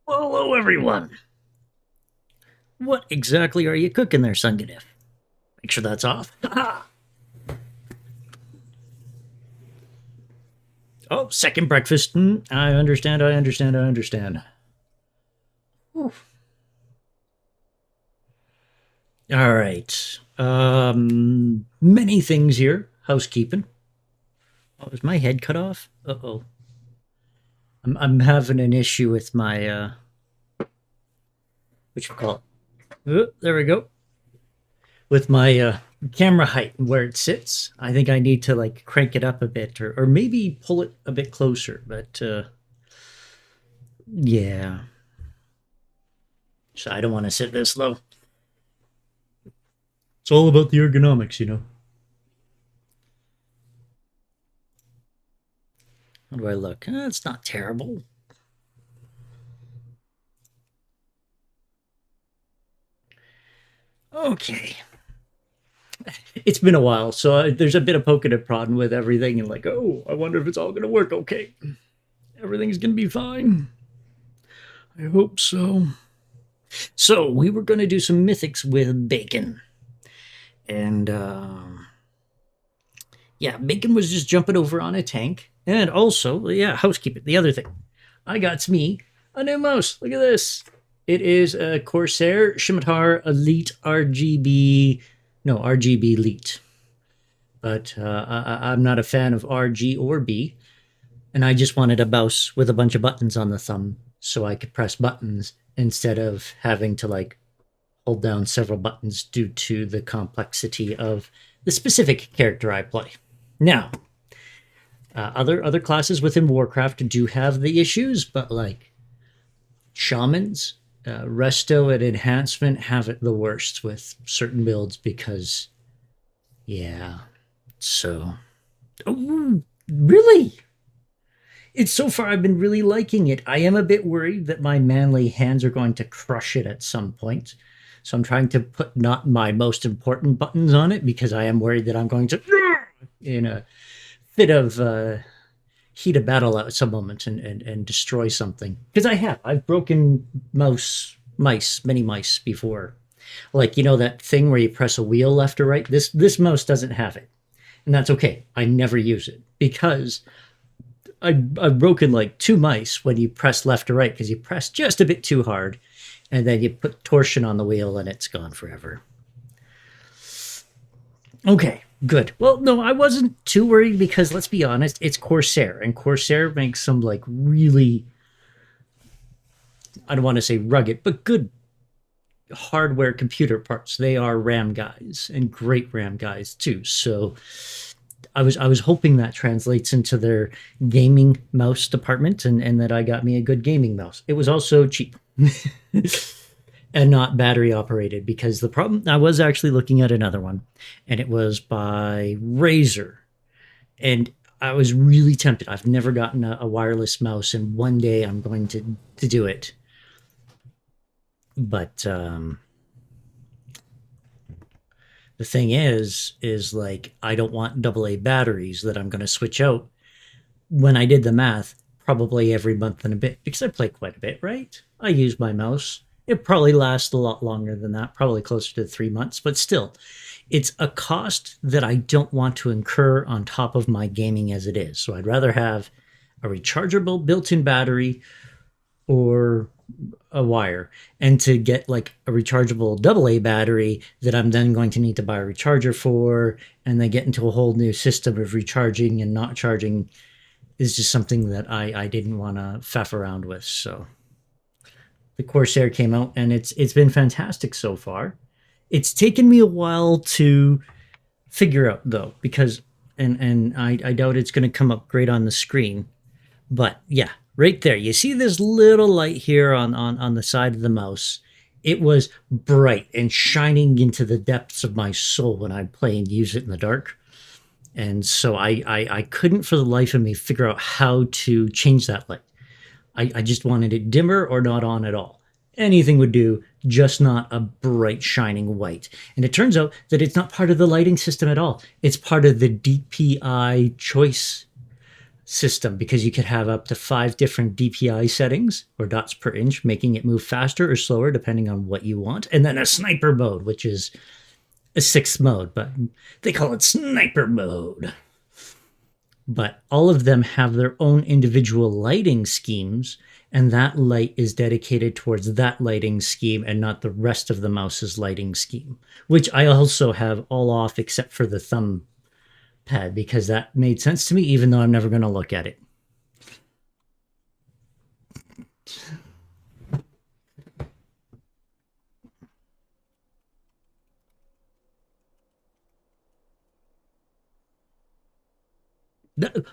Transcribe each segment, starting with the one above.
Well, hello, everyone. What exactly are you cooking there, Sungadif? Make sure that's off. Oh, second breakfast. I understand, I understand, I understand. Whew. All right. Many things here. Housekeeping. Oh, is my head cut off? Uh-oh. I'm having an issue with my, what you call it? There we go. With my camera height and where it sits. I think I need to like crank it up a bit or maybe pull it a bit closer. But yeah, so I don't want to sit this low. It's all about the ergonomics, you know. How do I look? It's not terrible. Okay. It's been a while, so there's a bit of poking and prodding with everything, and like, oh, I wonder if it's all going to work okay. Everything's going to be fine. I hope so. So, we were going to do some mythics with bacon. And, yeah, bacon was just jumping over on a tank. And also, yeah, housekeeping. The other thing, I got me a new mouse. Look at this. It is a Corsair Scimitar Elite RGB. No, RGB Elite. But I'm not a fan of RG or B. And I just wanted a mouse with a bunch of buttons on the thumb so I could press buttons instead of having to like hold down several buttons due to the complexity of the specific character I play. Now, other classes within Warcraft do have the issues, but like shamans, resto, and enhancement have it the worst with certain builds because, yeah. So, oh, really? It's so far I've been really liking it. I am a bit worried that my manly hands are going to crush it at some point. So I'm trying to put not my most important buttons on it because I am worried that I'm going to, in a fit of heat of battle at some moment and destroy something. Because I've broken many mice before. Like, you know, that thing where you press a wheel left or right? This mouse doesn't have it. And that's okay. I never use it because I've broken like two mice when you press left or right because you press just a bit too hard and then you put torsion on the wheel and it's gone forever. Okay, good. Well, no, I wasn't too worried because let's be honest, it's Corsair and Corsair makes some like really, I don't want to say rugged, but good hardware computer parts. They are RAM guys and great RAM guys too. So I was hoping that translates into their gaming mouse department and that I got me a good gaming mouse. It was also cheap and not battery operated because the problem I was actually looking at another one and it was by Razer and I was really tempted. I've never gotten a wireless mouse and one day I'm going to do it. But the thing is like I don't want AA batteries that I'm going to switch out when I did the math probably every month and a bit because I play quite a bit, right? I use my mouse. It probably lasts a lot longer than that, probably closer to 3 months, but still, it's a cost that I don't want to incur on top of my gaming as it is. So I'd rather have a rechargeable built-in battery or a wire and to get like a rechargeable AA battery that I'm then going to need to buy a recharger for and then get into a whole new system of recharging and not charging is just something that I didn't want to faff around with. So the Corsair came out and it's been fantastic so far. It's taken me a while to figure out though because and I doubt it's going to come up great on the screen. But yeah, right there. You see this little light here on the side of the mouse. It was bright and shining into the depths of my soul when I'd play and use it in the dark. And so I couldn't for the life of me figure out how to change that light. I just wanted it dimmer or not on at all. Anything would do, just not a bright shining white. And it turns out that it's not part of the lighting system at all. It's part of the DPI choice system because you could have up to 5 different DPI settings or dots per inch, making it move faster or slower depending on what you want. And then a sniper mode, which is a 6th mode, but they call it sniper mode. But all of them have their own individual lighting schemes, and that light is dedicated towards that lighting scheme and not the rest of the mouse's lighting scheme, which I also have all off except for the thumb pad because that made sense to me, even though I'm never going to look at it.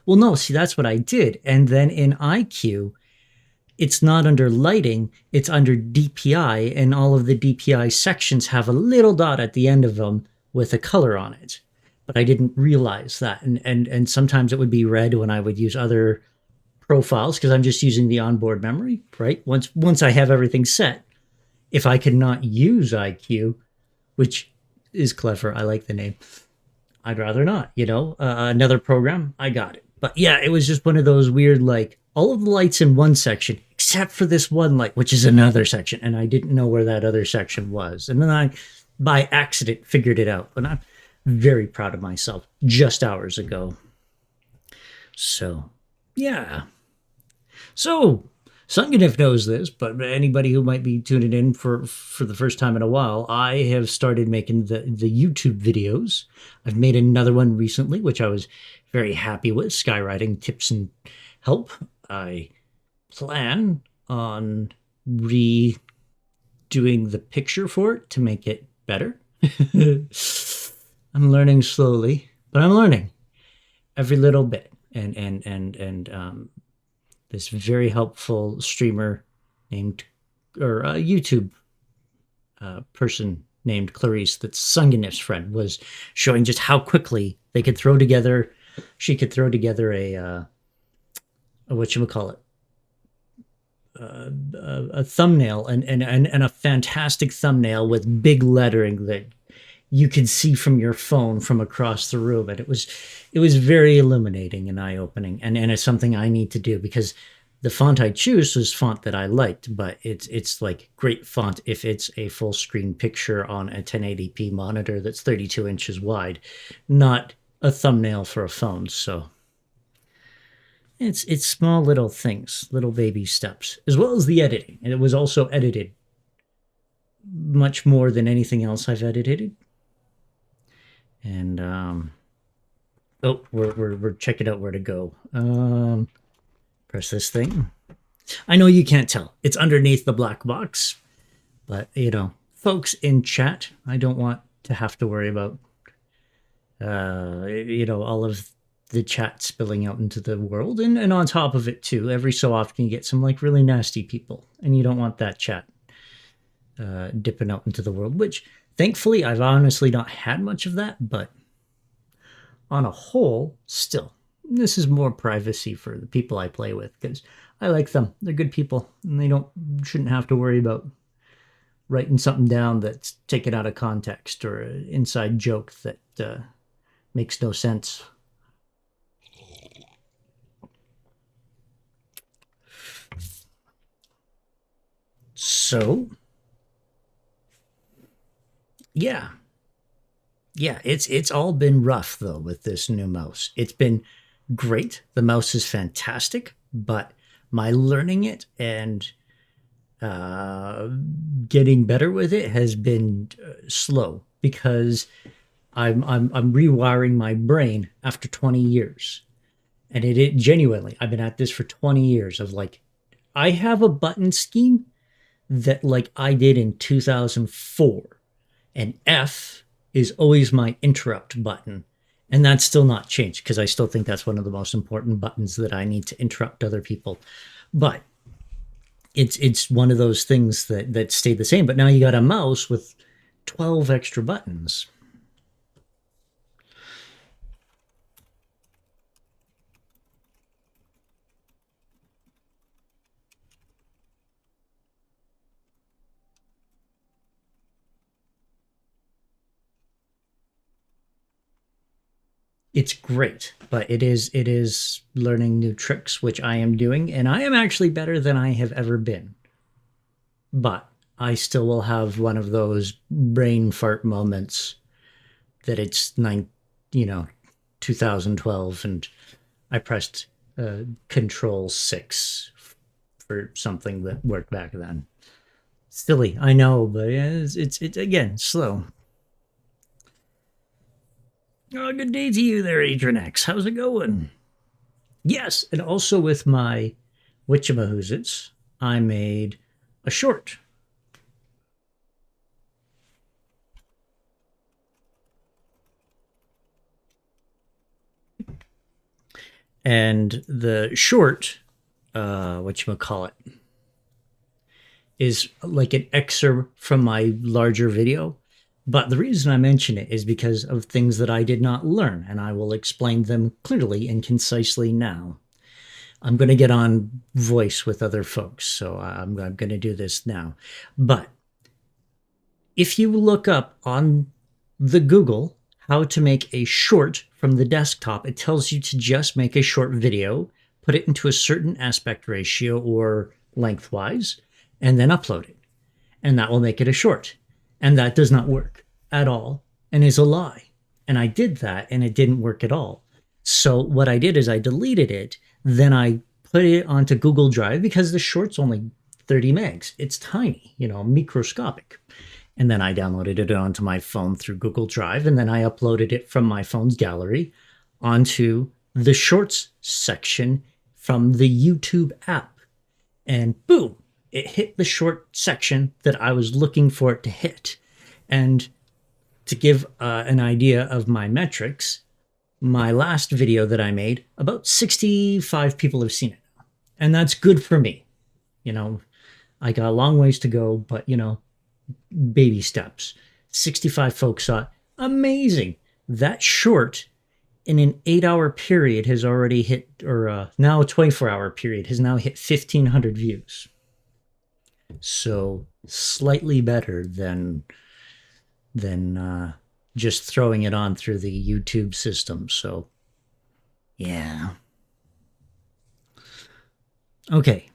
Well, no, see, that's what I did. And then in IQ, it's not under lighting, it's under DPI, and all of the DPI sections have a little dot at the end of them with a color on it. But I didn't realize that. And sometimes it would be red when I would use other profiles because I'm just using the onboard memory, right? Once I have everything set, if I could not use IQ, which is clever, I like the name, I'd rather not, another program, I got it. But yeah, it was just one of those weird, like, all of the lights in one section, except for this one light, which is another section. And I didn't know where that other section was. And then I, by accident, figured it out. And I'm very proud of myself just hours ago. So, yeah. So, Sunganif knows this, but anybody who might be tuning in for the first time in a while, I have started making the YouTube videos. I've made another one recently, which I was very happy with, skywriting tips and help. I plan on redoing the picture for it to make it better. I'm learning slowly, but I'm learning every little bit. And this very helpful streamer named, or a YouTube person named Clarice, that's Sunganif's friend, was showing just how quickly they could throw together. She could throw together a whatchamacallit, a thumbnail and a fantastic thumbnail with big lettering that you could see from your phone from across the room. And it was very illuminating and eye-opening. And it's something I need to do because the font I choose was font that I liked, but it's like great font if it's a full screen picture on a 1080p monitor that's 32 inches wide, not a thumbnail for a phone. So it's small little things, little baby steps, as well as the editing. And it was also edited much more than anything else I've edited. And oh, we're checking out where to go. Press this thing. I know you can't tell. It's underneath the black box, but folks in chat, I don't want to have to worry about all of the chat spilling out into the world. And on top of it too, every so often you get some like really nasty people, and you don't want that chat dipping out into the world, which thankfully I've honestly not had much of that, but on a whole, still, this is more privacy for the people I play with because I like them. They're good people, and they shouldn't have to worry about writing something down that's taken out of context or an inside joke that makes no sense. So, yeah, it's all been rough though with this new mouse. It's been great. The mouse is fantastic, but my learning it and getting better with it has been slow because I'm rewiring my brain after 20 years, and it genuinely, I've been at this for 20 years of like, I have a button scheme that like I did in 2004, and F is always my interrupt button. And that's still not changed because I still think that's one of the most important buttons that I need to interrupt other people. But it's one of those things that stayed the same. But now you got a mouse with 12 extra buttons. It's great, but it is learning new tricks, which I am doing, and I am actually better than I have ever been. But I still will have one of those brain fart moments that it's 2012, and I pressed Control 6 for something that worked back then. Silly, I know, but it's again slow. Oh, good day to you there, Adrian X. How's it going? Yes, and also with my witchamahoozits, I made a short. And the short, call it, is like an excerpt from my larger video. But the reason I mention it is because of things that I did not learn, and I will explain them clearly and concisely now. I'm going to get on voice with other folks, so I'm going to do this now. But if you look up on the Google how to make a short from the desktop, it tells you to just make a short video, put it into a certain aspect ratio or lengthwise, and then upload it. And that will make it a short. And that does not work at all and is a lie. And I did that and it didn't work at all. So what I did is I deleted it, then I put it onto Google Drive because the short's only 30 megs. It's tiny, microscopic. And then I downloaded it onto my phone through Google Drive, and then I uploaded it from my phone's gallery onto the shorts section from the YouTube app. And boom, it hit the short section that I was looking for it to hit. And to give an idea of my metrics, my last video that I made, about 65 people have seen it. And that's good for me. I got a long ways to go, but, baby steps. 65 folks saw it. Amazing. That short in an 8-hour period has already hit, or now a 24-hour period has now hit 1,500 views. So slightly better than just throwing it on through the YouTube system. So yeah. Okay.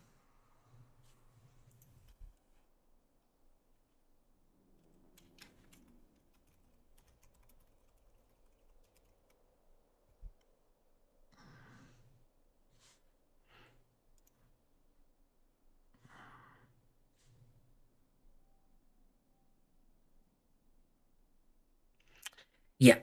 Yeah.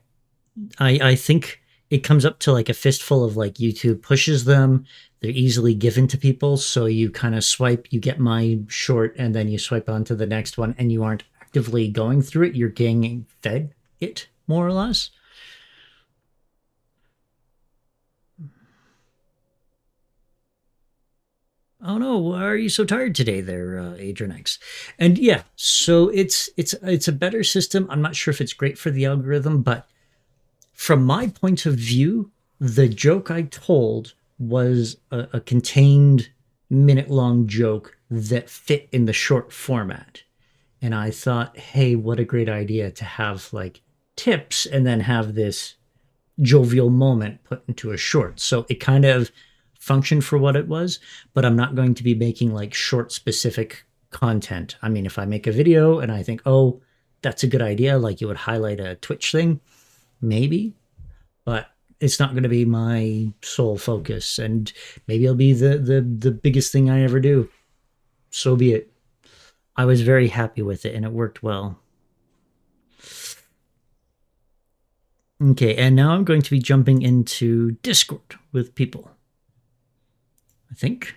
I think it comes up to like a fistful of like YouTube pushes them. They're easily given to people. So you kind of swipe, you get my short, and then you swipe on to the next one, and you aren't actively going through it. You're getting fed it, more or less. Oh no, why are you so tired today there, Adrian X? And yeah, so it's a better system. I'm not sure if it's great for the algorithm, but from my point of view, the joke I told was a contained minute long joke that fit in the short format. And I thought, hey, what a great idea to have like tips and then have this jovial moment put into a short. So it kind of functioned for what it was, but I'm not going to be making like short specific content. I mean, if I make a video and I think, oh, that's a good idea, like you would highlight a Twitch thing, maybe, but it's not going to be my sole focus, and maybe it'll be the biggest thing I ever do. So be it. I was very happy with it and it worked well. Okay, and now I'm going to be jumping into Discord with people, I think.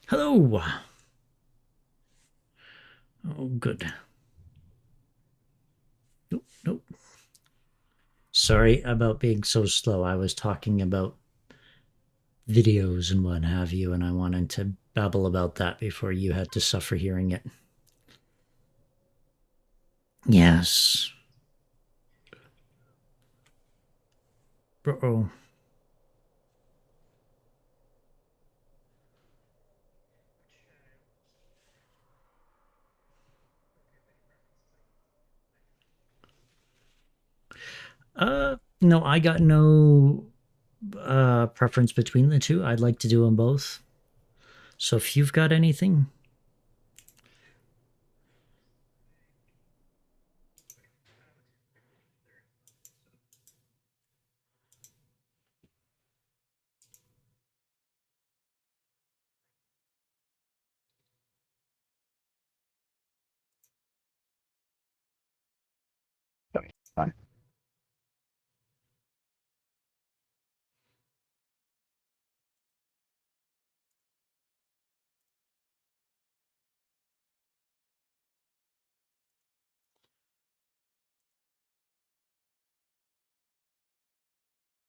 Hello. Oh, good. Nope, nope. Sorry about being so slow. I was talking about videos and what have you, and I wanted to babble about that before you had to suffer hearing it. Yes. Uh-oh. No, I got no preference between the two. I'd like to do them both. So if you've got anything, Okay, fine.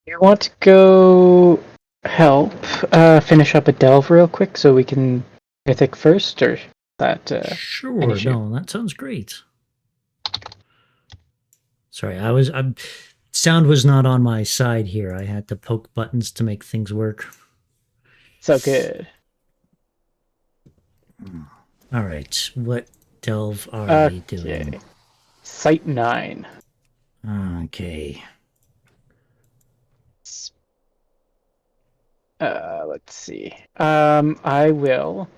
You want to go help finish up a delve real quick so we can mythic first, or that an sure. issue? No, that sounds great. Sorry, I'm sound was not on my side here. I had to poke buttons to make things work. So good. All right, what delve are we doing? Okay. Site 9. Okay. Let's see. I will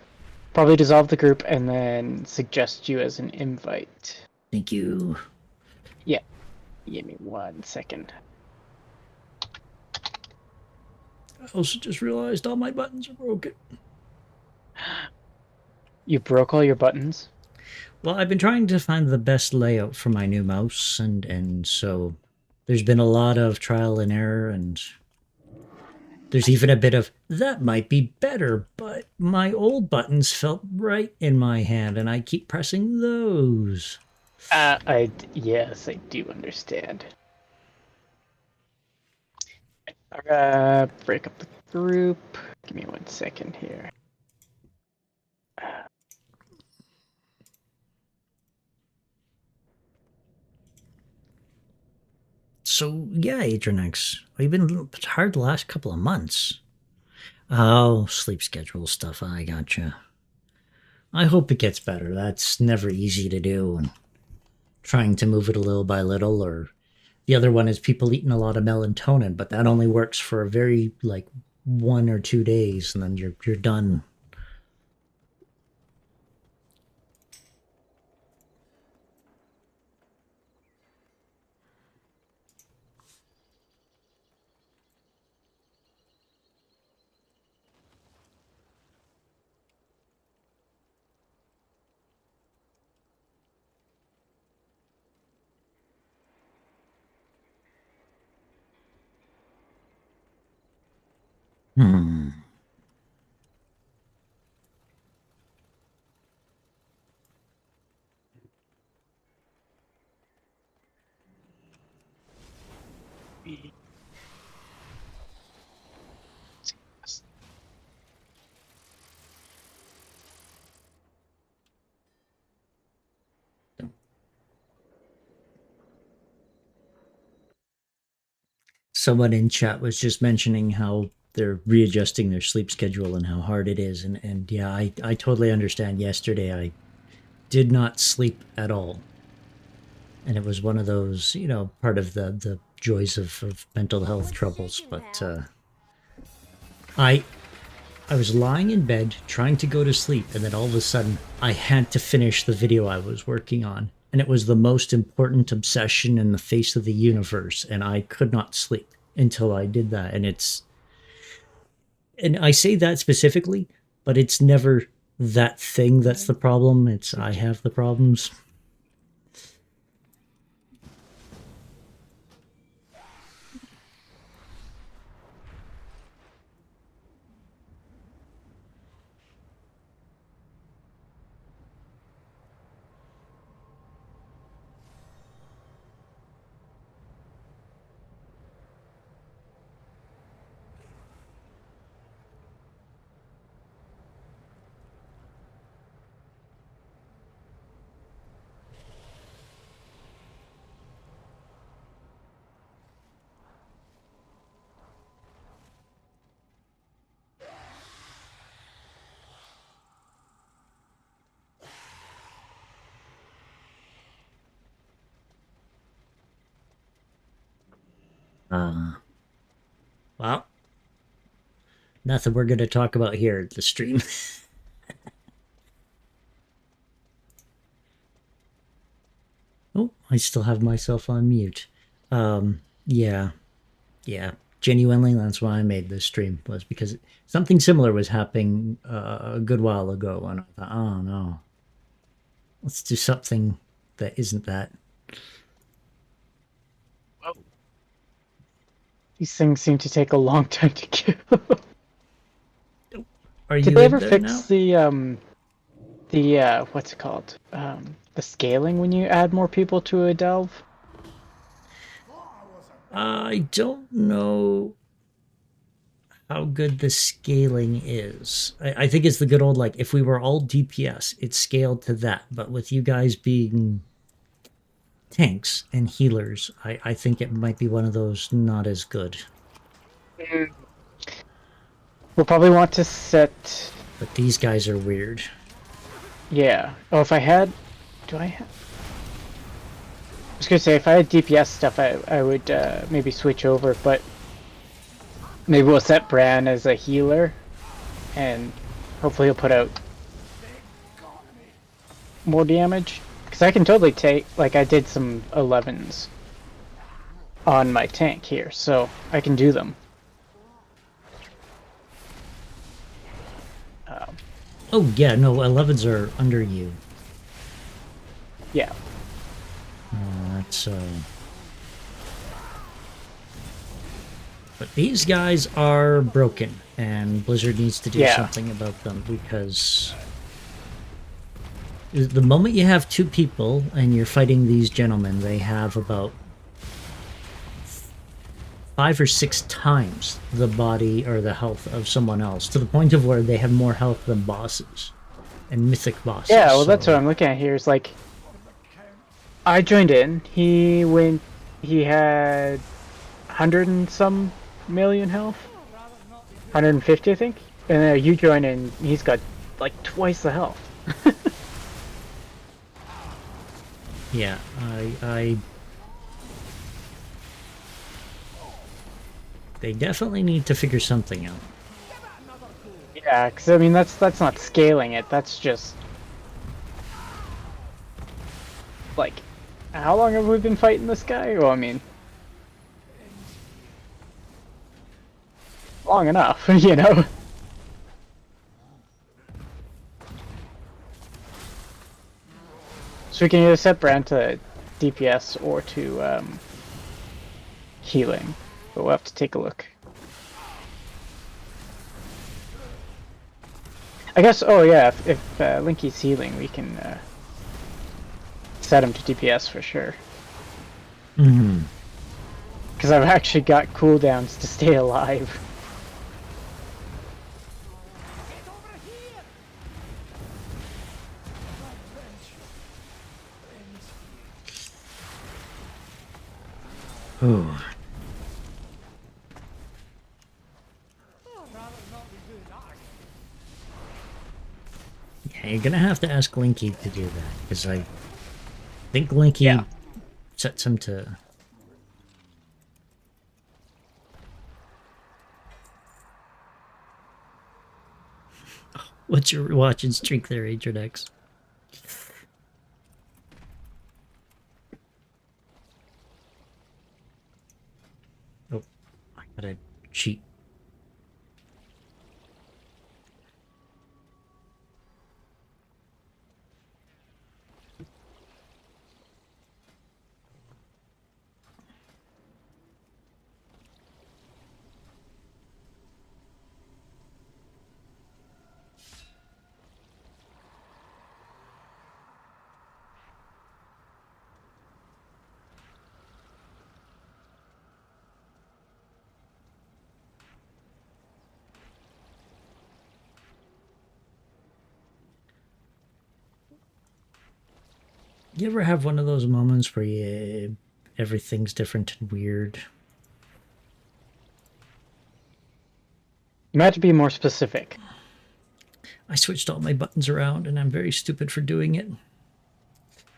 probably dissolve the group and then suggest you as an invite. Thank you. Yeah, give me 1 second. I also just realized all my buttons are broken. You broke all your buttons? Well, I've been trying to find the best layout for my new mouse, and so there's been a lot of trial and error, and there's even a bit of that might be better, but my old buttons felt right in my hand, and I keep pressing those. Yes, I do understand. Break up the group. Give me 1 second here. So yeah, Adrianex, I've been a little bit hard the last couple of months. Oh, sleep schedule stuff. I gotcha. I hope it gets better. That's never easy to do, and trying to move it a little by little. Or the other one is people eating a lot of melatonin, but that only works for a very like 1 or 2 days, and then you're done. Hmm. Someone in chat was just mentioning how they're readjusting their sleep schedule and how hard it is, and yeah, I totally understand. Yesterday I did not sleep at all, and it was one of those, part of the joys of mental health troubles. But I I was lying in bed trying to go to sleep, and then all of a sudden I had to finish the video I was working on, and it was the most important obsession in the face of the universe, and I could not sleep until I did that. And I say that specifically, but it's never that thing that's the problem. It's I have the problems. Well, nothing we're going to talk about here at the stream. Oh, I still have myself on mute. Yeah. Genuinely, that's why I made this stream, was because something similar was happening a good while ago, and I thought, oh no, let's do something that isn't that. These things seem to take a long time to kill. Are Did you they in ever there fix now? the what's it called? The scaling when you add more people to a delve? I don't know how good the scaling is. I think it's the good old, like, if we were all DPS, it's scaled to that. But with you guys being tanks and healers, I think it might be one of those not as good. We'll probably want to set. But these guys are weird. Yeah. Oh, if I had, do I have? I was gonna say if I had DPS stuff, I would maybe switch over, but maybe we'll set Bran as a healer, and hopefully he'll put out more damage. Because I can totally take, like I did some 11s on my tank here, so I can do them. Oh, yeah, no, 11s are under you. Yeah. That's, But these guys are broken, and Blizzard needs to do something about them, because the moment you have two people and you're fighting these gentlemen, they have about 5 or 6 times the body or the health of someone else, to the point of where they have more health than bosses and mythic bosses. Yeah, well, that's what I'm looking at here. Is like, I joined in. He had 100 and some million health, 150, I think. And you join in, he's got like twice the health. Yeah, they definitely need to figure something out. Yeah, because I mean that's not scaling it. That's just like, how long have we been fighting this guy? Well, I mean, long enough, you know. So we can either set Bran to DPS or to healing, but we'll have to take a look. I guess. Oh yeah, if Linky's healing, we can set him to DPS for sure. Mm-hmm. Because I've actually got cooldowns to stay alive. Ooh. Yeah, you're gonna have to ask Linky to do that, because I think Linky sets him to... What's your watch and streak there, Agent X? Oh, I gotta cheat. You ever have one of those moments where everything's different and weird? You might have to be more specific. I switched all my buttons around, and I'm very stupid for doing it.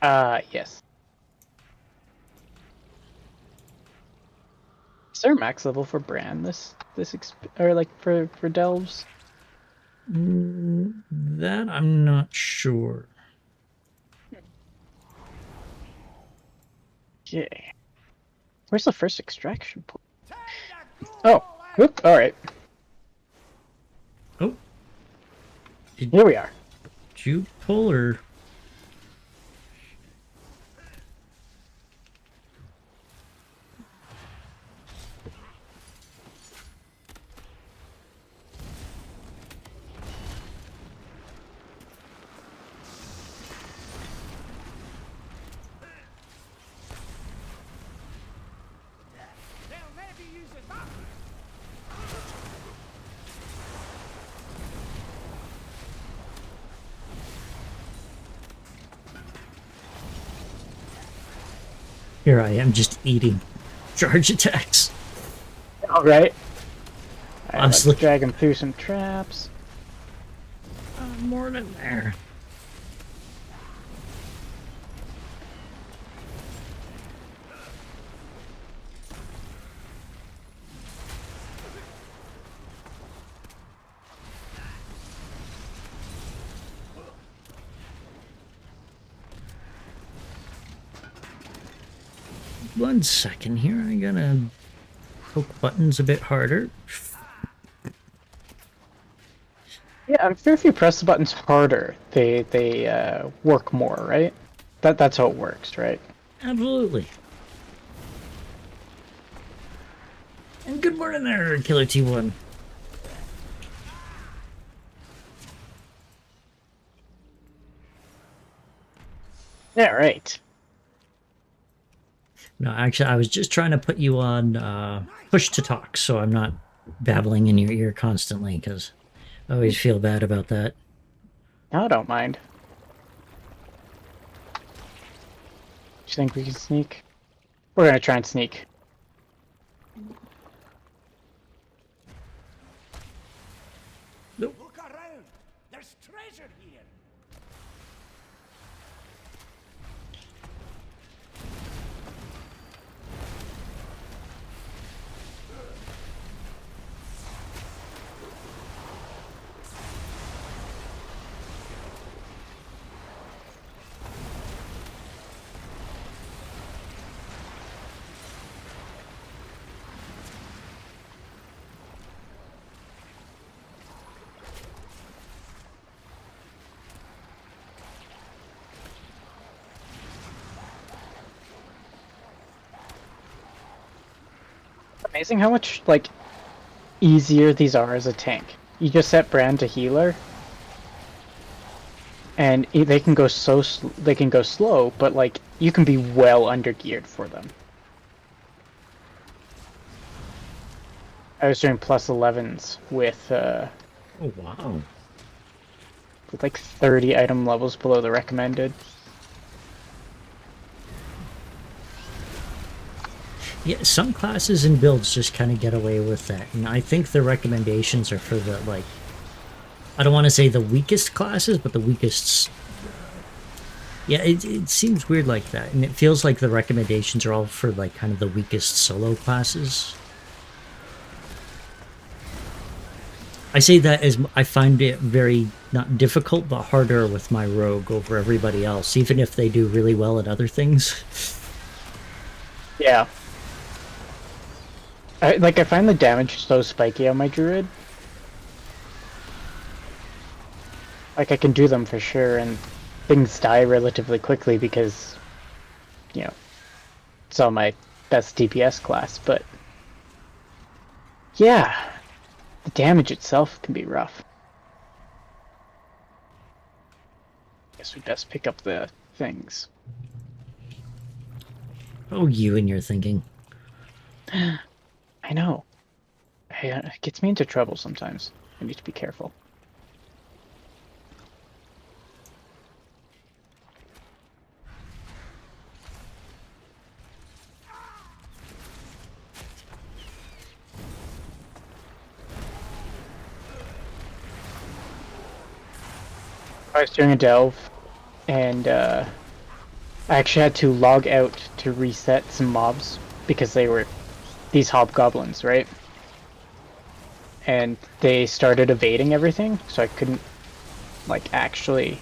Yes. there a max level for Brand or like for delves? That I'm not sure. Yeah. Where's the first extraction point? Oh, whoop! All right, Oh, here we are. did you pull or? Here I am just eating charge attacks. All right. I'm Let's drag him through some traps. More than there. One second here, I gotta poke buttons a bit harder. Yeah, I'm sure if you press the buttons harder, they work more, right? That's how it works, right? Absolutely. And good morning there, Killer T1. Yeah, right. No, actually, I was just trying to put you on push to talk, so I'm not babbling in your ear constantly, because I always feel bad about that. I don't mind. Do you think we can sneak? We're gonna try and sneak. Nope. Look around. There's treasure here. Amazing how much like easier these are as a tank. You just set Brand to healer, and they can go they can go slow, but like you can be well under geared for them. I was doing plus 11s with Oh, wow. with like 30 item levels below the recommended. Yeah, some classes and builds just kind of get away with that, and I think the recommendations are for the, like, I don't want to say the weakest classes, but the weakest. Yeah, it seems weird like that, and it feels like the recommendations are all for, like, kind of the weakest solo classes. I say that as I find it very, not difficult, but harder with my rogue over everybody else, even if they do really well at other things. Yeah. I find the damage so spiky on my druid. Like I can do them for sure, and things die relatively quickly because, you know, it's all my best DPS class, but yeah, the damage itself can be rough. Guess we best pick up the things. Oh, you and your thinking. I know. It gets me into trouble sometimes. I need to be careful. I was doing a delve, and I actually had to log out to reset some mobs because they these hobgoblins, right? And they started evading everything, so I couldn't like actually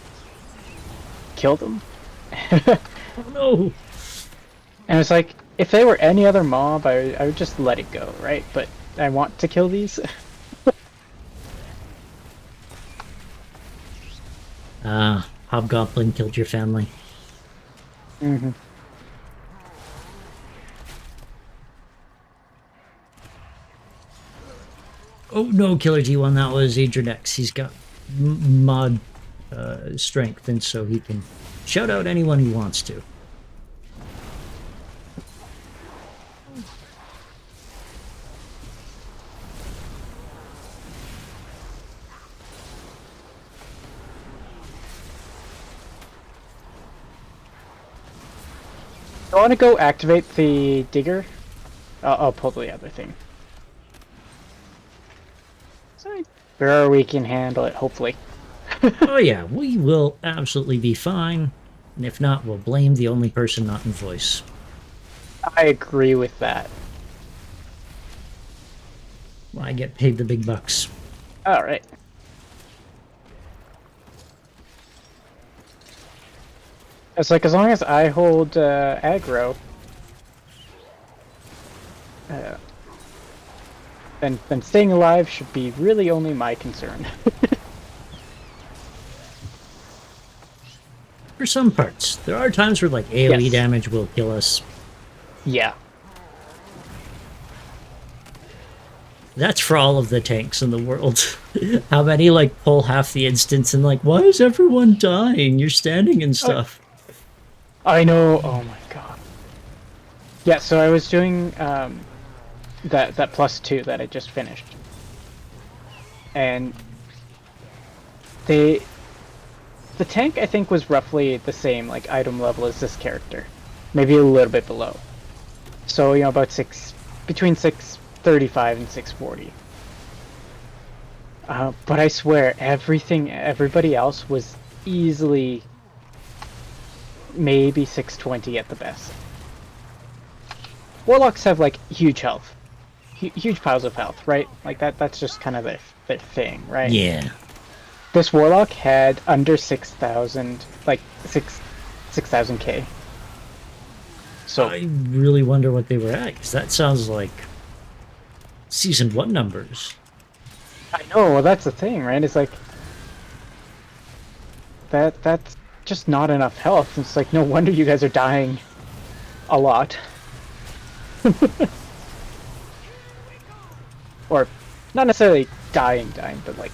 kill them. Oh no! And it's like, if they were any other mob, I would just let it go, right? But I want to kill these. Hobgoblin killed your family. Mm-hmm. Oh no, Killer G1, that was Adrinex. He's got mod strength, and so he can shout out anyone he wants to. I want to go activate the digger. I'll pull the other thing. So, sure, we can handle it, hopefully. Oh yeah, we will absolutely be fine. And if not, we'll blame the only person not in voice. I agree with that. I get paid the big bucks. Alright. It's like, as long as I hold aggro, then staying alive should be really only my concern. For some parts. There are times where like AoE Yes. damage will kill us. Yeah. That's for all of the tanks in the world. How many like pull half the instance and like, why is everyone dying? You're standing and stuff. I know, oh my god. Yeah, so I was doing that +2 that I just finished. And the tank, I think, was roughly the same like item level as this character. Maybe a little bit below. So, you know, about between 635 and 640. But I swear, everybody else was easily maybe 620 at the best. Warlocks have like huge health, huge piles of health, right? Like that's just kind of their thing, right? Yeah. This warlock had under 6,000, like 6,000k. So I really wonder what they were at, because that sounds like Season 1 numbers. I know, well, that's the thing, right? It's like that's just not enough health. It's like, no wonder you guys are dying a lot. Or not necessarily dying, but like,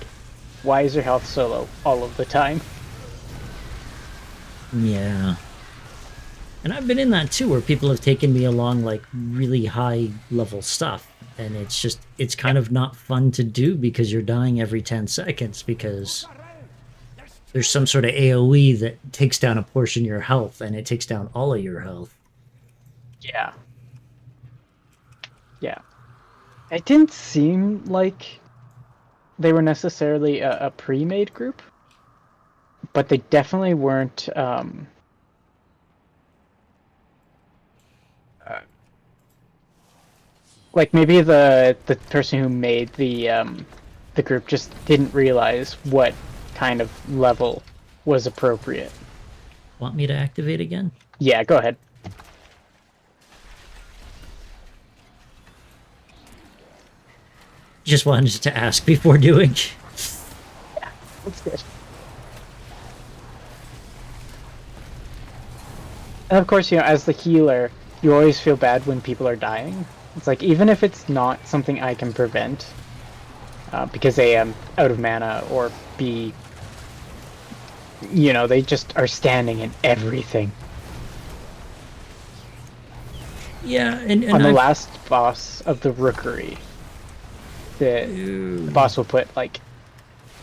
why is your health so low all of the time? Yeah. And I've been in that too, where people have taken me along like really high level stuff. And it's kind of not fun to do because you're dying every 10 seconds because there's some sort of AoE that takes down a portion of your health and it takes down all of your health. Yeah. Yeah. It didn't seem like they were necessarily a pre-made group, but they definitely weren't like maybe the person who made the group just didn't realize what kind of level was appropriate. Want me to activate again? Yeah, go ahead. Just wanted to ask before doing. Yeah, that's good. And of course, you know, as the healer, you always feel bad when people are dying. It's like, even if it's not something I can prevent, because A, I'm out of mana, or B, you know, they just are standing in everything. Yeah, and On the last boss of the Rookery, the boss will put, like,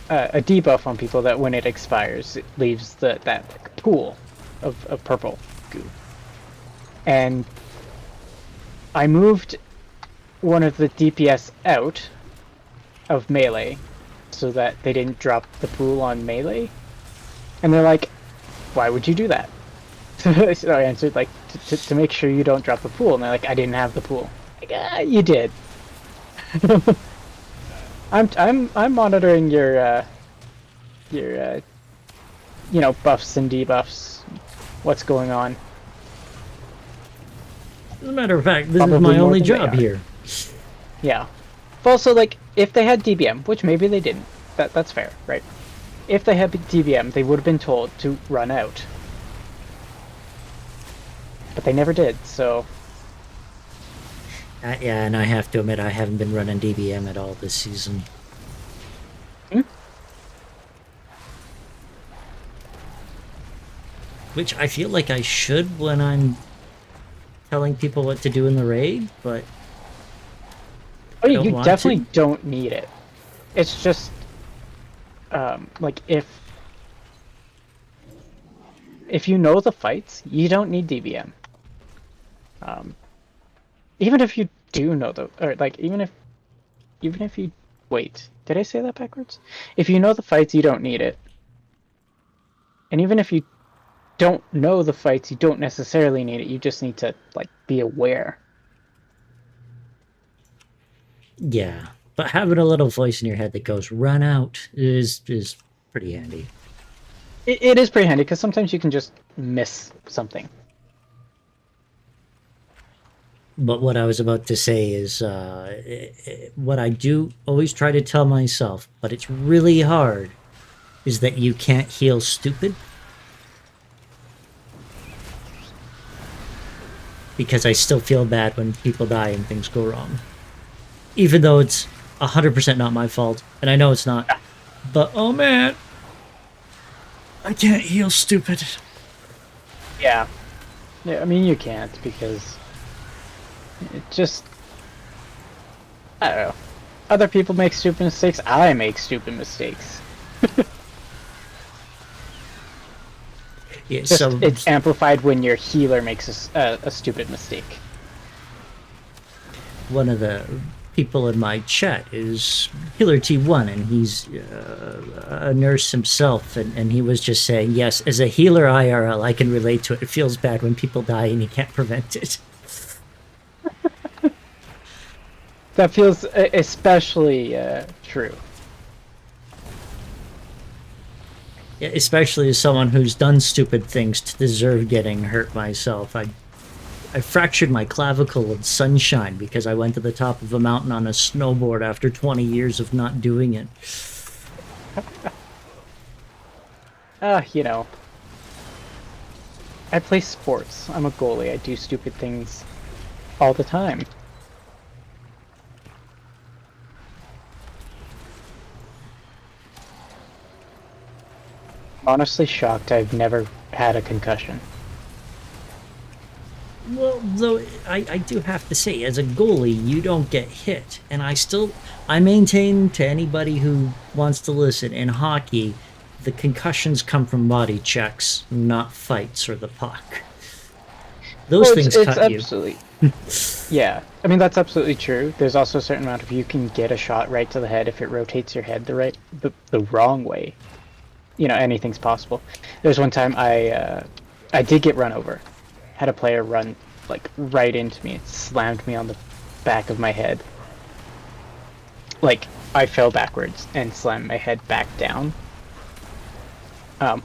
a debuff on people that when it expires, it leaves that pool of purple goo. And I moved one of the DPS out of melee so that they didn't drop the pool on melee. And they're like, why would you do that? So I answered, like, to make sure you don't drop the pool. And they're like, I didn't have the pool. Like, you did. I'm monitoring your you know, buffs and debuffs. What's going on? As a matter of fact, this is Probably my more only than they job are. here. Yeah. Also, like, if they had DBM, which maybe they didn't, that's fair, right? If they had DBM, they would have been told to run out. But they never did, so... Yeah, and I have to admit, I haven't been running DBM at all this season. Hmm? Which I feel like I should when I'm telling people what to do in the raid, but Oh I yeah, don't you want definitely to. don't need it. It's just, like, if you know the fights, you don't need DBM. Um, even if you do know the, or like, even if you, wait, did I say that backwards? If you know the fights, you don't need it. And even if you don't know the fights, you don't necessarily need it. You just need to, like, be aware. Yeah, but having a little voice in your head that goes "run out" is pretty handy. It is pretty handy because sometimes you can just miss something. But what I was about to say is what I do always try to tell myself, but it's really hard, is that you can't heal stupid. Because I still feel bad when people die and things go wrong. Even though it's 100% not my fault, and I know it's not. But oh man, I can't heal stupid. Yeah. Yeah, I mean, you can't because it just, I don't know. Other people make stupid mistakes. I make stupid mistakes. Yeah, Just so it's amplified when your healer makes a stupid mistake. one of the people in my chat is Healer T1, and he's a nurse himself, and he was just saying, yes, as a healer IRL, I can relate to it. It feels bad when people die and you can't prevent it. That feels especially true. Yeah, especially as someone who's done stupid things to deserve getting hurt myself. I fractured my clavicle in sunshine because I went to the top of a mountain on a snowboard after 20 years of not doing it. You know, I play sports. I'm a goalie. I do stupid things all the time. Honestly shocked I've never had a concussion. Well, though, I do have to say, as a goalie, you don't get hit. And I maintain to anybody who wants to listen, in hockey, the concussions come from body checks, not fights or the puck. Those Oh, things it's cut you. absolutely, yeah. I mean, that's absolutely true. There's also a certain amount of you can get a shot right to the head if it rotates your head the wrong way. You know, anything's possible. There's one time I did get run over. Had a player run like right into me. It slammed me on the back of my head. Like I fell backwards and slammed my head back down.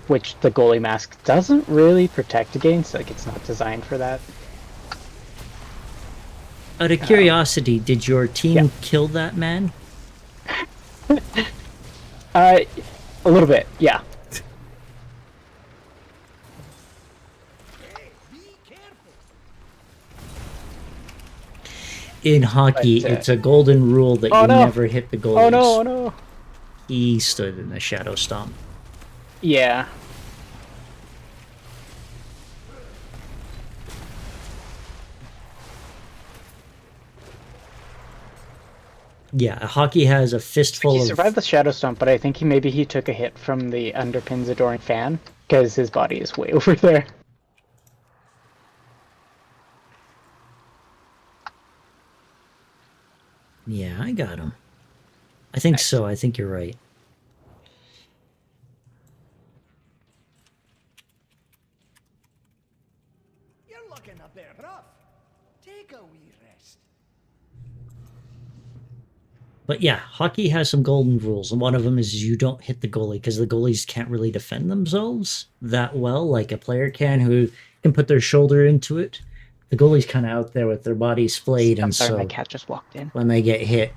Which the goalie mask doesn't really protect against. Like it's not designed for that. Out of curiosity, did your team Yeah. kill that man? A little bit, yeah. In hockey, But, it's a golden rule that oh you no! never hit the Oh no! goalies. Oh no! He stood in the shadow stomp. Yeah. Yeah, hockey has a fistful He of... survived the shadow stomp, but I think he took a hit from the underpins adoring fan because his body is way over there. Yeah, I got him. I think Nice. so. I think you're right. You're looking a bit rough. Take a wee rest. But yeah, hockey has some golden rules, and one of them is you don't hit the goalie because the goalies can't really defend themselves that well, like a player can who can put their shoulder into it. The goalie's kind of out there with their body splayed, I'm and sorry, my so cat just walked in. when they get hit,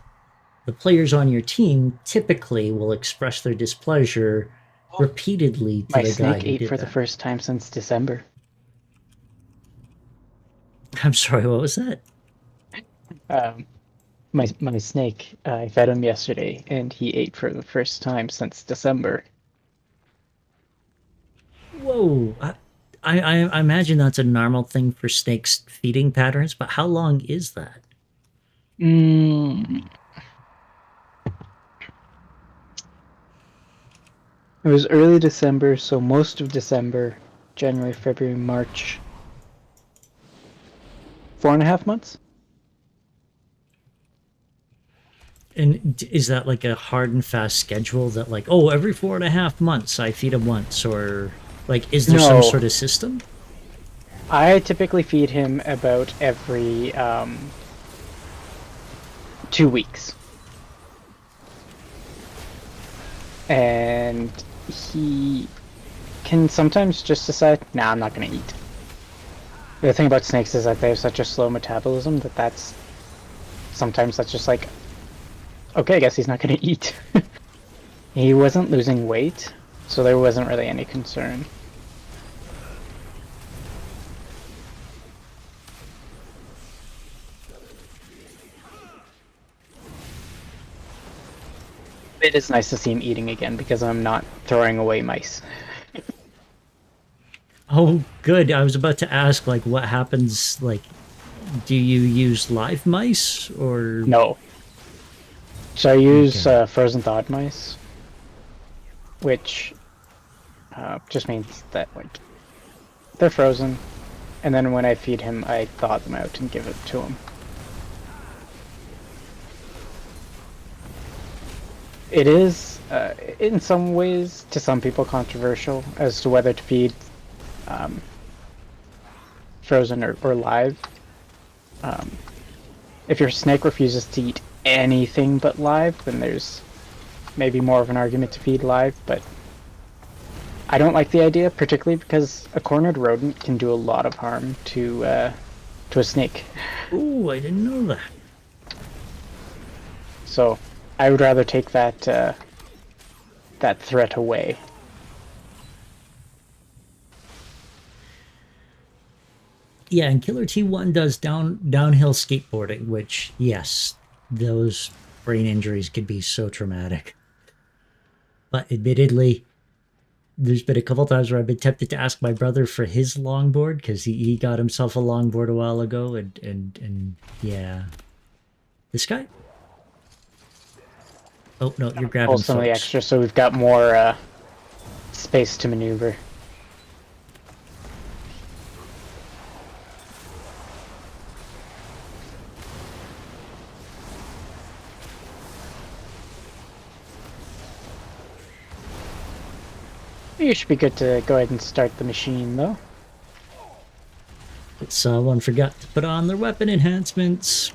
the players on your team typically will express their displeasure repeatedly to My the guy snake who ate did for the that. first time since December. I'm sorry, what was that? Um, my snake, I fed him yesterday, and he ate for the first time since December. Whoa! I imagine that's a normal thing for snakes' feeding patterns, but how long is that? Mm, it was early December, so most of December, January, February, March, 4.5 months. And is that like a hard and fast schedule that like, oh, every 4.5 months I feed him once, or like is there some No, sort of system? I typically feed him about every 2 weeks. And he can sometimes just decide, nah, I'm not going to eat. The thing about snakes is that they have such a slow metabolism that sometimes that's just like, okay, I guess he's not going to eat. He wasn't losing weight, so there wasn't really any concern. It is nice to see him eating again because I'm not throwing away mice. Oh, good. I was about to ask, like, what happens? Like, do you use live mice or? No. So I use Okay. frozen thawed mice, which just means that like they're frozen, and then when I feed him, I thaw them out and give it to him. It is, in some ways, to some people, controversial as to whether to feed um, frozen or live. If your snake refuses to eat anything but live, then there's maybe more of an argument to feed live, but I don't like the idea, particularly because a cornered rodent can do a lot of harm to a snake. Oh, I didn't know that. So I would rather take that threat away. Yeah, and Killer T1 does downhill skateboarding, which yes, those brain injuries could be so traumatic. But admittedly, there's been a couple times where I've been tempted to ask my brother for his longboard because he got himself a longboard a while ago, and yeah, this guy. Oh no, you're grabbing Pull some of the folks. extra so we've got more space to maneuver. You should be good to go ahead and start the machine, though. Someone forgot to put on their weapon enhancements.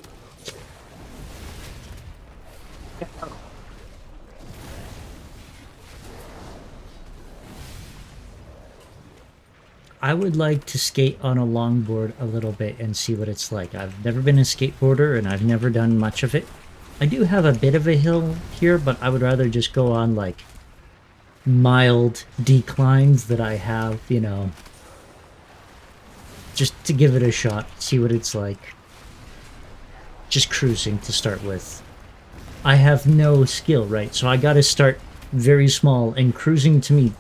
I would like to skate on a longboard a little bit and see what it's like. I've never been a skateboarder and I've never done much of it. I do have a bit of a hill here, but I would rather just go on like mild declines that I have, you know, just to give it a shot, see what it's like. Just cruising to start with. I have no skill, right? So I gotta start very small, and cruising to me.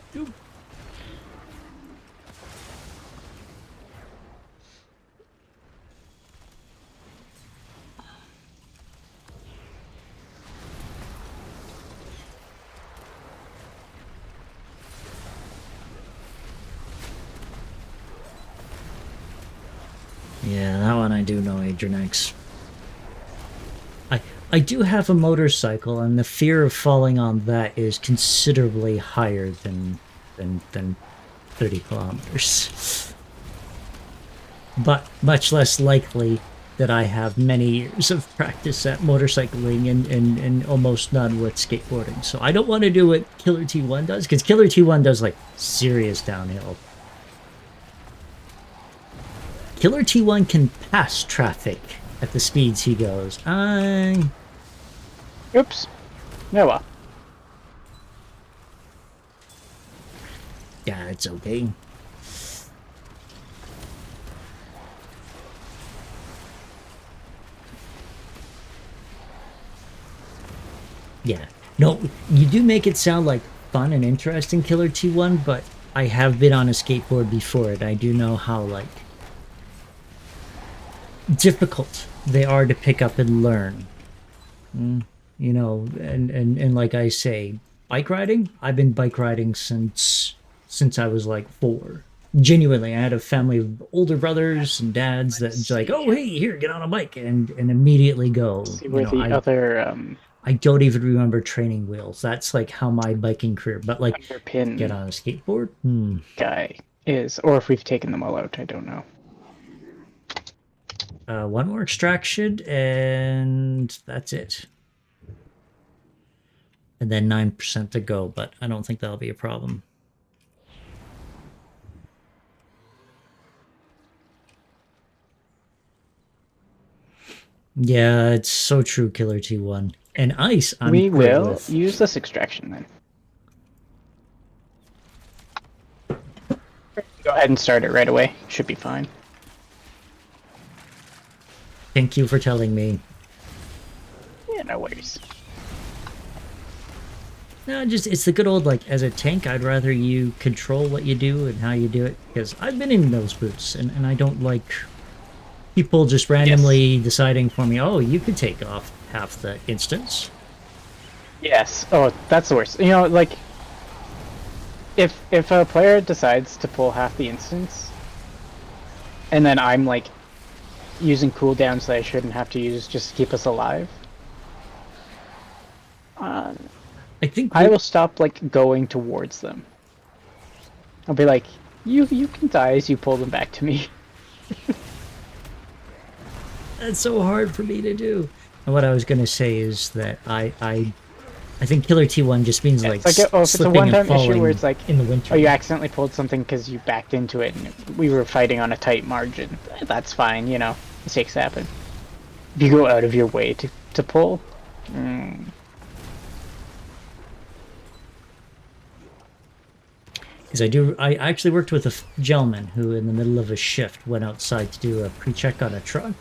Yeah, that one I do know, Adrianex. I do have a motorcycle, and the fear of falling on that is considerably higher than 30 kilometers. But much less likely that I have many years of practice at motorcycling and almost none with skateboarding. So I don't want to do what Killer T1 does, because Killer T1 does like serious downhill. Killer T1 can pass traffic at the speeds he goes. Oops. No, well. Yeah, it's okay. Yeah. No, you do make it sound like fun and interesting, Killer T1, but I have been on a skateboard before, and I do know how, like, difficult they are to pick up and learn. You know, and like I say, bike riding, I've been bike riding since I was like 4. Genuinely, I had a family of older brothers and dads that's like, oh, hey, here, get on a bike, and immediately go. See You where know, the other I don't even remember training wheels. That's like how my biking career, but like underpin get on a skateboard. guy is, or if we've taken them all out, I don't know. One more extraction, and that's it. And then 9% to go, but I don't think that'll be a problem. Yeah, it's so true, Killer T1. And ice, We great will with. use this extraction then. Go ahead and start it right away. Should be fine. Thank you for telling me. Yeah, no worries. No, just it's the good old, like, as a tank, I'd rather you control what you do and how you do it, because I've been in those boots, and I don't like people just randomly deciding for me, oh, you could take off half the instance. Yes. Oh, that's the worst. You know, like, if a player decides to pull half the instance, and then I'm like using cooldowns that I shouldn't have to use just to keep us alive, I think I will stop like going towards them. I'll be like, you can die as you pull them back to me. that's so hard for me to do. And what I was gonna say is that I think Killer T1 just means like It's like, if it's a slipping and one-time issue falling where it's like, in the winter. oh, you accidentally pulled something because you backed into it and we were fighting on a tight margin. That's fine, you know, mistakes happen. If you go out of your way to pull, Because I actually worked with a gentleman who, in the middle of a shift, went outside to do a pre-check on a truck,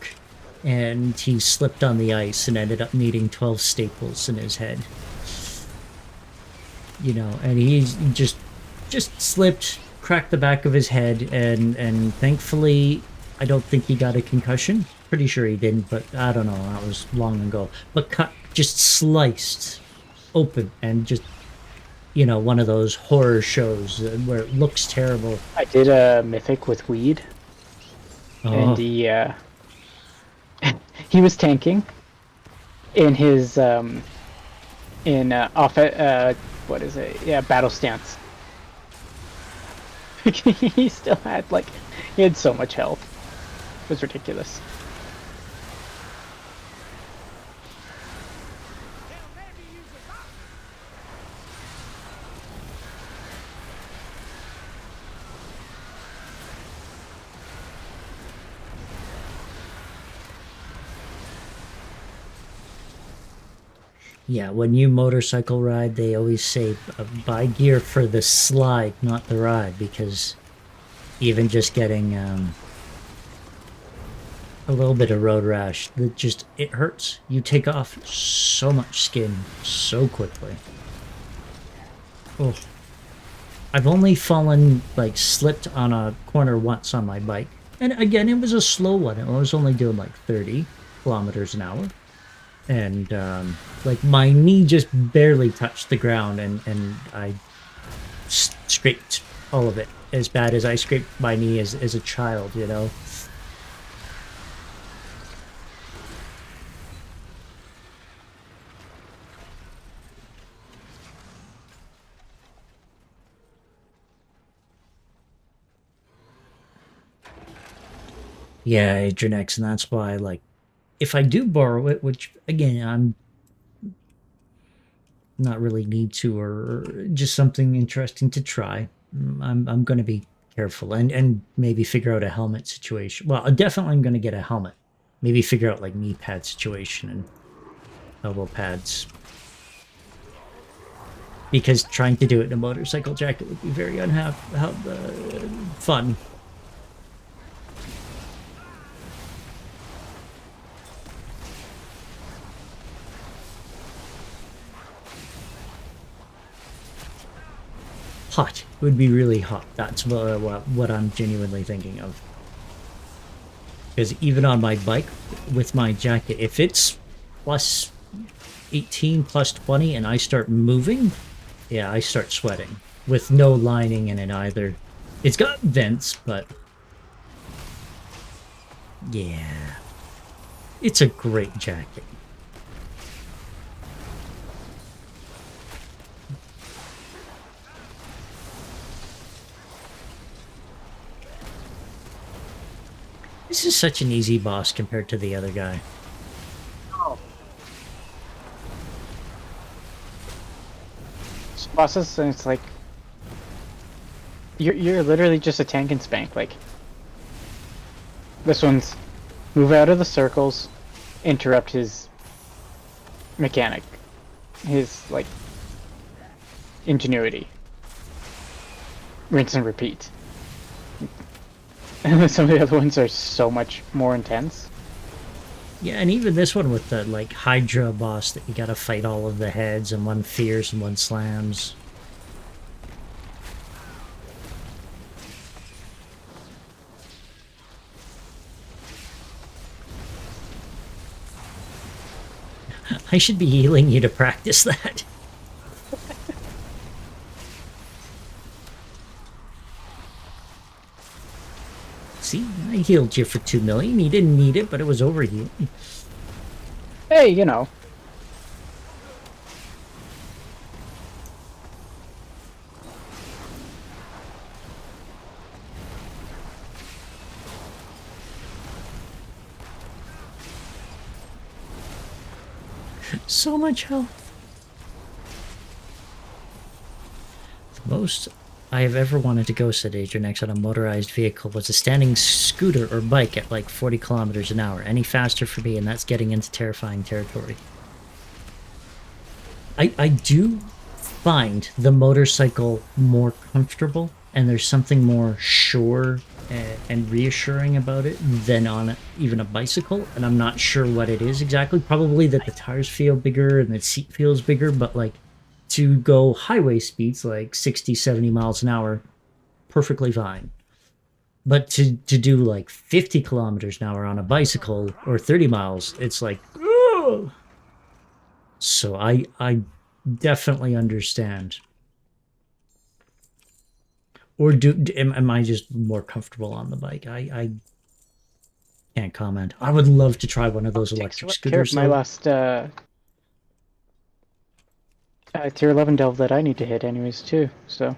and he slipped on the ice and ended up needing 12 staples in his head. You know, and he just slipped, cracked the back of his head, and thankfully, I don't think he got a concussion. Pretty sure he didn't, but I don't know. That was long ago. But cut, just sliced open, and just, you know, one of those horror shows where it looks terrible. I did a mythic with weed, and he was tanking in his what is it? Yeah, battle stance. He still had like, he had so much health. It was ridiculous. Yeah, when you motorcycle ride, they always say buy gear for the slide, not the ride, because even just getting a little bit of road rash, it hurts. You take off so much skin so quickly. Oh, I've only fallen, like, slipped on a corner once on my bike, and again, it was a slow one. I was only doing like 30 kilometers an hour. And like my knee just barely touched the ground, and I scraped all of it as bad as I scraped my knee as a child, you know. Yeah, Adrianex, and that's why, like, if I do borrow it, which again I'm not really need to, or just something interesting to try, I'm going to be careful and maybe figure out a helmet situation. Well, definitely I'm going to get a helmet. Maybe figure out like knee pad situation and elbow pads. Because trying to do it in a motorcycle jacket would be very fun. Hot. It would be really hot. That's what I'm genuinely thinking of. Because even on my bike, with my jacket, if it's plus 18, plus 20, and I start moving, yeah, I start sweating. With no lining in it either. It's got vents, but... yeah. It's a great jacket. This is such an easy boss compared to the other guy. Bosses, and it's like you're literally just a tank and spank. Like this one's move out of the circles, interrupt his mechanic, his like ingenuity, rinse and repeat. And then some of the other ones are so much more intense. Yeah, and even this one with the, like, Hydra boss that you gotta fight all of the heads, and one fears and one slams. I should be healing you to practice that. See, I healed you for 2 million. You didn't need it, but it was overhealed. Hey, you know. So much health. The most I have ever wanted to go, said Adrianex, on a motorized vehicle was a standing scooter or bike at like 40 kilometers an hour. Any faster for me, and that's getting into terrifying territory. I do find the motorcycle more comfortable, and there's something more sure and reassuring about it than on even a bicycle, and I'm not sure what it is exactly. Probably that the tires feel bigger and the seat feels bigger, but like to go highway speeds like 60, 70 miles an hour, perfectly fine. But to do like 50 kilometers an hour on a bicycle or 30 miles, it's like, ugh! So I definitely understand. Or am I just more comfortable on the bike? I can't comment. I would love to try one of those electric scooters. My last tier 11 delve that I need to hit anyways too, so.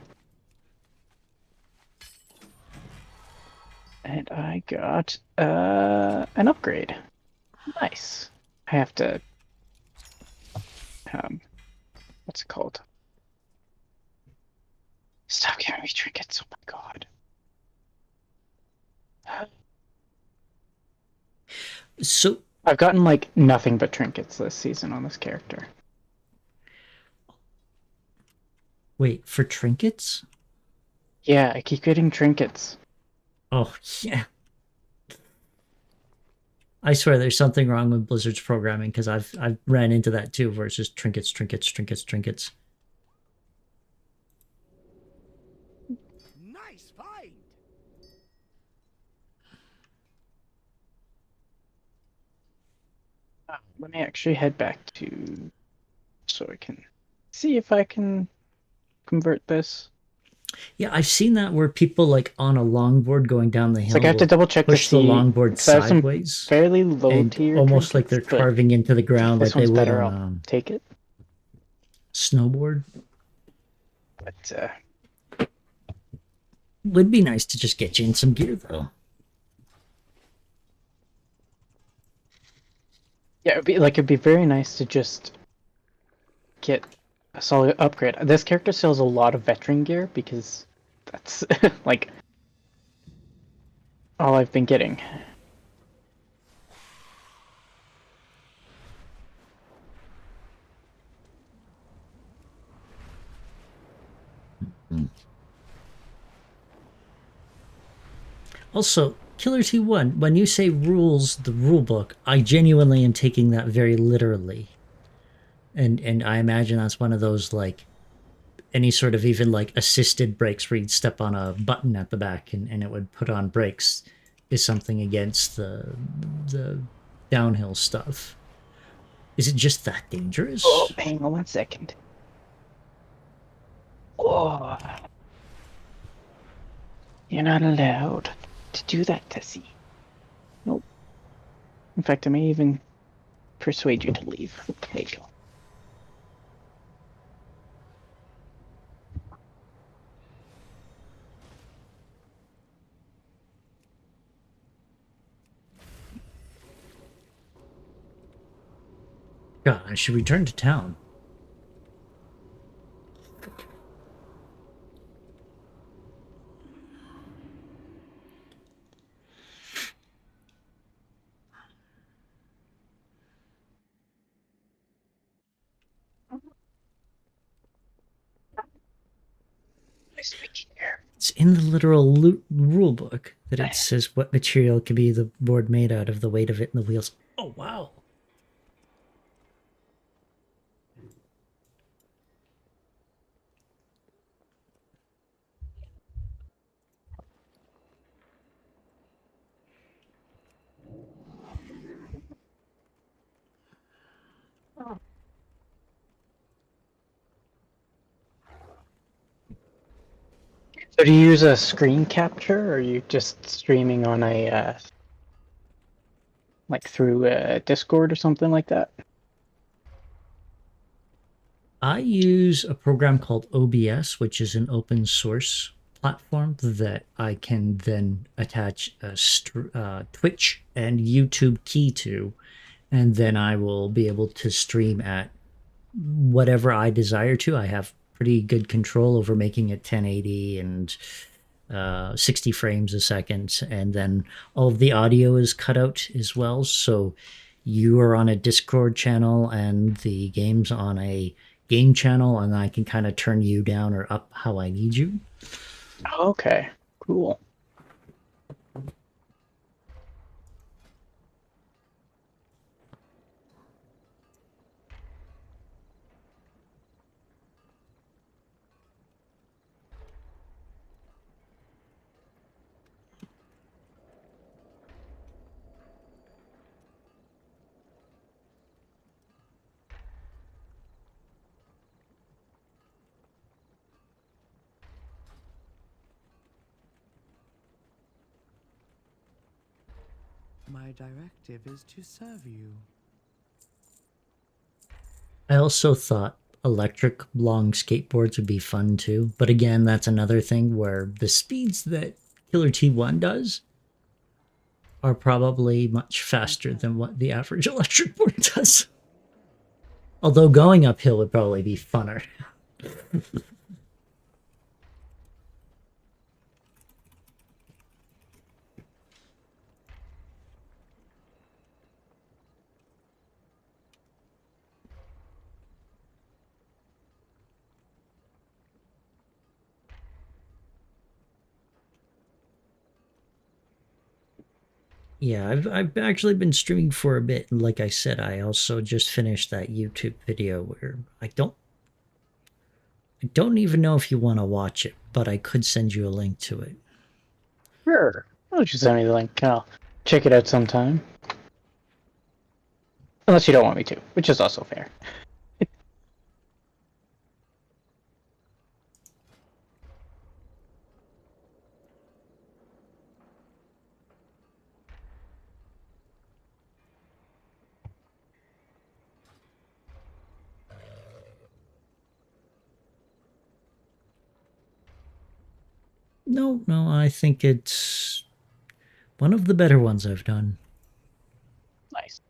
And I got an upgrade. Nice. I have to what's it called? Stop giving me trinkets, oh my god. So I've gotten like nothing but trinkets this season on this character. wait, for trinkets? Yeah, I keep getting trinkets. Oh, yeah. I swear there's something wrong with Blizzard's programming, because I've ran into that too, where it's just trinkets, trinkets, trinkets, trinkets. Nice find. Let me actually head back to so I can see if I can convert this. Yeah, I've seen that where people like on a longboard going down the hill. It's like I have to double check push to the see, longboard sideways, fairly low and tier, almost like trinkets, they're carving into the ground, this like they one's would better. on I'll take it. Snowboard. But Would be nice to just get you in some gear though. Yeah, it'd be very nice to just get a solid upgrade. This character sells a lot of veteran gear because that's like all I've been getting. Also, Killer T1, when you say rules, the rule book, I genuinely am taking that very literally. And I imagine that's one of those like any sort of even like assisted brakes where you'd step on a button at the back and it would put on brakes is something against the downhill stuff. Is it just that Oh, dangerous? hang on 1 second. Oh, you're not allowed to do that, Tessie. Nope. In fact, I may even persuade you to leave. There you go. God, I should return to town. Nice making here. It's in the literal rule book that it says what material can be the board made out of, the weight of it, and the wheels. Oh, wow. So do you use a screen capture, or are you just streaming on a like through Discord or something like that? I use a program called OBS, which is an open source platform that I can then attach a Twitch and YouTube key to, and then I will be able to stream at whatever I desire to. I have pretty good control over making it 1080 and 60 frames a second, and then all of the audio is cut out as well. So you are on a Discord channel and the game's on a game channel, and I can kind of turn you down or up how I need you. Okay, cool. My directive is to serve you. I also thought electric long skateboards would be fun too, but again, that's another thing where the speeds that Killer T1 does are probably much faster than what the average electric board does. Although going uphill would probably be funner. Yeah, I've actually been streaming for a bit, and like I said, I also just finished that YouTube video where I don't even know if you want to watch it, but I could send you a link to it. Sure. Why don't you send me the link? I'll check it out sometime. Unless you don't want me to, which is also fair. No, no, I think it's one of the better ones I've done. Nice.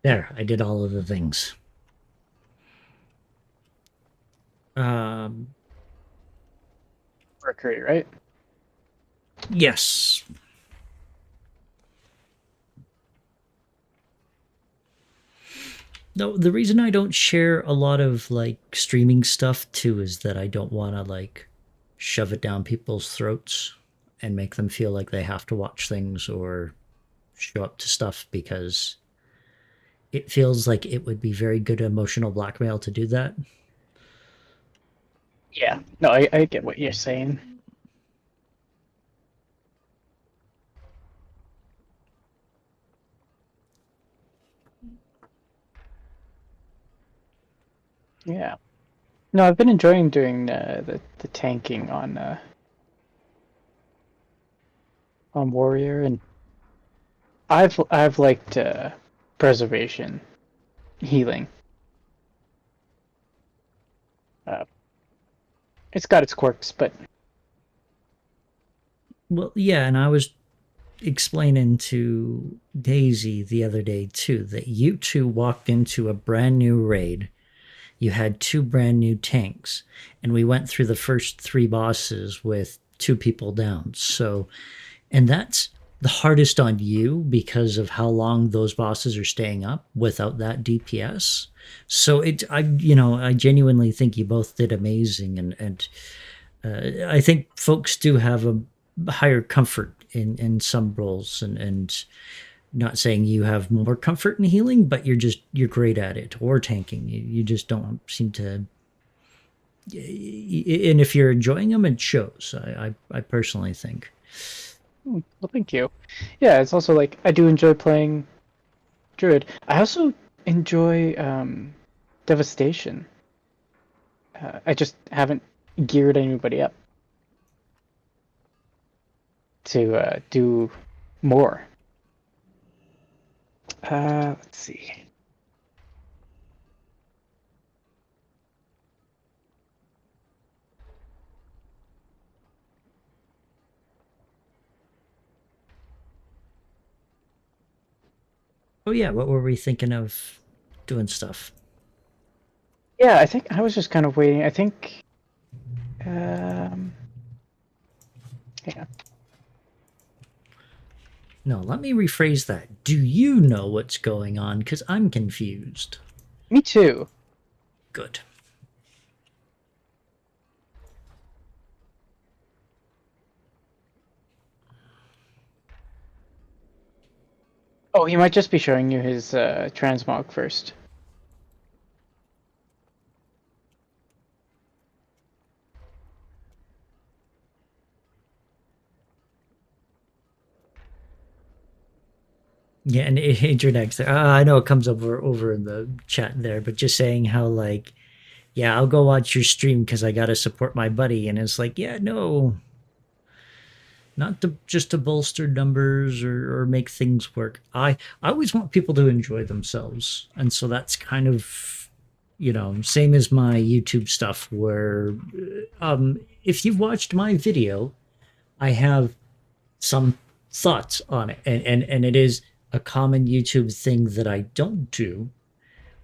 There, I did all of the things. Mercury, right? Yes. No, the reason I don't share a lot of like streaming stuff too is that I don't want to like shove it down people's throats and make them feel like they have to watch things or show up to stuff, because it feels like it would be very good emotional blackmail to do that. Yeah. No, I get what you're saying. Yeah. No, I've been enjoying doing the tanking on Warrior, and I've liked preservation, healing. Uh, it's got its quirks, but Well, yeah, and I was explaining to Daisy the other day too that you two walked into a brand new raid. You had two brand new tanks, and we went through the first three bosses with two people down. So, and that's the hardest on you because of how long those bosses are staying up without that DPS. So I genuinely think you both did amazing, and I think folks do have a higher comfort in some roles, and not saying you have more comfort in healing, but you're great at it, or tanking. You just don't seem to. And if you're enjoying them, it shows. I personally think. well, thank you. Yeah, it's also like I do enjoy playing Druid. I also enjoy Devastation. I just haven't geared anybody up to do more. Let's see. Oh yeah, what were we thinking of doing stuff? Yeah, I think I was just kind of waiting. I think. Um, yeah. No, let me rephrase that. Do you know what's going on? Because I'm confused. Me too. Good. Oh, he might just be showing you his transmog first. Yeah, and Adrian there. I know it comes over in the chat there, but just saying how like, yeah, I'll go watch your stream because I gotta support my buddy, and it's like, yeah, no, not to just to bolster numbers or make things work. I always want people to enjoy themselves, and so that's kind of, same as my YouTube stuff where if you've watched my video, I have some thoughts on it, and it is a common YouTube thing that I don't do,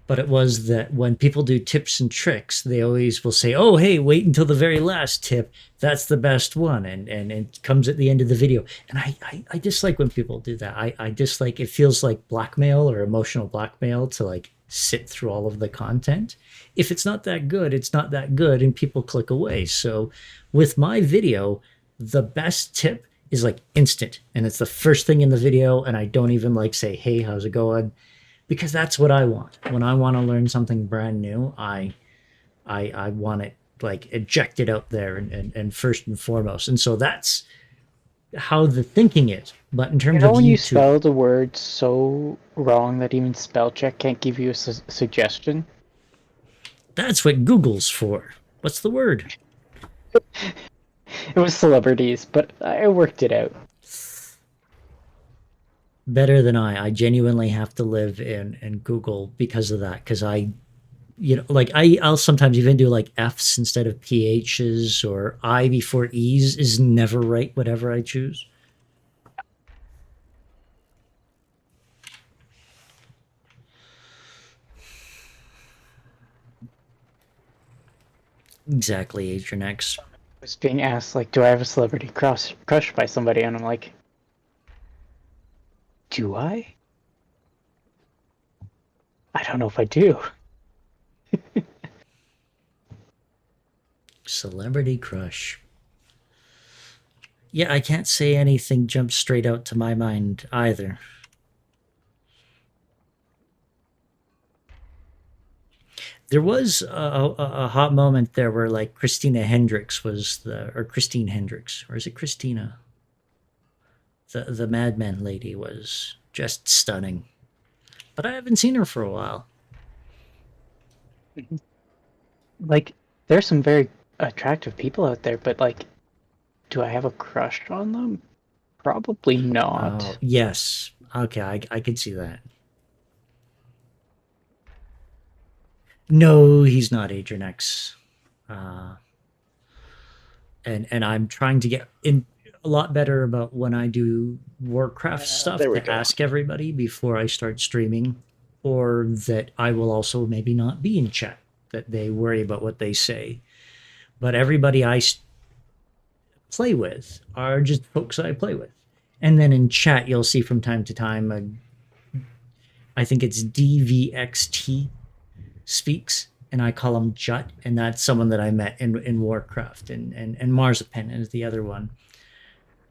but it was that when people do tips and tricks, they always will say, "Oh, hey, wait until the very last tip. That's the best one," and it comes at the end of the video. And I dislike when people do that. I dislike, it feels like blackmail or emotional blackmail to like sit through all of the content. If it's not that good, it's not that good, and people click away. So with my video, the best tip is like instant, and it's the first thing in the video, and I don't even like say, "Hey, how's it going?" because that's what I want. When I want to learn something brand new, I want it like ejected out there and first and foremost. And so that's how the thinking is. But in You terms know of when you YouTube, spell the word so wrong that even spell check can't give you a suggestion? that's what Google's for. What's the word? It was celebrities, but I worked it out. Better than I. I genuinely have to live in Google because of that. Because like I'll sometimes even do like F's instead of PH's, or I before E's is never right, whatever I choose. Exactly, Adrian X. I was being asked, like, do I have a celebrity crush by somebody? And I'm like, do I? I don't know if I do. Celebrity crush. Yeah, I can't say anything jumps straight out to my mind either. There was a hot moment there where like Christina Hendricks was or Christine Hendricks, or is it Christina? The Mad Men lady was just stunning, but I haven't seen her for a while. Like, there's some very attractive people out there, but like, do I have a crush on them? Probably not. Yes, okay, I could see that. No, he's not Adrian X. Uh, and I'm trying to get in a lot better about when I do Warcraft stuff there we to go. ask everybody before I start streaming, or that I will also maybe not be in chat, that they worry about what they say. But everybody play with are just folks I play with. And then in chat, you'll see from time to time, I think it's DVXT speaks, and I call him Jut, and that's someone that I met in Warcraft, and Marzipan is the other one.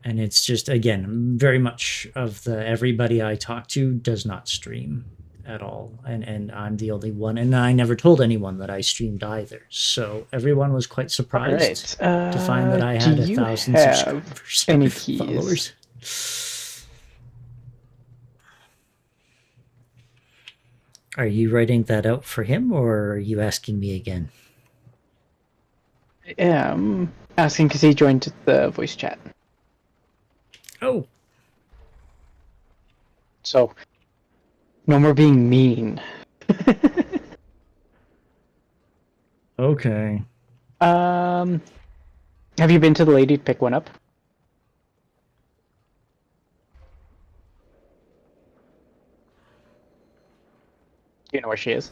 And it's just, again, very much of the everybody I talk to does not stream at all, and I'm the only one, and I never told anyone that I streamed either. So everyone was quite surprised to find that I had do 1,000 you have subscribers, any followers. Are you writing that out for him, or are you asking me again? I am asking because he joined the voice chat. Oh, So, no more being mean. okay. Have you been to the lady to pick one up? Do you know where she is?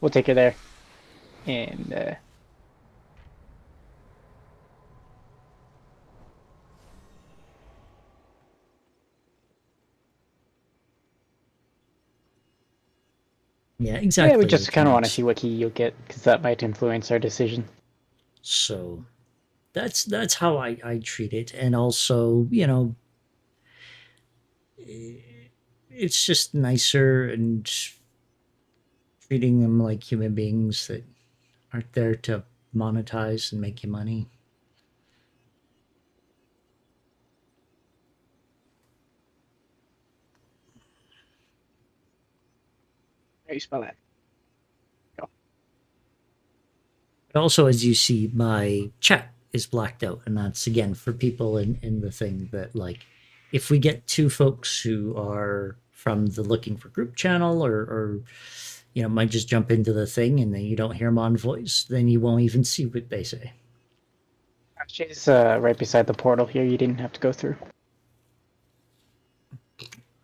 We'll take her there. And, Yeah, exactly. yeah, we just kind of want to Connects. see what key you'll get, because that might influence our decision. So that's how I treat it, and also, it's just nicer and treating them like human beings that aren't there to monetize and make you money. How do you spell that? But also, as you see, my chat is blacked out, and that's again for people in the thing that, like, if we get two folks who are from the looking for group channel, or might just jump into the thing and then you don't hear them on voice, then you won't even see what they say. She's right beside the portal here. You didn't have to go through.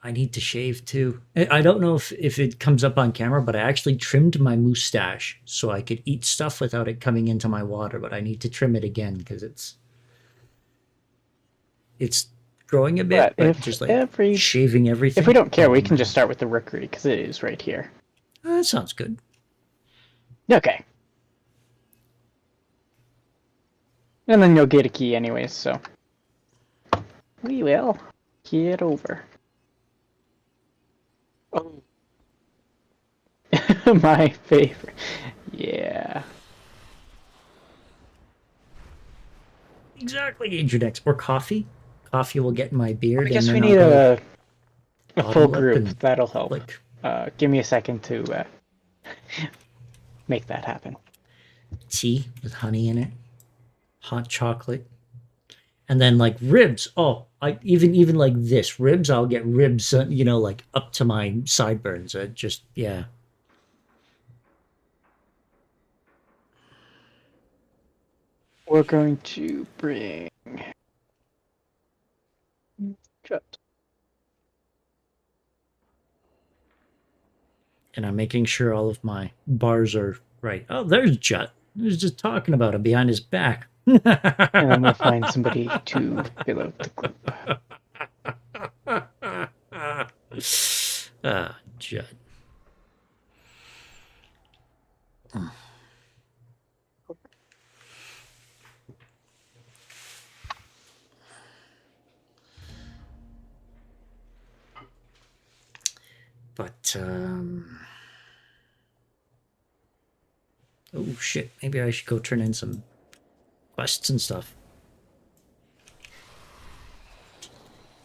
I need to shave too. I don't know if it comes up on camera, but I actually trimmed my mustache so I could eat stuff without it coming into my water, but I need to trim it again because it's growing a bit, but just like shaving everything. If we don't care, we can just start with the rookery because it is right here. That sounds good. Okay. And then you'll get a key anyways, so we will get over. Oh. My favorite. Yeah. Exactly, Introdex. Or coffee. Coffee will get in my beard. I guess and we then need I'll a full group. That'll help. Like, give me a second to make that happen. tea with honey in it, hot chocolate, and then like ribs. Oh, I even like this ribs. I'll get ribs, like up to my sideburns. Just yeah. We're going to bring Cut. And I'm making sure all of my bars are right. Oh, there's Jut. He was just talking about him behind his back. And then we'll find somebody to fill out the group. Judd. But, oh shit, maybe I should go turn in some quests and stuff.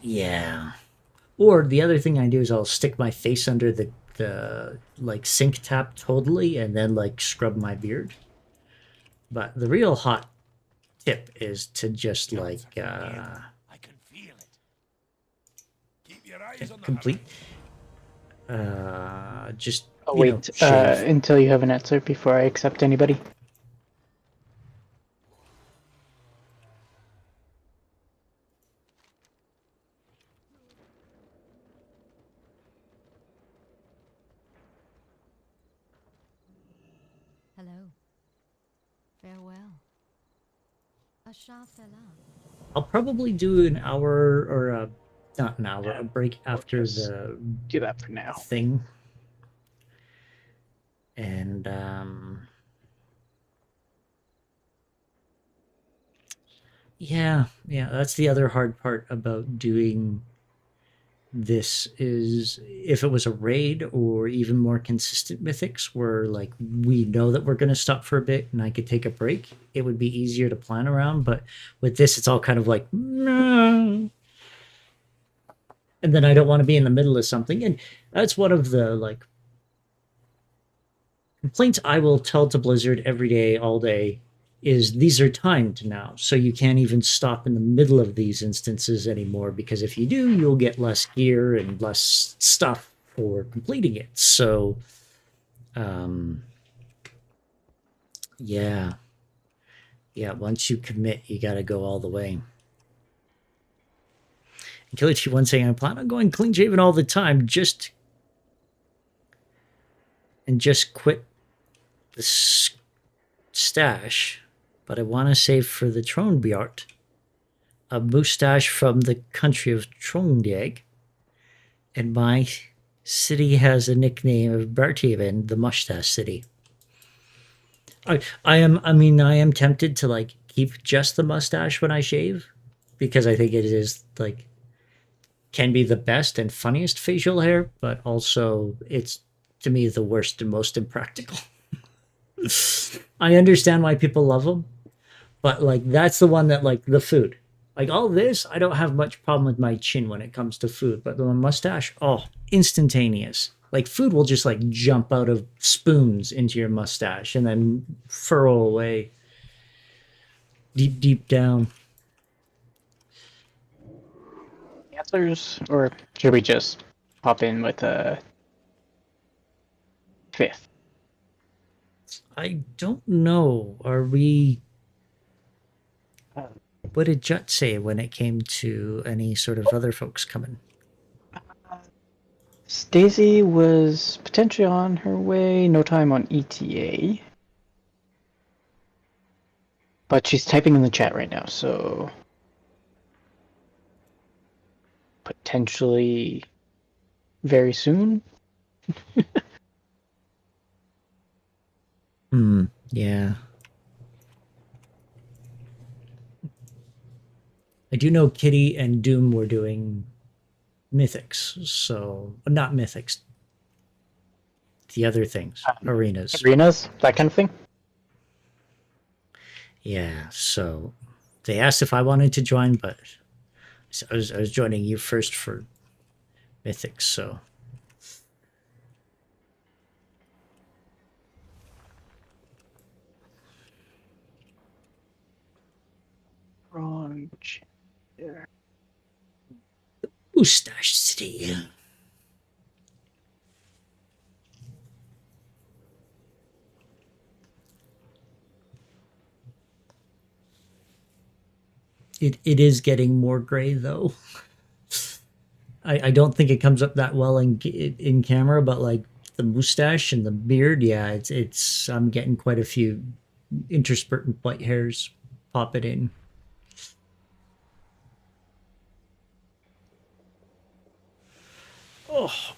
Yeah. Or the other thing I do is I'll stick my face under the like sink tap totally and then like scrub my beard. But the real hot tip is to just like I can feel it. Keep your eyes on the complete just Oh, you know, wait, shave. until you have an answer before I accept anybody. Hello. Farewell. Asha I'll probably do an hour or not an hour, a break after just the do that for now. thing. And yeah, that's the other hard part about doing this is if it was a raid or even more consistent mythics where like we know that we're going to stop for a bit and I could take a break, it would be easier to plan around. But with this, it's all kind of like, no. And then I don't want to be in the middle of something. And that's one of the like complaints I will tell to Blizzard every day, all day, is these are timed now. So you can't even stop in the middle of these instances anymore, because if you do, you'll get less gear and less stuff for completing it. So, yeah. Yeah, once you commit, you got to go all the way. And Kilichi1 saying, I plan on going clean shaven all the time, just quit the stash, but I want to save for the Tronbjart, a moustache from the country of Trondheim, and my city has a nickname of Berthaven, the mustache city. I am tempted to like keep just the mustache when I shave, because I think it is like can be the best and funniest facial hair, but also it's to me the worst and most impractical. I understand why people love them, but like that's the one that like the food. Like all this, I don't have much problem with my chin when it comes to food, but the mustache, oh, instantaneous. Like food will just like jump out of spoons into your mustache and then furrow away deep down. Answers, or should we just hop in with a fifth? I don't know. Are we? What did Jut say when it came to any sort of other folks coming? Stacey was potentially on her way, no time on ETA. But she's typing in the chat right now, so potentially very soon. Yeah. I do know Kitty and Doom were doing Mythics, so not Mythics. The other things, arenas. Arenas, that kind of thing. Yeah, so they asked if I wanted to join, but I was joining you first for Mythics, so. Wrong chair. Moustache City. It is getting more gray though. I don't think it comes up that well in camera, but like the mustache and the beard, yeah, it's I'm getting quite a few interspersed white hairs pop it in. Oh.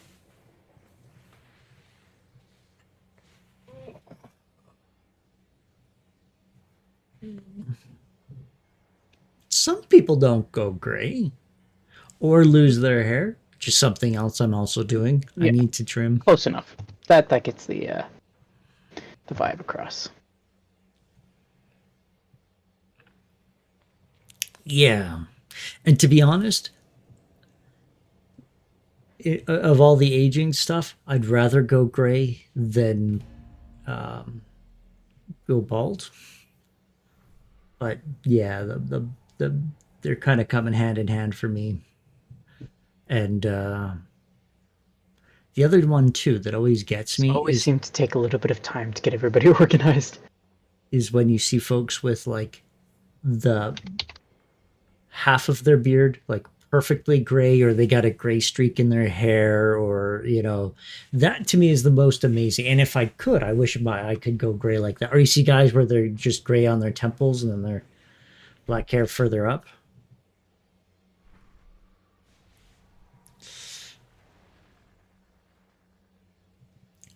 Some people don't go gray or lose their hair, which is something else I'm also doing. I Yeah. need to trim. Close enough. That gets the vibe across. Yeah. And to be honest, of all the aging stuff, I'd rather go gray than go bald. But yeah, the they're kind of coming hand in hand for me. And the other one too that always gets me Always seem to take a little bit of time to get everybody organized. is when you see folks with like the half of their beard like perfectly gray, or they got a gray streak in their hair, or that to me is the most amazing. And if I could, I wish I could go gray like that. Or you see guys where they're just gray on their temples and then their black hair further up.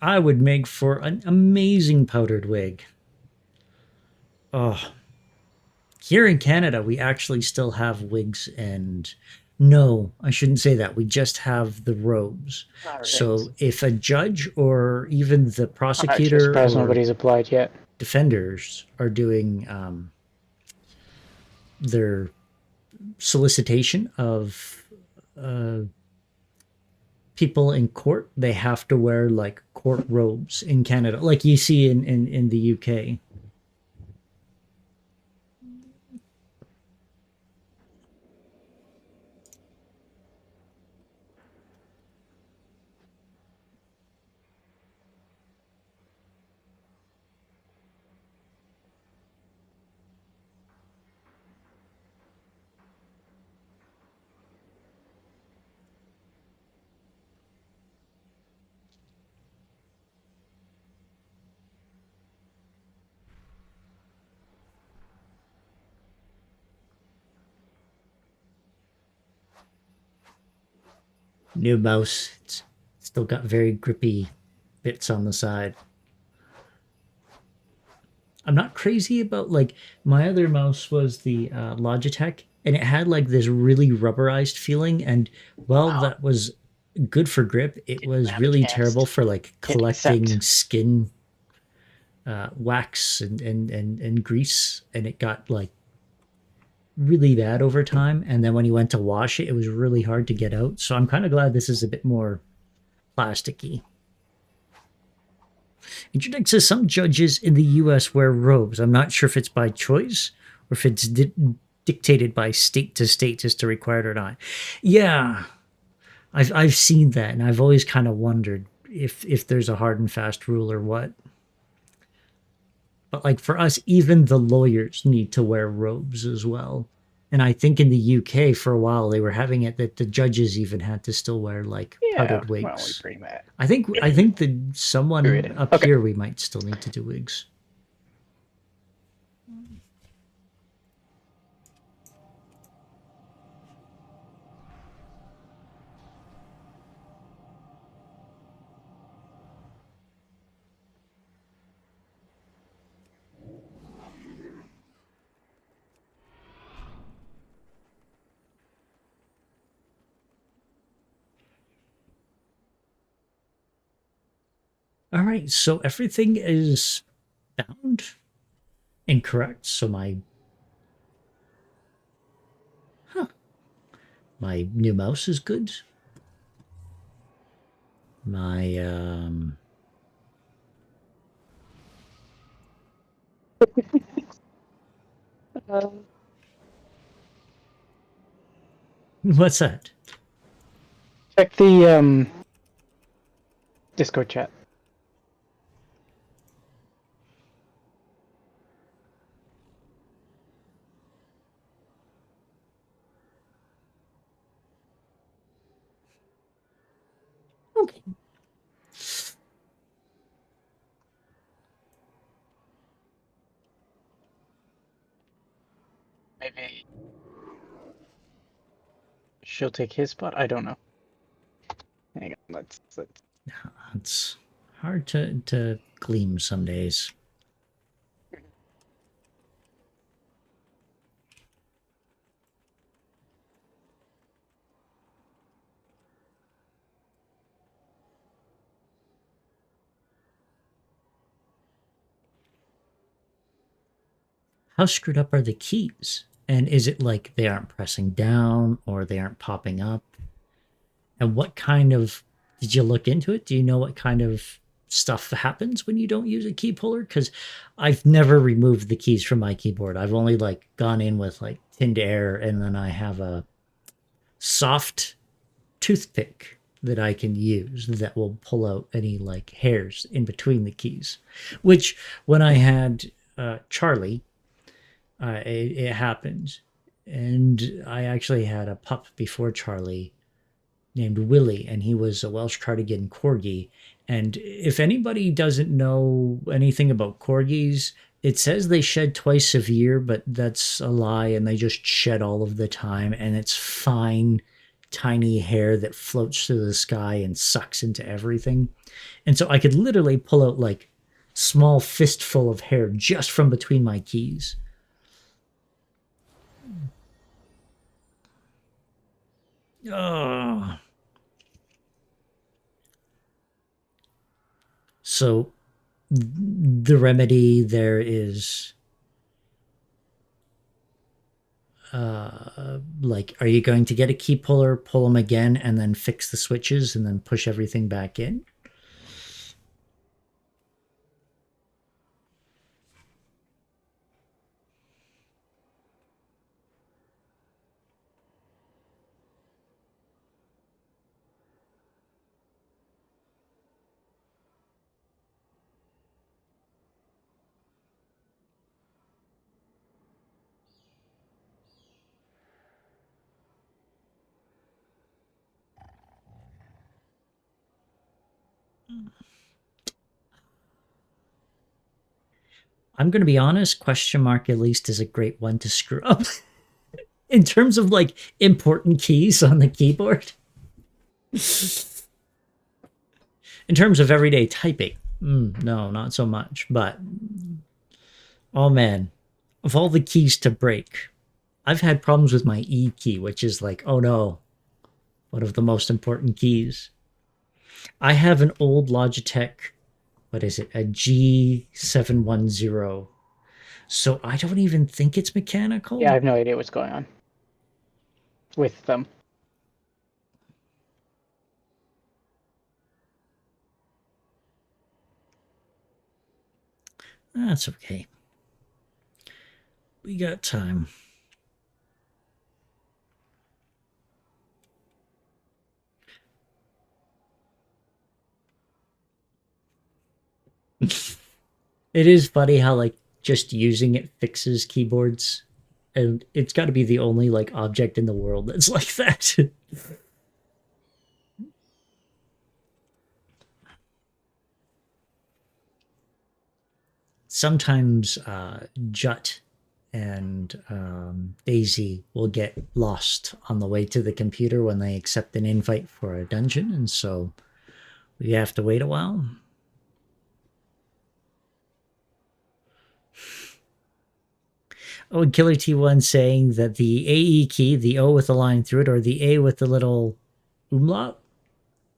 I would make for an amazing powdered wig. Oh, here in Canada, we actually still have wigs, and no, I shouldn't say that. We just have the robes. Alright. So if a judge or even the I'm actually prosecutor surprised or nobody's applied yet. defenders are doing their solicitation of people in court, they have to wear like court robes in Canada, like you see in the UK. New mouse, it's still got very grippy bits on the side. I'm not crazy about like my other mouse was the Logitech, and it had like this really rubberized feeling, and while that was good for grip, it was have a really chance terrible for like hit collecting accept. skin wax and grease, and it got like really bad over time. And then when you went to wash it, it was really hard to get out. So I'm kind of glad this is a bit more plasticky. Interdict says some judges in the U.S. wear robes. I'm not sure if it's by choice or if it's dictated by state to state as to required or not. Yeah, I've seen that, and I've always kind of wondered if there's a hard and fast rule or what. But like for us, even the lawyers need to wear robes as well. And I think in the UK for a while they were having it that the judges even had to still wear like powdered wigs. Well, we pretty much. I think that someone Agreed. up Okay. here we might still need to do wigs. All right, so everything is bound and correct. So my new mouse is good. My what's that? Check the Discord chat. Okay. maybe she'll take his spot. I don't know. Hang on, let's. It's hard to gleam some days. How screwed up are the keys? And is it like they aren't pressing down or they aren't popping up? And what kind of, did you look into it? Do you know what kind of stuff happens when you don't use a key puller? Because I've never removed the keys from my keyboard. I've only like gone in with like tinned air, and then I have a soft toothpick that I can use that will pull out any like hairs in between the keys. Which when I had Charlie, it happened. And I actually had a pup before Charlie named Willie, and he was a Welsh Cardigan Corgi. And if anybody doesn't know anything about Corgis, it says they shed twice a year, but that's a lie, and they just shed all of the time, and it's fine, tiny hair that floats through the sky and sucks into everything. And so I could literally pull out like small fistful of hair just from between my keys. Oh. So the remedy there is like, are you going to get a key puller, pull them again, and then fix the switches and then push everything back in? I'm going to be honest, question mark at least is a great one to screw up. In terms of like important keys on the keyboard. In terms of everyday typing, no, not so much. But, oh man, of all the keys to break, I've had problems with my E key, which is like, oh no, one of the most important keys. I have an old Logitech, what is it, a G710. So I don't even think it's mechanical. Yeah, I have no idea what's going on with them. That's okay. We got time. It is funny how like just using it fixes keyboards, and it's got to be the only like object in the world that's like that. Sometimes Jut and Daisy will get lost on the way to the computer when they accept an invite for a dungeon, and so we have to wait a while. Oh, and Killer T1 saying that the AE key, the O with the line through it, or the A with the little umlaut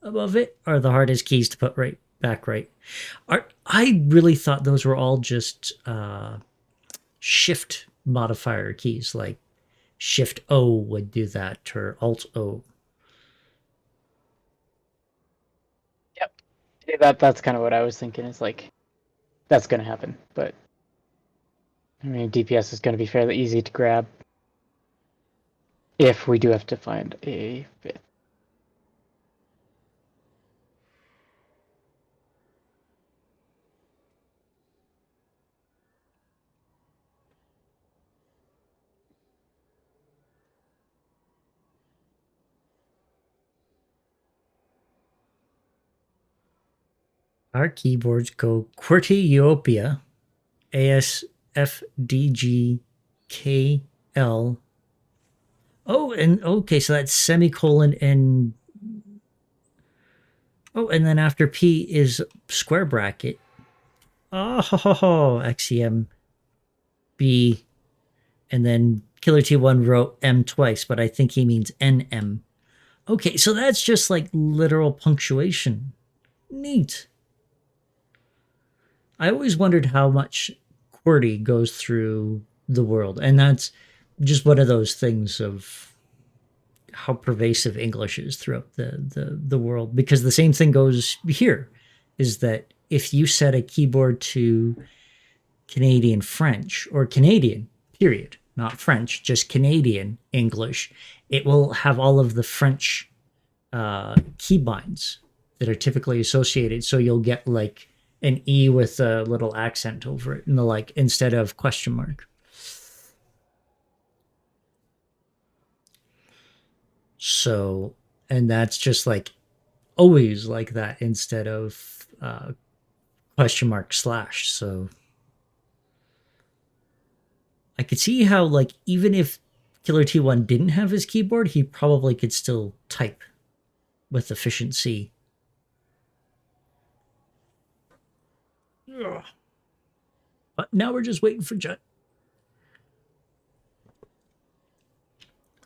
above it, are the hardest keys to put right back right. I really thought those were all just shift modifier keys, like Shift O would do that, or Alt O. Yep. Yeah, that's kind of what I was thinking. Is like, that's going to happen. But I mean, DPS is going to be fairly easy to grab if we do have to find a fifth. Our keyboards go QWERTY Ethiopia, ASFDG, K, L. Oh, and okay, so that's semicolon and oh, and then after P is square bracket. Oh, XEM B, and then Killer T1 wrote M twice, but I think he means NM. Okay, so that's just like literal punctuation. Neat. I always wondered how much QWERTY goes through the world, and that's just one of those things of how pervasive English is throughout the world. Because the same thing goes here, is that if you set a keyboard to Canadian French or Canadian, period, not French, just Canadian English, it will have all of the French keybinds that are typically associated. So you'll get like an E with a little accent over it and the like instead of question mark. So, and that's just like always like that instead of question mark slash. So I could see how, like, even if Killer T1 didn't have his keyboard, he probably could still type with efficiency. Ugh. But now we're just waiting for Jut.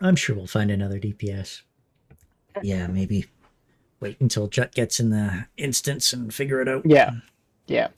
I'm sure we'll find another DPS. Yeah, maybe wait until Jut gets in the instance and figure it out. Yeah. Yeah.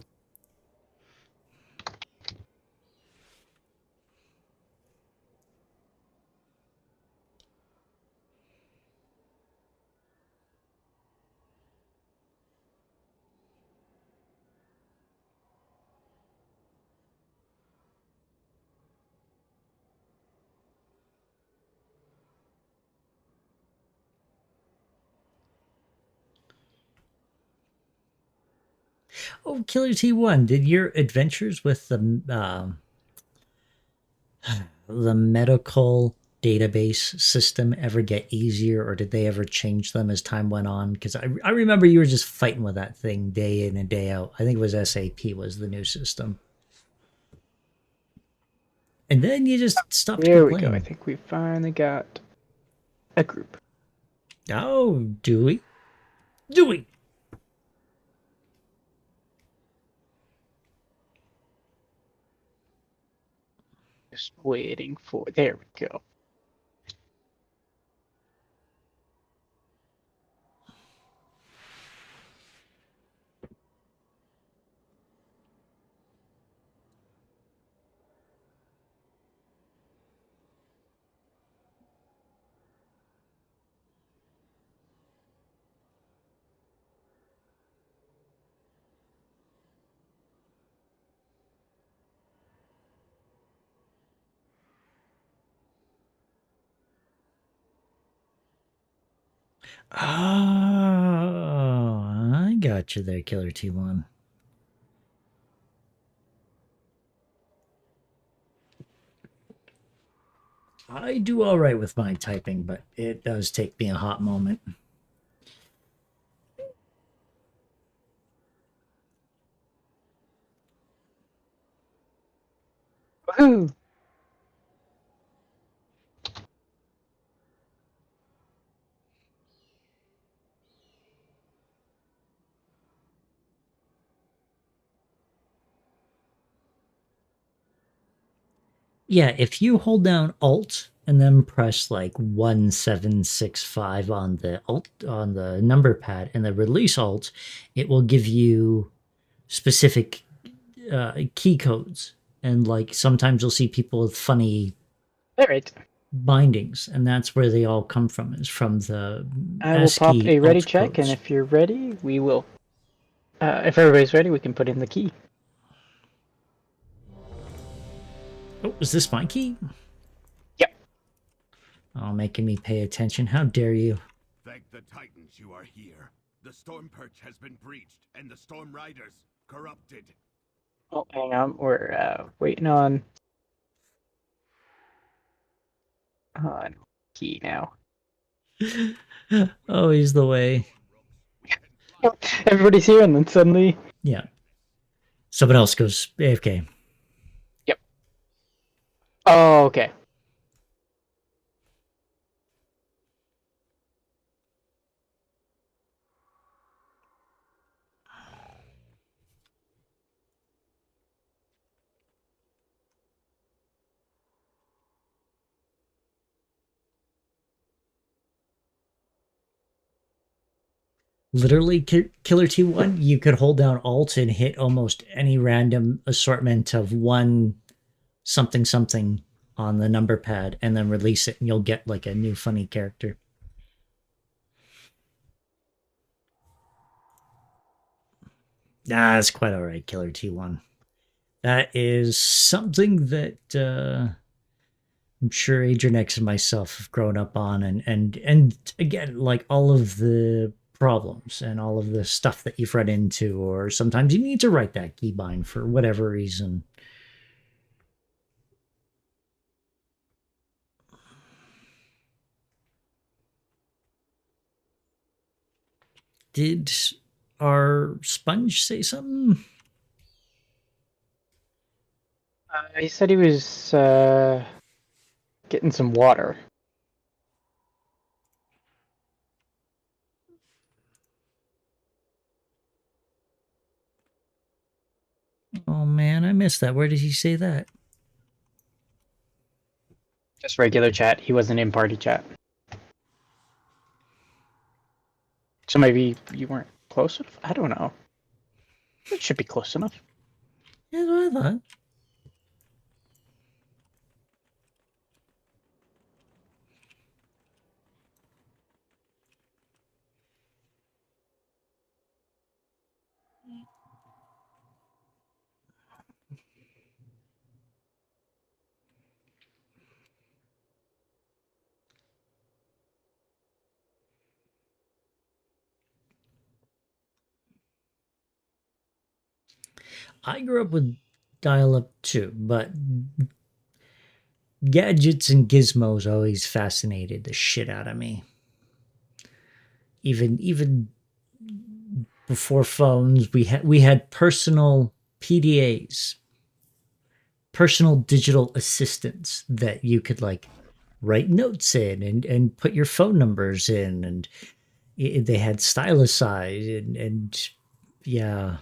Oh, Killer T1, did your adventures with the medical database system ever get easier, or did they ever change them as time went on? Because I remember you were just fighting with that thing day in and day out. I think it was SAP was the new system. And then you just stopped There we complaining. go. I think we finally got a group. Oh, do we? Do we? Just waiting for. There we go. Oh, I got you there, Killer T1. I do all right with my typing, but it does take me a hot moment. Woohoo! Yeah, if you hold down Alt and then press like 1765 on the Alt on the number pad and then release Alt, it will give you specific key codes. And like sometimes you'll see people with funny All right. bindings, and that's where they all come from. Is from the I will ASCII pop a ready Alt check, codes. and if you're ready, we will. If everybody's ready, we can put in the key. Oh, is this my key? Yep. Oh, making me pay attention. How dare you? Thank the Titans you are here. The Storm Perch has been breached, and the Storm Riders corrupted. Oh, hang on. We're waiting on key now. Always the way. Everybody's here, and then suddenly. Yeah. Someone else goes AFK. Yep. Oh, okay. Literally, Killer T1, you could hold down Alt and hit almost any random assortment of one something something on the number pad and then release it, and you'll get like a new funny character. That's quite alright, Killer T1. That is something that I'm sure Adrianex and myself have grown up on, and again, like all of the problems and all of the stuff that you've run into, or sometimes you need to write that keybind for whatever reason. Did our sponge say something? He said he was getting some water. Oh man, I missed that. Where did he say that? Just regular chat. He wasn't in party chat. So maybe you weren't close enough? I don't know. It should be close enough. Yeah, that's what I thought. I grew up with dial-up too, but gadgets and gizmos always fascinated the shit out of me. Even before phones, we had personal PDAs, personal digital assistants that you could like write notes in and put your phone numbers in, and they had stylus size and yeah.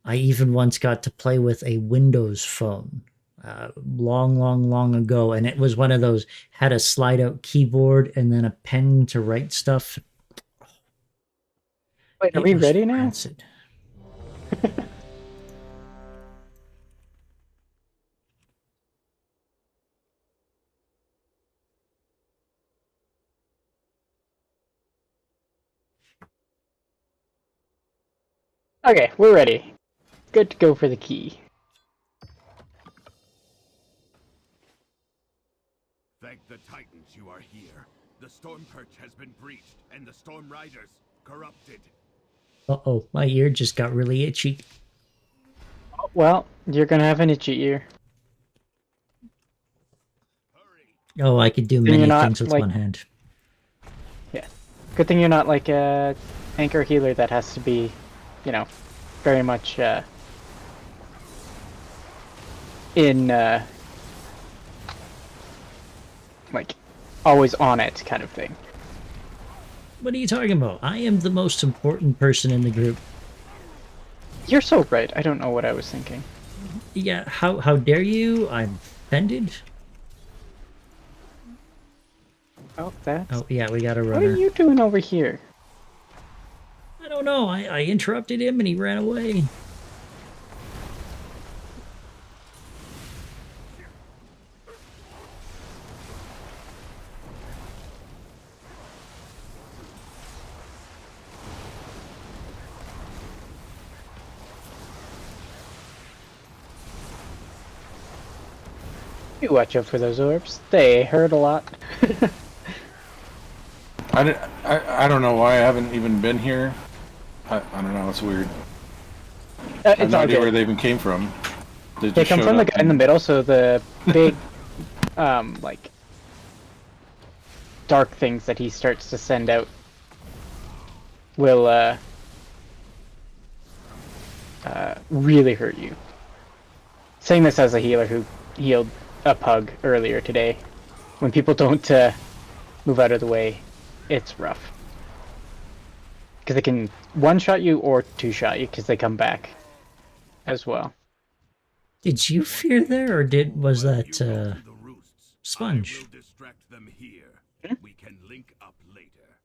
I even once got to play with a Windows phone long ago, and it was one of those, had a slide out keyboard and then a pen to write stuff. Wait, are we ready now? Rancid. Okay, we're ready. Good to go for the key. Thank the Titans you are here. The Storm Perch has been breached, and the Storm Riders corrupted. Uh-oh, my ear just got really itchy. Well, you're gonna have an itchy ear. Hurry! Oh, I could do Then many you're not, things with like- one hand. Yeah. Good thing you're not like a tank or healer that has to be, you know, very much in like always on it kind of thing. What are you talking about? I am the most important person in the group. You're so right. I don't know what I was thinking. Yeah, how dare you? I'm offended. Oh, that's... Oh, yeah, we got a What are runner. you doing over here? I don't know. I interrupted him and he ran away. You watch out for those orbs. They hurt a lot. I don't know why I haven't even been here. I don't know, it's weird. I have It's no all idea where good. they even came from. They just come showed from the up guy in the middle, so the big, like, dark things that he starts to send out will, really hurt you. Saying this as a healer who healed a pug earlier today. When people don't, move out of the way, it's rough. Because they can one-shot you or two-shot you, because they come back as well. Did you fear there, or was While that you go to the roosts, Sponge? I will distract them here. We can link up later.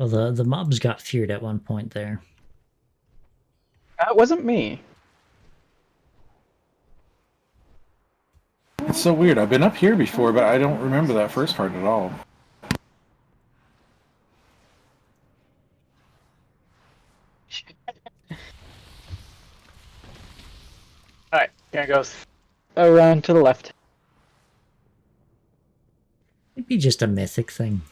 Well, the mobs got feared at one point there. That wasn't me. It's so weird. I've been up here before, but I don't remember that first part at all. Alright, here it goes. Around to the left. Maybe just a mythic thing.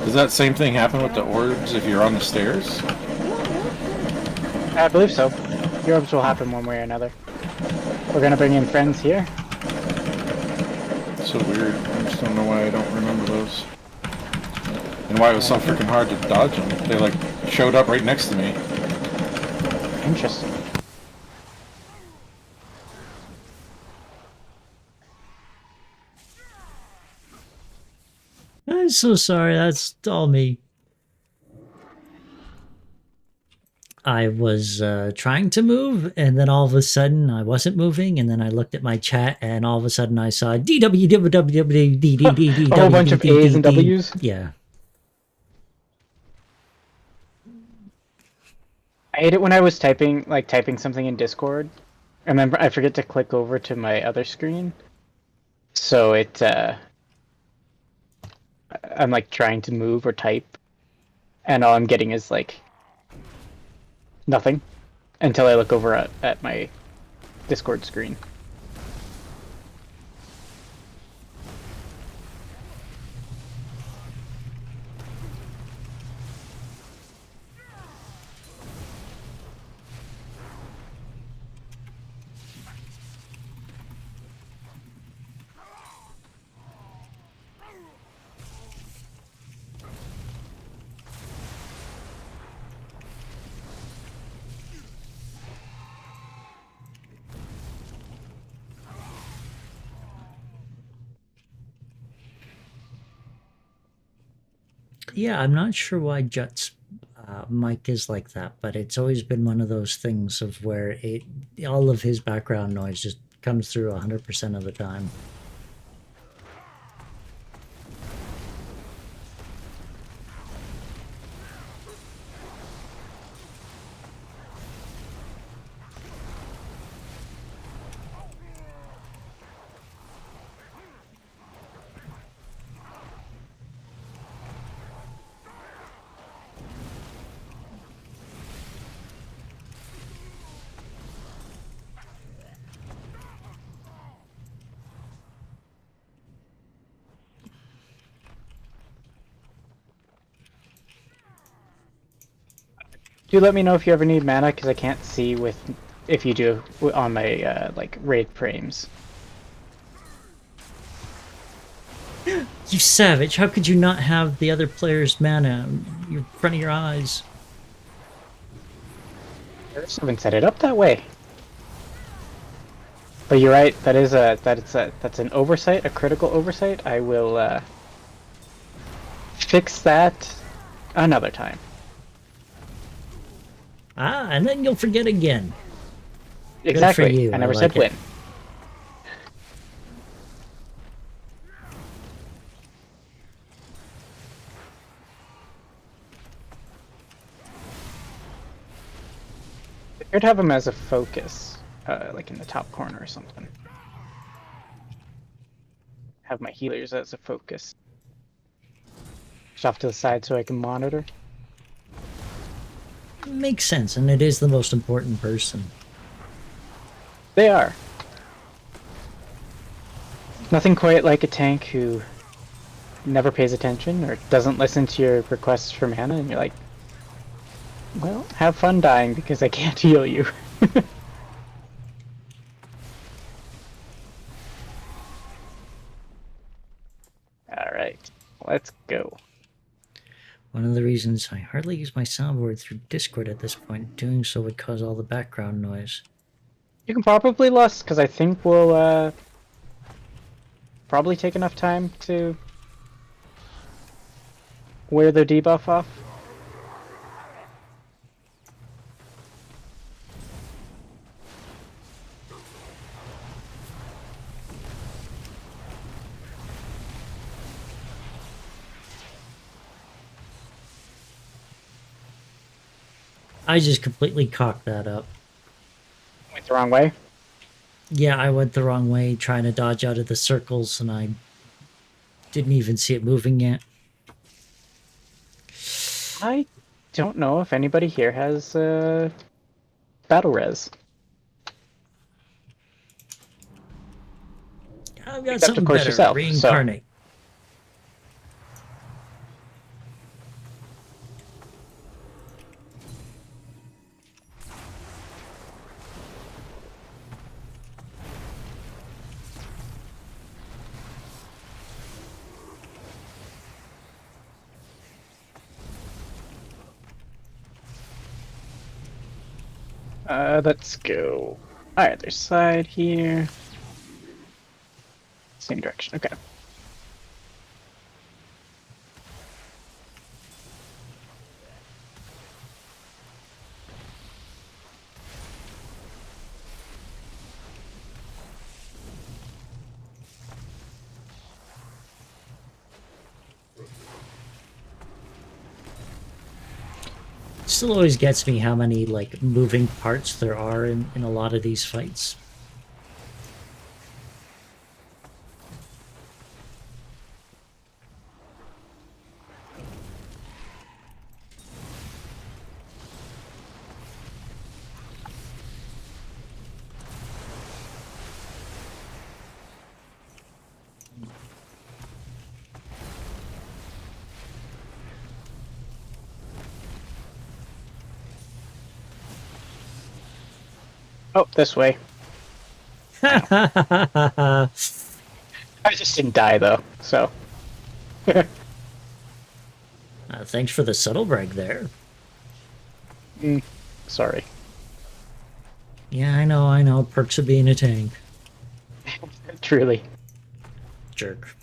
Does that same thing happen with the orbs if you're on the stairs? I believe so. The orbs will happen one way or another. We're gonna bring in friends here. It's so weird. I just don't know why I don't remember those. And why it was so freaking hard to dodge them. They like showed up right next to me. Interesting. I'm so sorry, that's all me. I was trying to move, and then all of a sudden I wasn't moving, and then I looked at my chat, and all of a sudden I saw DWWWD. A whole bunch of A's and W's? Yeah. I hate it when I was typing something in Discord, and then I forget to click over to my other screen. So I'm like trying to move or type, and all I'm getting is like nothing until I look over at my Discord screen. Yeah, I'm not sure why Jut's mic is like that, but it's always been one of those things of where all of his background noise just comes through 100% of the time. Do let me know if you ever need mana, because I can't see if you do on my like raid frames. You savage! How could you not have the other player's mana in front of your eyes? I just haven't set it up that way. But you're right. That's an oversight, a critical oversight. I will fix that another time. Ah, and then you'll forget again. Exactly. Good for you. I never like said it. when. I could have him as a focus, like in the top corner or something. Have my healers as a focus. Just off to the side so I can monitor. Makes sense, and it is the most important person. They are. Nothing quite like a tank who never pays attention or doesn't listen to your requests for mana, and you're like, well, have fun dying because I can't heal you. One of the reasons I hardly use my soundboard through Discord at this point, doing so would cause all the background noise. You can probably lust, because I think we'll probably take enough time to wear the debuff off. I just completely cocked that up. Went the wrong way. Yeah, I went the wrong way trying to dodge out of the circles, and I didn't even see it moving yet. I don't know if anybody here has battle res. I've got Except, of something course, better. yourself, so- Reincarnate. Let's go either side here. Same direction, okay. Still always gets me how many like moving parts there are in a lot of these fights. Oh, this way. Uh, I just didn't die though, so. thanks for the subtle brag there. Sorry. Yeah, I know. Perks of being a tank. Truly. Jerk.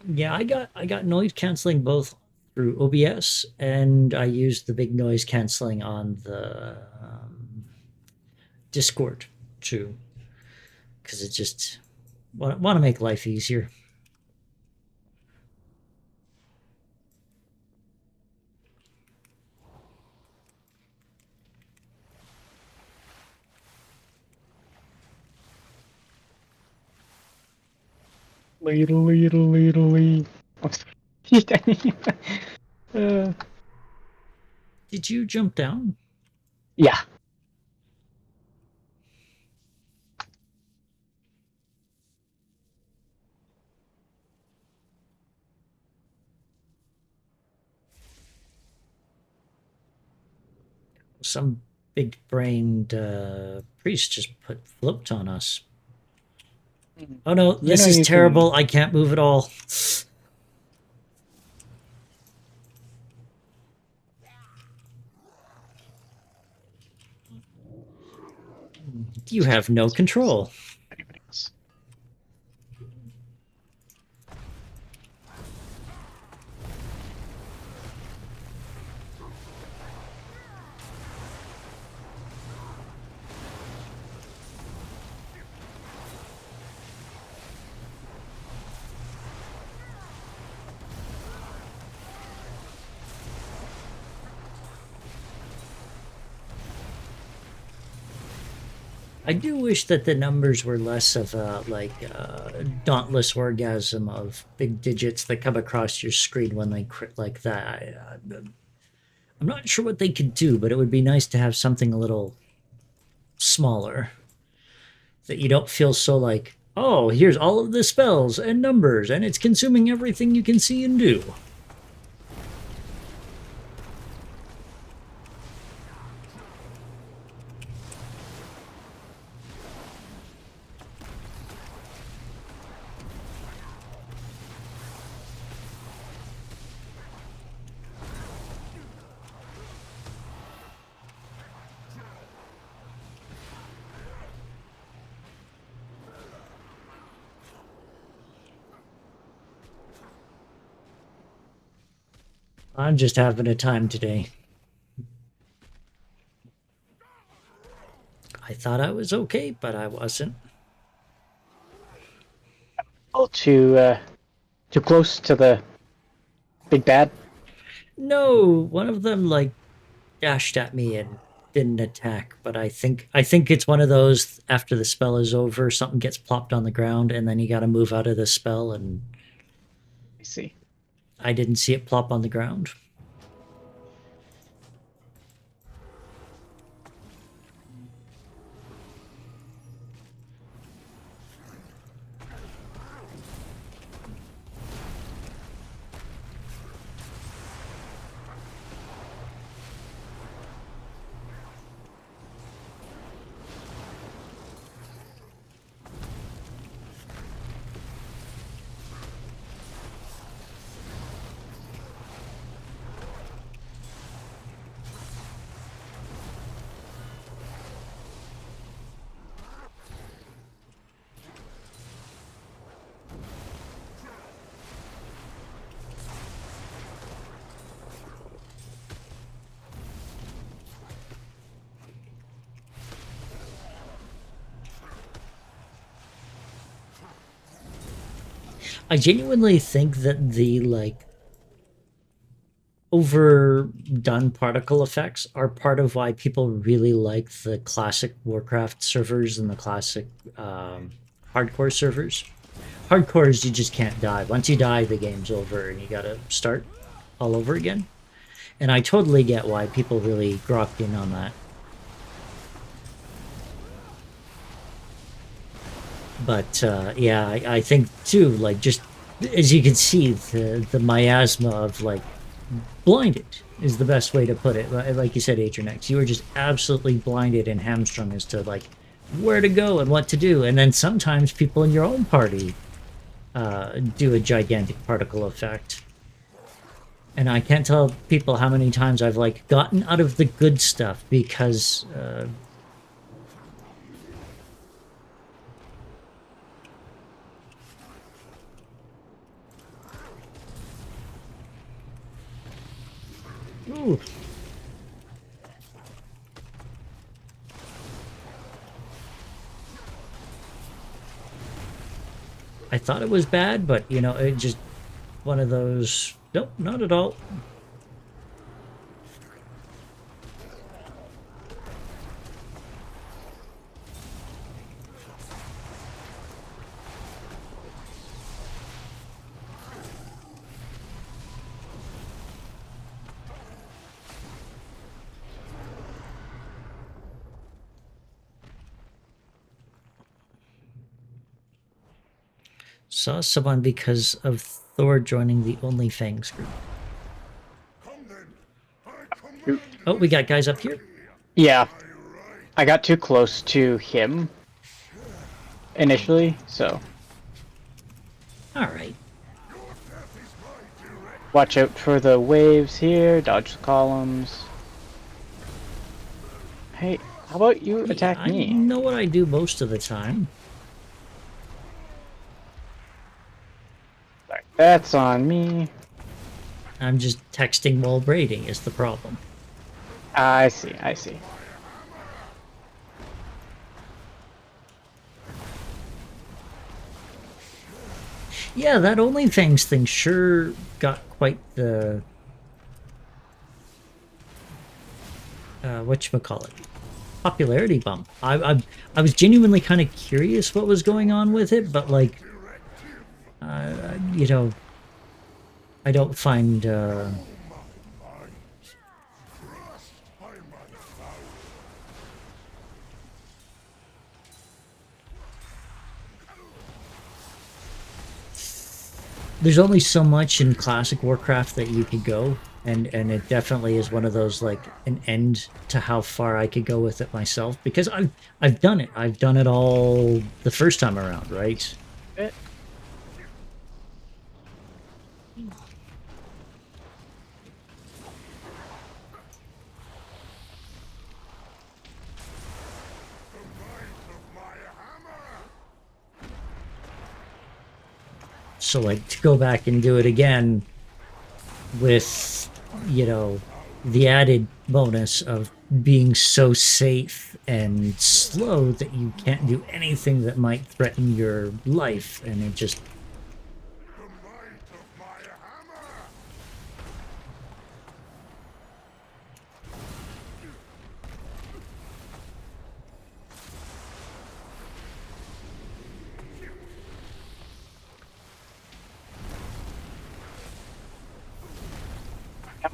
Yeah, I got noise canceling both through OBS, and I used the big noise canceling on the Discord too, because it just want to make life easier. Lee. Did you jump down? Yeah. Some big-brained priest just put float on us. Oh no, this is terrible. I can't move at all. You have no control. I do wish that the numbers were less of a dauntless orgasm of big digits that come across your screen when they crit like that. I'm not sure what they could do, but it would be nice to have something a little smaller that you don't feel so like, oh, here's all of the spells and numbers, and it's consuming everything you can see and do. I'm just having a time today. I thought I was okay, but I wasn't. Oh, too close to the big bad. No, one of them like dashed at me and didn't attack, but I think it's one of those after the spell is over, something gets plopped on the ground and then you got to move out of the spell, and I see. I didn't see it plop on the ground. I genuinely think that the overdone particle effects are part of why people really like the classic Warcraft servers and the classic hardcore servers. Hardcore is you just can't die. Once you die, the game's over and you gotta start all over again. And I totally get why people really grokked in on that. But yeah, I think too, like, just as you can see, the miasma of like blinded is the best way to put it. Like you said, Atronex, you were just absolutely blinded and hamstrung as to like where to go and what to do. And then sometimes people in your own party do a gigantic particle effect. And I can't tell people how many times I've like gotten out of the good stuff because ooh. I thought it was bad, but you know, it just one of those. Nope, not at all. Saw someone because of Thor joining the Only Fangs group. Oh, we got guys up here? Yeah. I got too close to him initially, so Alright. watch out for the waves here, dodge the columns. Hey, how about you attack I me? know what I do most of the time. Sorry, that's on me. I'm just texting while braiding is the problem. I see, I see. Yeah, that OnlyFans thing sure got quite the whatchamacallit. popularity bump. I was genuinely kind of curious what was going on with it, but like, you know, I don't find. There's only so much in classic Warcraft that you could go, and it definitely is one of those like an end to how far I could go with it myself, because I've done it. I've done it all the first time around, right? So like to go back and do it again with, you know, the added bonus of being so safe and slow that you can't do anything that might threaten your life, and it just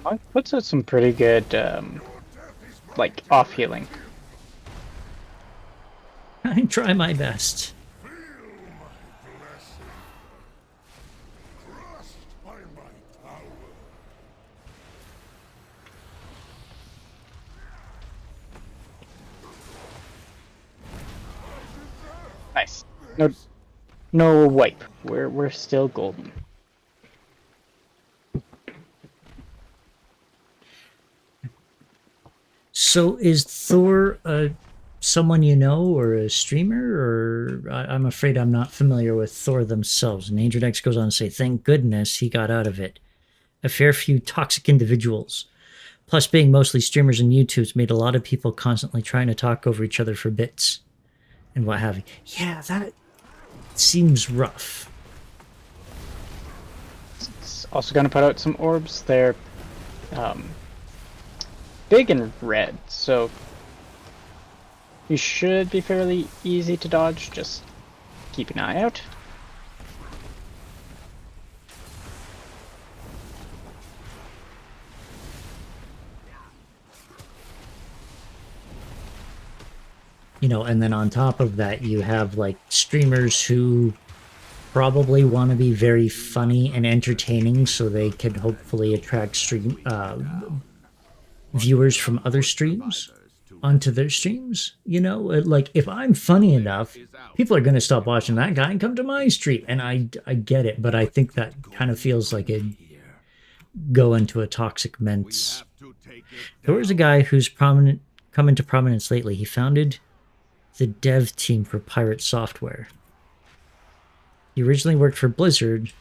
Monk puts out some pretty good, like, off healing. I try my best. Nice. No wipe. We're still golden. So is Thor someone you know, or a streamer, or I'm afraid I'm not familiar with Thor themselves. And Andrew goes on to say, thank goodness he got out of it. A fair few toxic individuals. Plus, being mostly streamers and YouTubes made a lot of people constantly trying to talk over each other for bits and what have you. Yeah, that seems rough. It's also going to put out some orbs. They're big and red, so you should be fairly easy to dodge. Just keep an eye out. You know, and then on top of that, you have like streamers who probably want to be very funny and entertaining, so they can hopefully attract viewers from other streams onto their streams. You know, like if I'm funny enough, people are going to stop watching that guy and come to my stream, and I get it, but I think that kind of feels like it go into a toxic men's. There was a guy who's come into prominence lately. He founded the dev team for Pirate Software. He originally worked for Blizzard.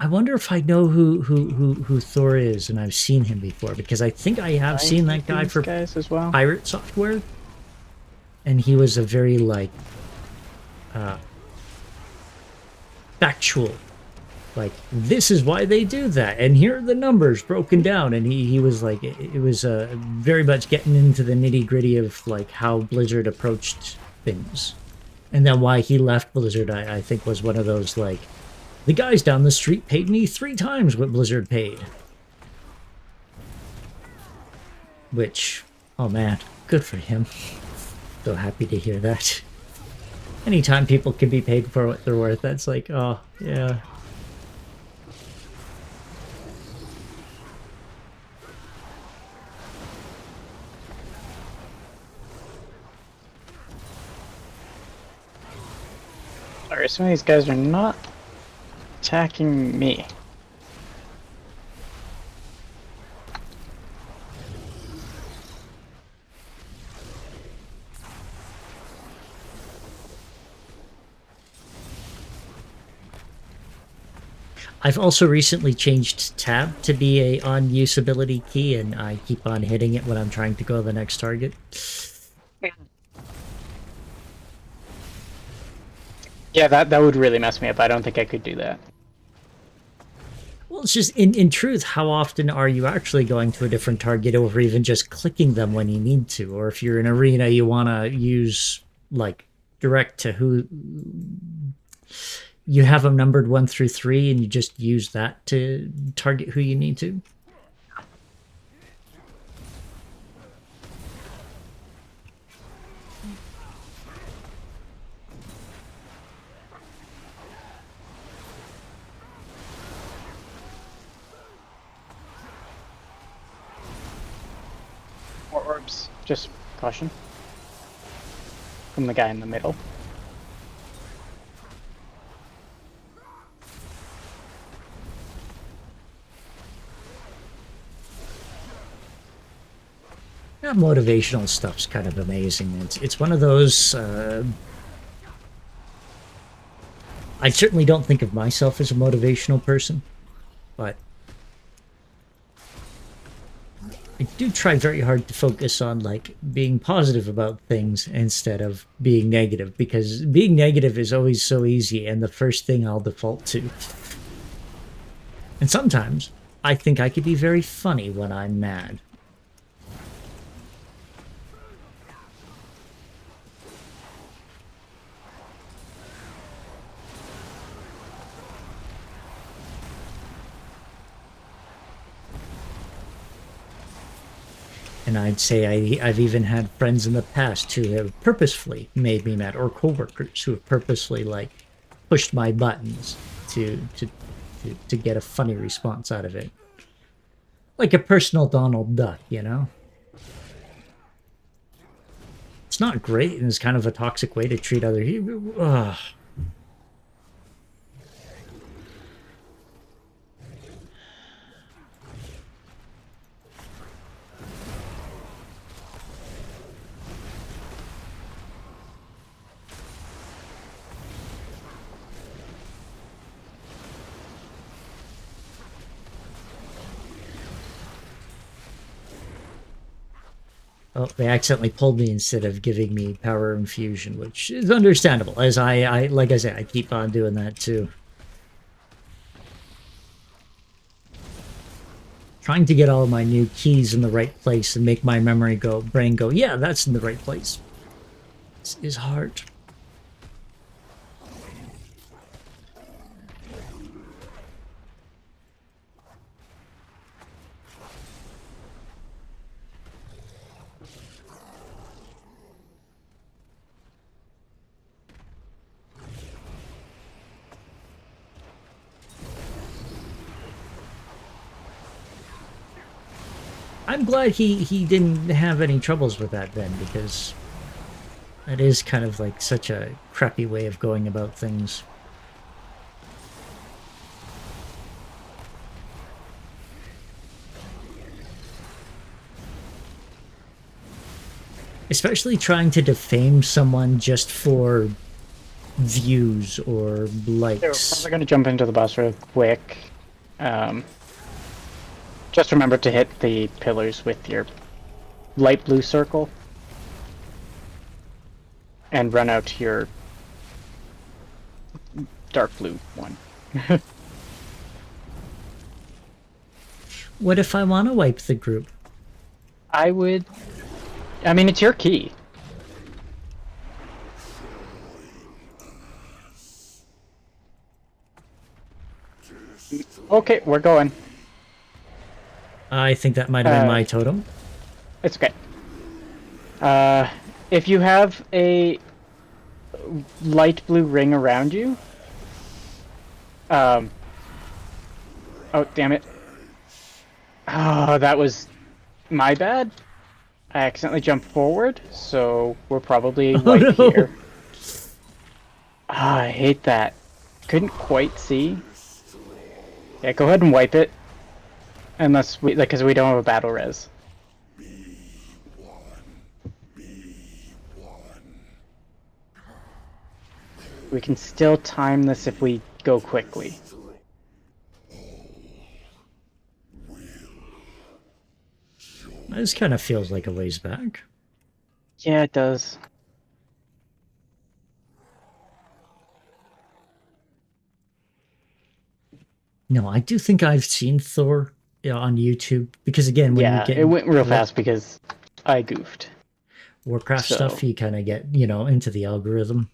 I wonder if I know who Thor is, and I've seen him before, because I think I have seen that guy for guys as well. Pirate Software, and he was a very like factual, like this is why they do that, and here are the numbers broken down, and he was like it was very much getting into the nitty gritty of like how Blizzard approached things, and then why he left Blizzard. I think was one of those like, the guys down the street paid me 3 times what Blizzard paid. Which, oh man, good for him. So happy to hear that. Anytime people can be paid for what they're worth, that's like, oh, yeah. Alright, some of these guys are not attacking me. I've also recently changed tab to be a on-usability key, and I keep on hitting it when I'm trying to go to the next target. Yeah, that would really mess me up. I don't think I could do that. Well, Well, it's just in truth, how often are you actually going to a different target over even just clicking them when you need to? Or if you're in arena, you want to use like direct to who you have them numbered 1 through 3 and you just use that to target who you need to. More orbs. Just caution. From the guy in the middle. Yeah, motivational stuff's kind of amazing. It's one of those. I certainly don't think of myself as a motivational person, but I do try very hard to focus on like being positive about things instead of being negative, because being negative is always so easy and the first thing I'll default to. And sometimes I think I could be very funny when I'm mad. And I'd say I've even had friends in the past who have purposefully made me mad, or coworkers who have purposely like pushed my buttons to get a funny response out of it, like a personal Donald Duck, you know. It's not great, and it's kind of a toxic way to treat other people. Ugh. Oh, they accidentally pulled me instead of giving me power infusion, which is understandable, as I like I said, I keep on doing that too. Trying to get all my new keys in the right place and make my brain go, yeah, that's in the right place. This is hard. I'm glad he didn't have any troubles with that then, because that is kind of like such a crappy way of going about things. Especially trying to defame someone just for views or likes. We're probably going to jump into the boss real quick. Just remember to hit the pillars with your light blue circle. And run out to your dark blue one. What if I want to wipe the group? I mean, it's your key. Okay, we're going. I think that might have been my totem. It's okay. If you have a light blue ring around you, oh damn it! Oh, that was my bad. I accidentally jumped forward, so we're probably right here. Ah, I hate that. Couldn't quite see. Yeah, go ahead and wipe it. Unless we, because we don't have a battle res. We can still time this if we go quickly. This kind of feels like a ways back. Yeah, it does. No, I do think I've seen Thor on YouTube because again, when you Yeah, get it went real fast because I goofed. Warcraft So- stuff, you kind of get into the algorithm.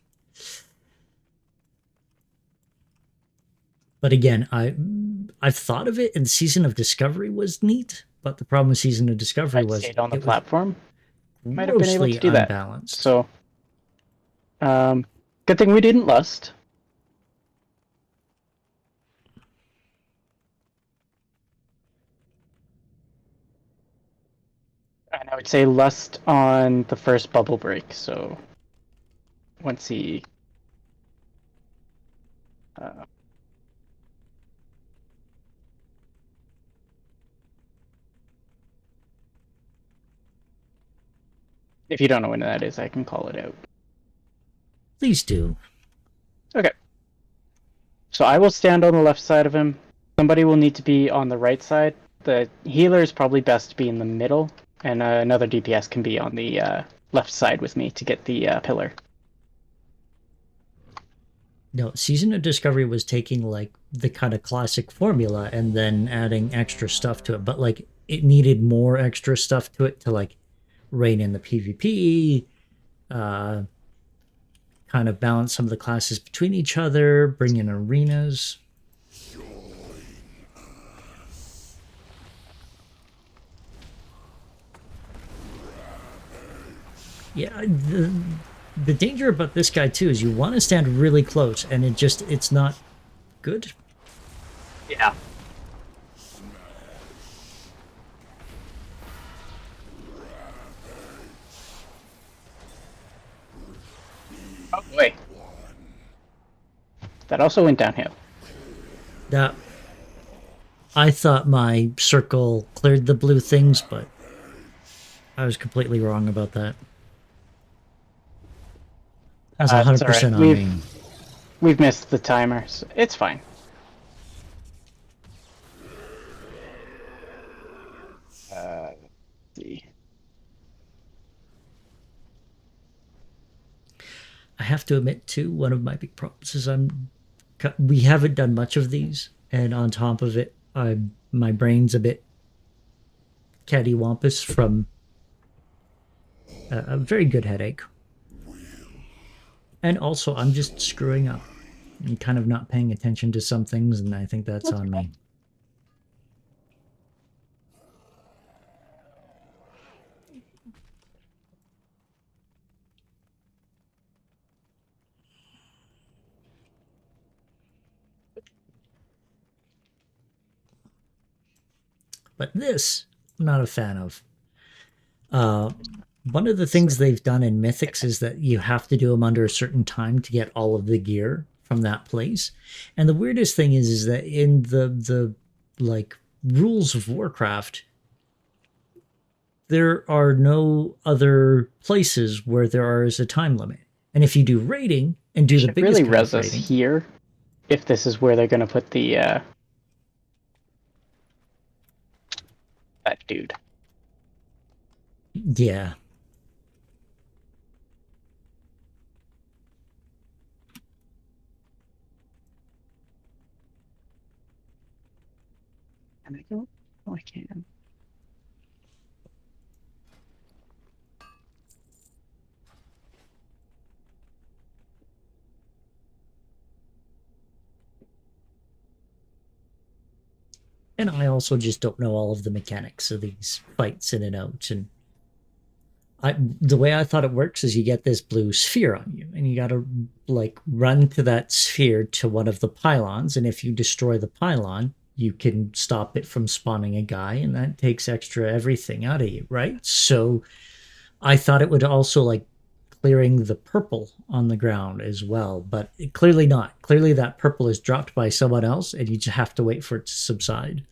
But again, I've thought of it, and Season of Discovery was neat. But the problem with Season of Discovery I'd was say it on the it was platform. Might have been able to grossly do that. unbalanced. So, good thing we didn't lust. And I would say lust on the first bubble break. So, once he, if you don't know when that is, I can call it out. Please do. Okay. So I will stand on the left side of him. Somebody will need to be on the right side. The healer is probably best to be in the middle, and another DPS can be on the left side with me to get the pillar. No, Season of Discovery was taking like the kind of classic formula and then adding extra stuff to it, but like it needed more extra stuff to it to like rein in the PvP, kind of balance some of the classes between each other, bring in arenas. Yeah, the danger about this guy too is you want to stand really close, and it's not good. Yeah. Oh boy. That also went downhill. That I thought my circle cleared the blue things, but I was completely wrong about that. That's It's 100% all right. on me. We've missed the timer, so it's fine. Let's see. I have to admit too, one of my big problems is we haven't done much of these, and on top of it, my brain's a bit cattywampus from a very good headache. And also, I'm just screwing up and kind of not paying attention to some things, and I think that's on me. But this, I'm not a fan of. One of the things they've done in Mythics is that you have to do them under a certain time to get all of the gear from that place. And the weirdest thing is that in the like rules of Warcraft, there are no other places where there is a time limit. And if you do raiding and do the Should biggest really kind res of us raiding, here, if this is where they're gonna put the that dude. yeah. Can I go? Oh, I can. And I also just don't know all of the mechanics of these fights in and out. And the way I thought it works is you get this blue sphere on you, and you got to like run to that sphere to one of the pylons. And if you destroy the pylon, you can stop it from spawning a guy, and that takes extra everything out of you, right? So I thought it would also like clearing the purple on the ground as well, but clearly not. Clearly that purple is dropped by someone else, and you just have to wait for it to subside.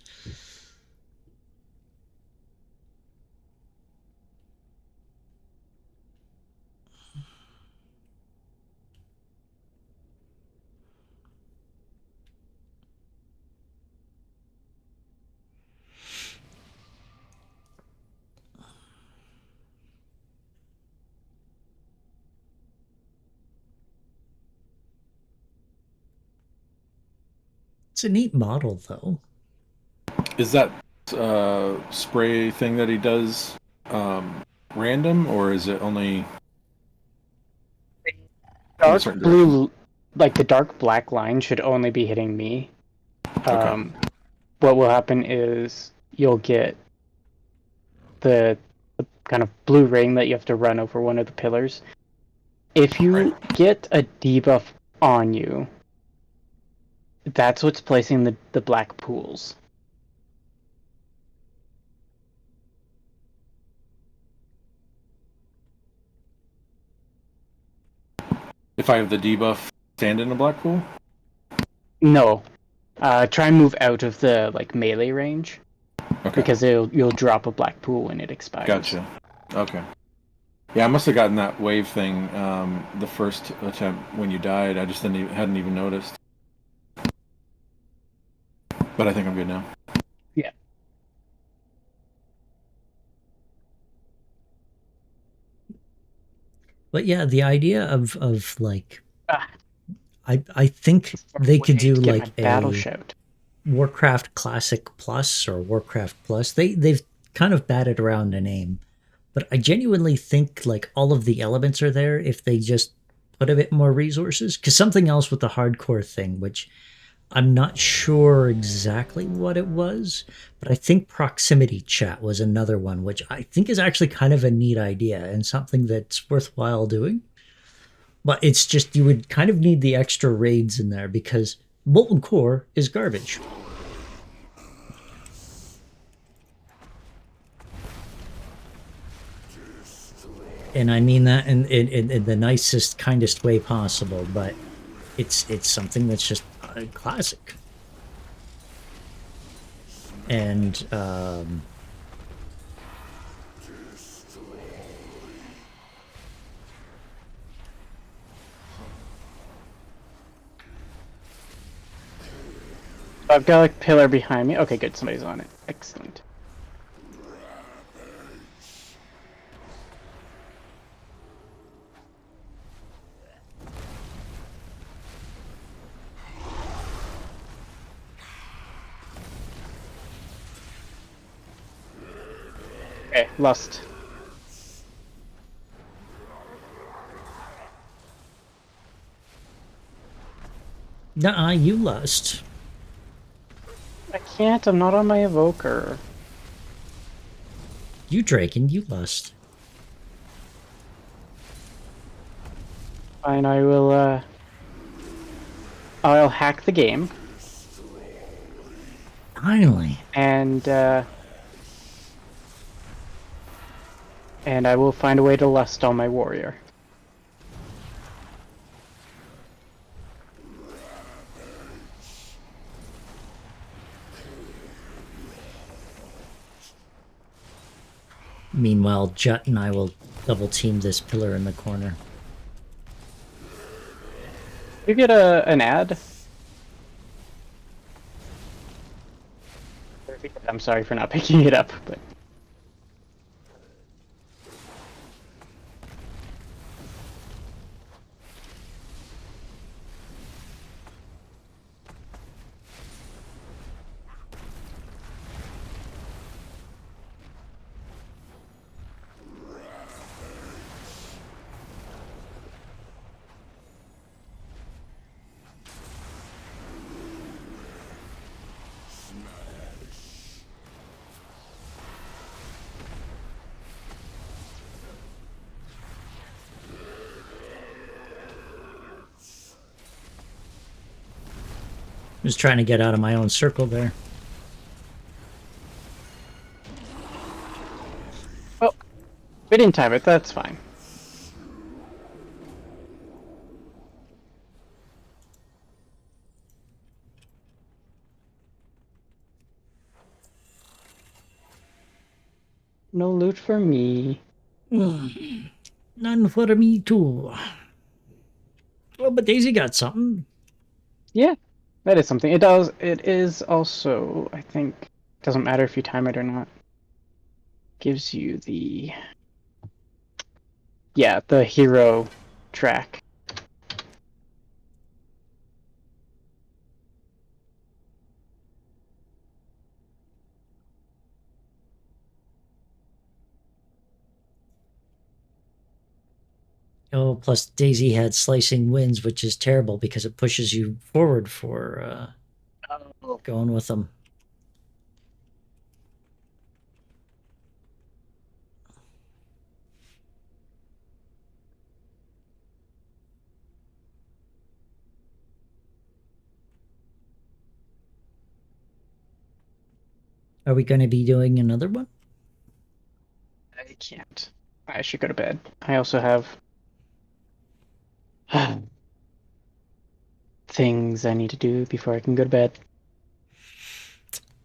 It's a neat model, though. Is that spray thing that he does random, or is it only in a Dark certain direction? blue, like the dark black line, should only be hitting me. Okay. What will happen is you'll get the kind of blue ring that you have to run over one of the pillars. If you Right. get a debuff on you, that's what's placing the black pools. If I have the debuff, stand in a black pool. No, try and move out of the like melee range Okay. because you'll drop a black pool when it expires. Gotcha. Okay. Yeah, I must have gotten that wave thing the first attempt when you died. I just hadn't even noticed. But I think I'm good now. Yeah. But yeah, the idea of like, Ah, I think they could do to get like my battle a shout. Warcraft Classic Plus or Warcraft Plus. They've kind of batted around the name, but I genuinely think like all of the elements are there if they just put a bit more resources. Because something else with the hardcore thing, which I'm not sure exactly what it was, but I think proximity chat was another one, which I think is actually kind of a neat idea and something that's worthwhile doing. But it's just you would kind of need the extra raids in there because Molten Core is garbage. And I mean that in the nicest, kindest way possible, but it's something that's just a classic. And I've got a pillar behind me. Okay, good. Somebody's on it. Excellent. Okay, lost. nuh-uh, you lust. I can't. I'm not on my evoker. You Draken, you lust. Fine, I will. I'll hack the game Finally. and I will find a way to lust on my warrior. Meanwhile, Jut and I will double team this pillar in the corner. You get an ad? I'm sorry for not picking it up, but Just trying to get out of my own circle there. well, we didn't time it. That's fine. No loot for me. None for me too. Well, but Daisy got something. Yeah, that is something. It does. It is also, I think, doesn't matter if you time it or not. Gives you the hero track. Oh, plus Daisy had slicing winds, which is terrible because it pushes you forward for going with them. Are we going to be doing another one? I can't. I should go to bed. I also have things I need to do before I can go to bed.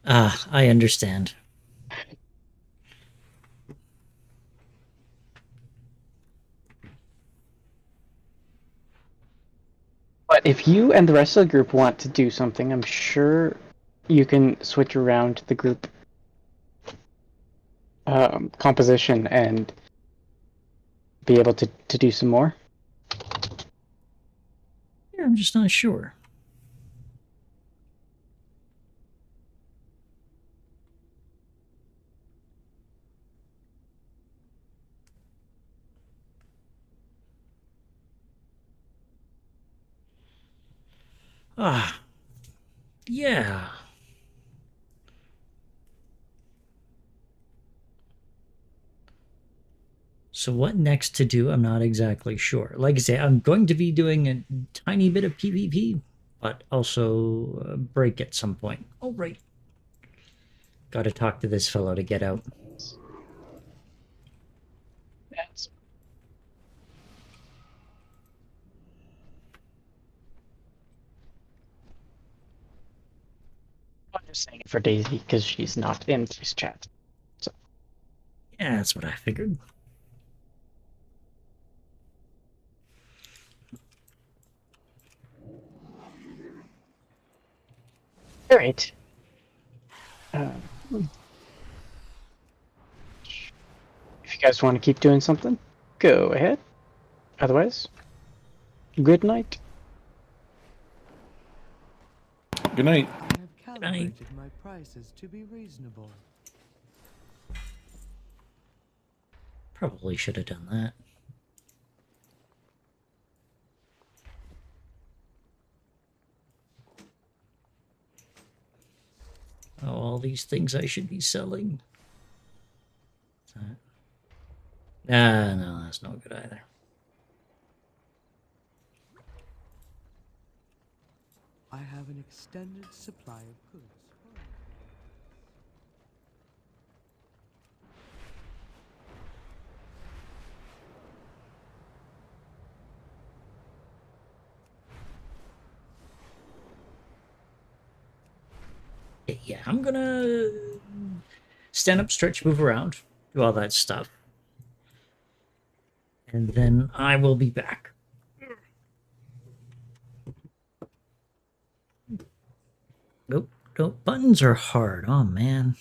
Ah, I understand. But if you and the rest of the group want to do something, I'm sure you can switch around the group composition and be able to do some more. Yeah, I'm just not sure. Ah, yeah. So what next to do, I'm not exactly sure. Like I say, I'm going to be doing a tiny bit of PvP, but also break at some point. Oh, right. Got to talk to this fellow to get out. That's I'm just saying it for Daisy because she's not in this chat. So Yeah, that's what I figured. all right. If you guys want to keep doing something, go ahead. Otherwise, good night. Good night. I have calibrated my prices to be reasonable. Probably should have done that. Oh, all these things I should be selling. Ah, no, that's no good either. I have an extended supply of goods. Yeah, I'm gonna stand up, stretch, move around, do all that stuff. And then I will be back. Nope, nope. Buttons are hard. Oh, man.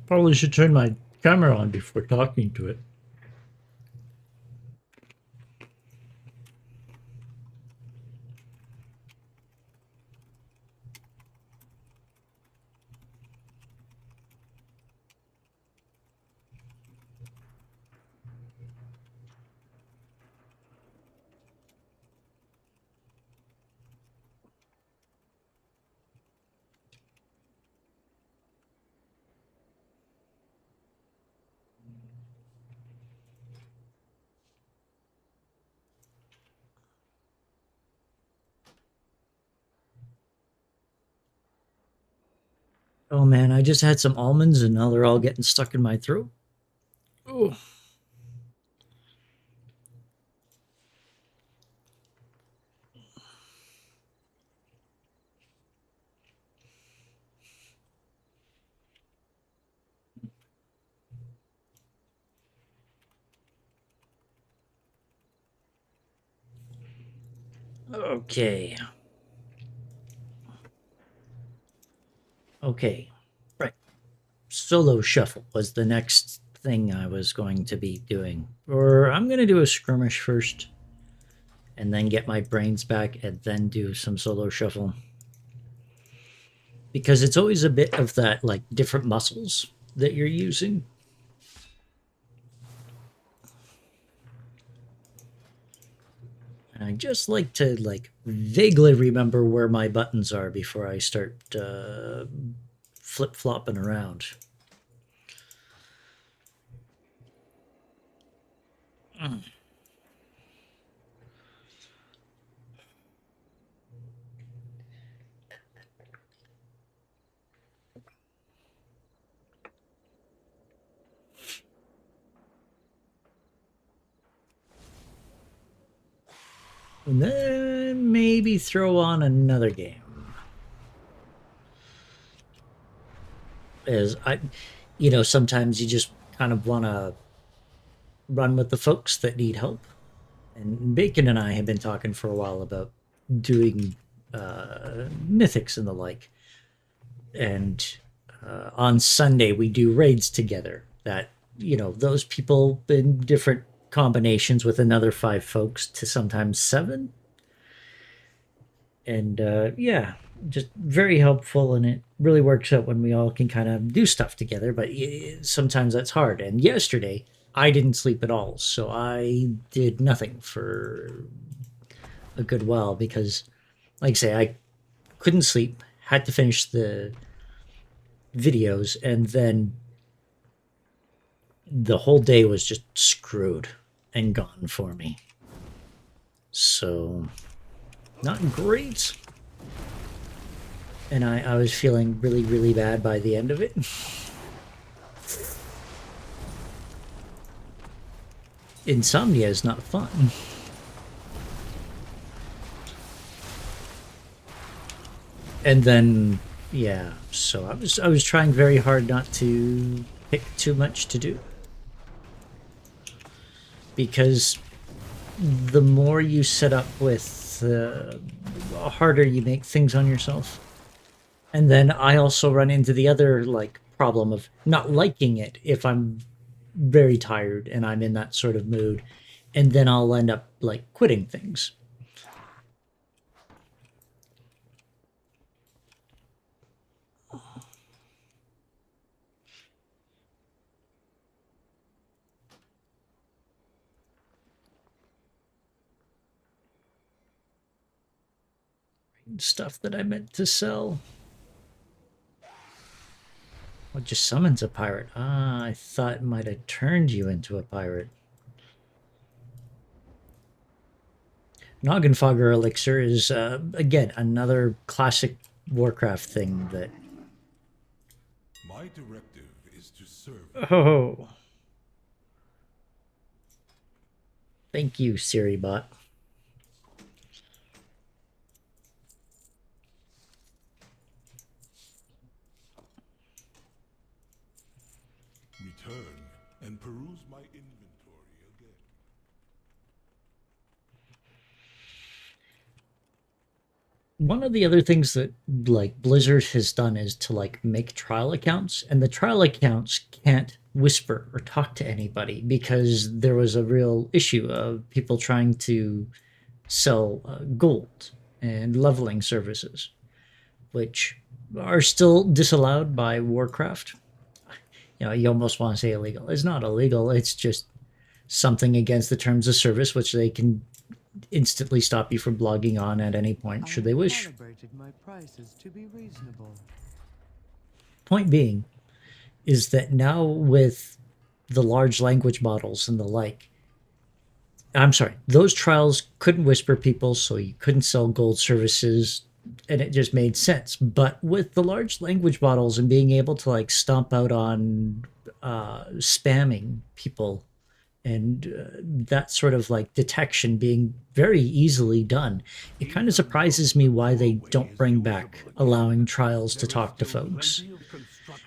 Probably should turn my camera on before talking to it. Oh man, I just had some almonds and now they're all getting stuck in my throat. Oh. Okay. Okay. Right. Solo shuffle was the next thing I was going to be doing. Or I'm going to do a skirmish first and then get my brains back and then do some solo shuffle. Because it's always a bit of that, like, different muscles that you're using. And I just like to, like, vaguely remember where my buttons are before I start flip-flopping around. And then maybe throw on another game. As I, sometimes you just kind of want to run with the folks that need help. And Bacon and I have been talking for a while about doing Mythics and the like. And on Sunday, we do raids together that, those people in different combinations with another 5 folks to sometimes 7. And yeah, just very helpful, and it really works out when we all can kind of do stuff together, but sometimes that's hard. And yesterday I didn't sleep at all, so I did nothing for a good while because, like I say, I couldn't sleep, had to finish the videos, and then the whole day was just screwed and gone for me. So not great. And I was feeling really, really bad by the end of it. Insomnia is not fun. And then, yeah, so I was trying very hard not to pick too much to do. Because the more you set up with, the harder you make things on yourself. And then I also run into the other, like, problem of not liking it if I'm very tired and I'm in that sort of mood. And then I'll end up, like, quitting things. Stuff that I meant to sell. What just summons a pirate? Ah, I thought it might have turned you into a pirate. Noggenfogger Elixir is, again, another classic Warcraft thing that... My directive is to serve. Oh. Thank you, SiriBot. Return and peruse my inventory one of the other things that like Blizzard has done is to like make trial accounts, and the trial accounts can't whisper or talk to anybody because there was a real issue of people trying to sell gold and leveling services, which are still disallowed by Warcraft. You know, you almost want to say illegal. It's not illegal. It's just something against the terms of service, which they can instantly stop you from blogging on at any point, should they wish. Calibrated my prices to be reasonable. Point being is that now with the large language models and the like, I'm sorry, those trials couldn't whisper people, so you couldn't sell gold services, and it just made sense. But with the large language models and being able to like stomp out on spamming people and that sort of like detection being very easily done, it kind of surprises me why they don't bring back allowing trials to talk to folks.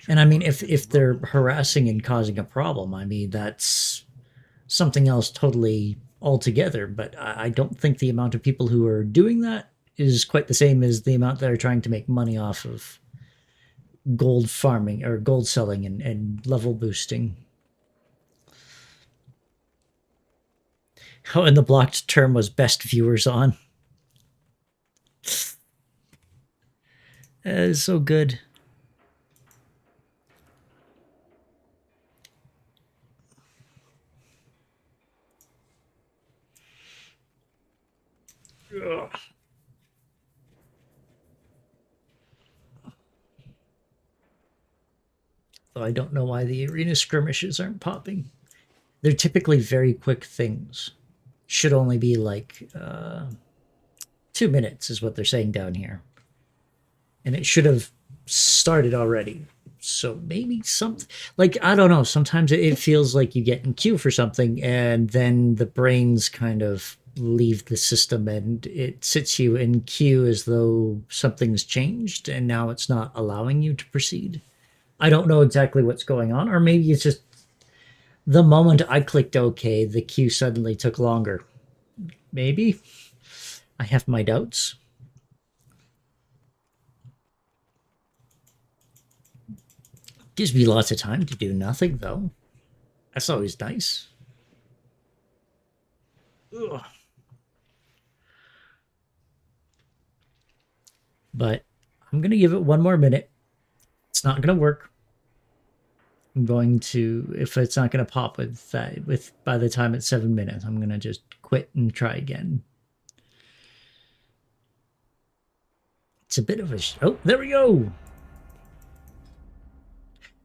And I mean, if they're harassing and causing a problem, I mean, that's something else totally altogether. But I don't think the amount of people who are doing that is quite the same as the amount that are trying to make money off of gold farming or gold selling and level boosting. Oh, and the blocked term was best viewers on. That is so good. Ugh. Though I don't know why the arena skirmishes aren't popping. They're typically very quick things. Should only be like 2 minutes is what they're saying down here. And it should have started already. So maybe something, like, I don't know. Sometimes it feels like you get in queue for something and then the brains kind of leave the system and it sits you in queue as though something's changed and now it's not allowing you to proceed. I don't know exactly what's going on, or maybe it's just the moment I clicked OK, the queue suddenly took longer. Maybe. I have my doubts. Gives me lots of time to do nothing, though. That's always nice. Ugh. But I'm going to give it one more minute. It's not going to work. I'm going to, if it's not going to pop with that, by the time it's 7 minutes, I'm going to just quit and try again. It's a bit of a, oh, there we go.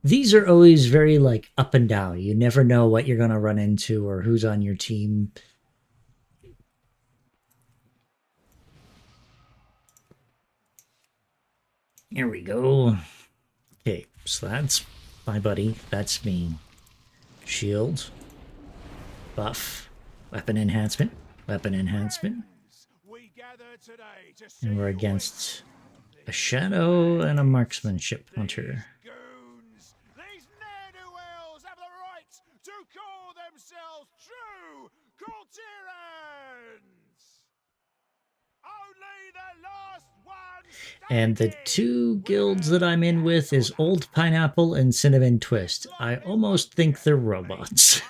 These are always very like up and down. You never know what you're going to run into or who's on your team. Here we go. Okay, so that's my buddy. That's me. Shield. Buff. Weapon enhancement. Weapon enhancement. And we're against a shadow and a marksmanship hunter. These ne'er-do-wells have the right to call themselves true Coulterans! Only the last one And the two guilds that I'm in with is Old Pineapple and Cinnamon Twist. I almost think they're robots.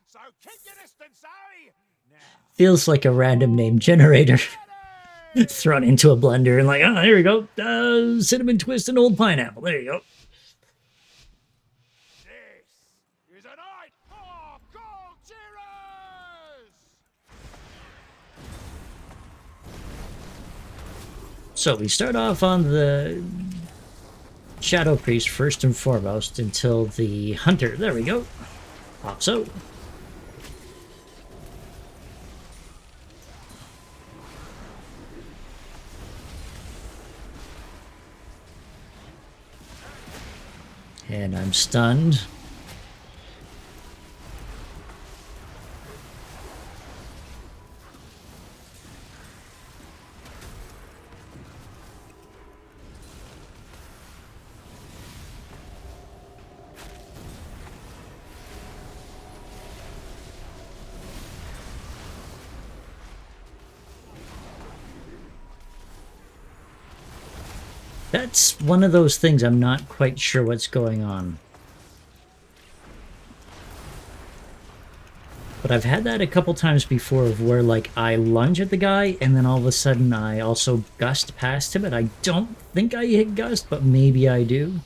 So keep your distance, eh? Now, Feels like a random name generator thrown into a blender and like, oh, there we go. Cinnamon Twist and Old Pineapple. There you go. this is a night for Coulterers! So we start off on the Shadow Priest first and foremost until the Hunter, there we go, pops out. And I'm stunned. That's one of those things I'm not quite sure what's going on. But I've had that a couple times before of where, like, I lunge at the guy, and then all of a sudden I also gust past him, and I don't think I hit gust, but maybe I do.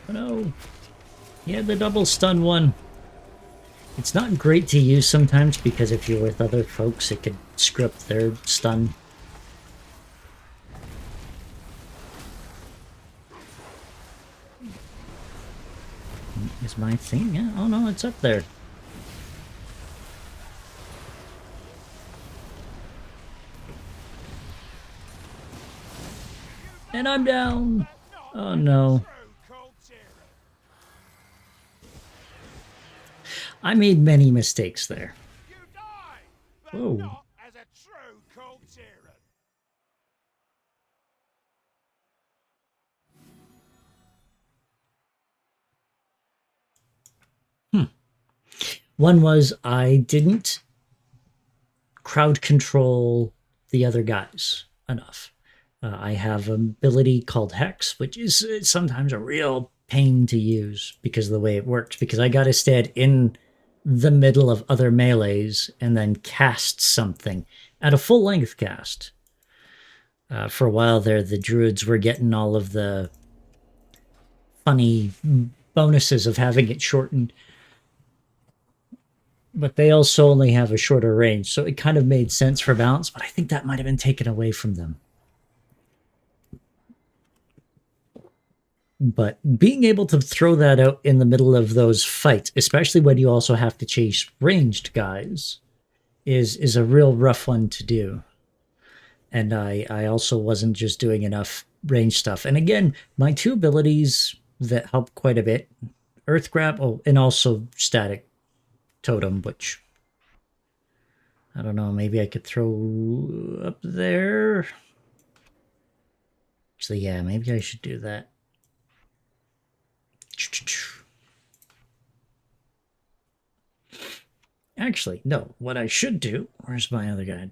Oh no. He had the double stun one. It's not great to use sometimes because if you're with other folks, it could screw up their stun. Is my thing? Yeah. Oh no, it's up there. And I'm down. Oh no. I made many mistakes there. Whoa. One was I didn't crowd control the other guys enough. I have an ability called Hex, which is sometimes a real pain to use because of the way it works. Because I got to stand in the middle of other melees and then cast something at a full length cast. For a while there, the druids were getting all of the funny bonuses of having it shortened. But they also only have a shorter range, so it kind of made sense for balance, but I think that might have been taken away from them. But being able to throw that out in the middle of those fights, especially when you also have to chase ranged guys, is a real rough one to do. And I also wasn't just doing enough range stuff. And again, my two abilities that help quite a bit, Earth Grab, and also Static Totem, which I don't know, maybe I could throw up there. Actually, yeah, maybe I should do that. Actually, no, what I should do, where's my other guy?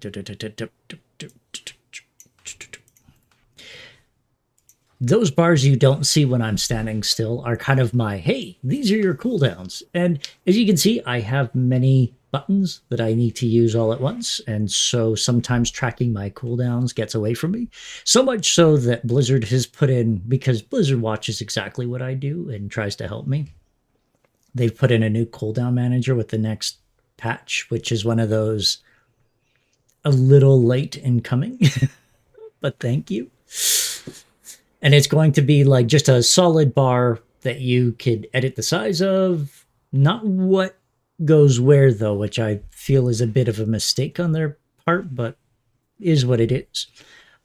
Those bars you don't see when I'm standing still are kind of my, hey, these are your cooldowns. And as you can see, I have many buttons that I need to use all at once. And so sometimes tracking my cooldowns gets away from me. So much so that Blizzard has put in, because Blizzard watches exactly what I do and tries to help me, they've put in a new cooldown manager with the next patch, which is one of those a little late in coming, but thank you. And it's going to be like just a solid bar that you could edit the size of. Not what goes where, though, which I feel is a bit of a mistake on their part, but is what it is.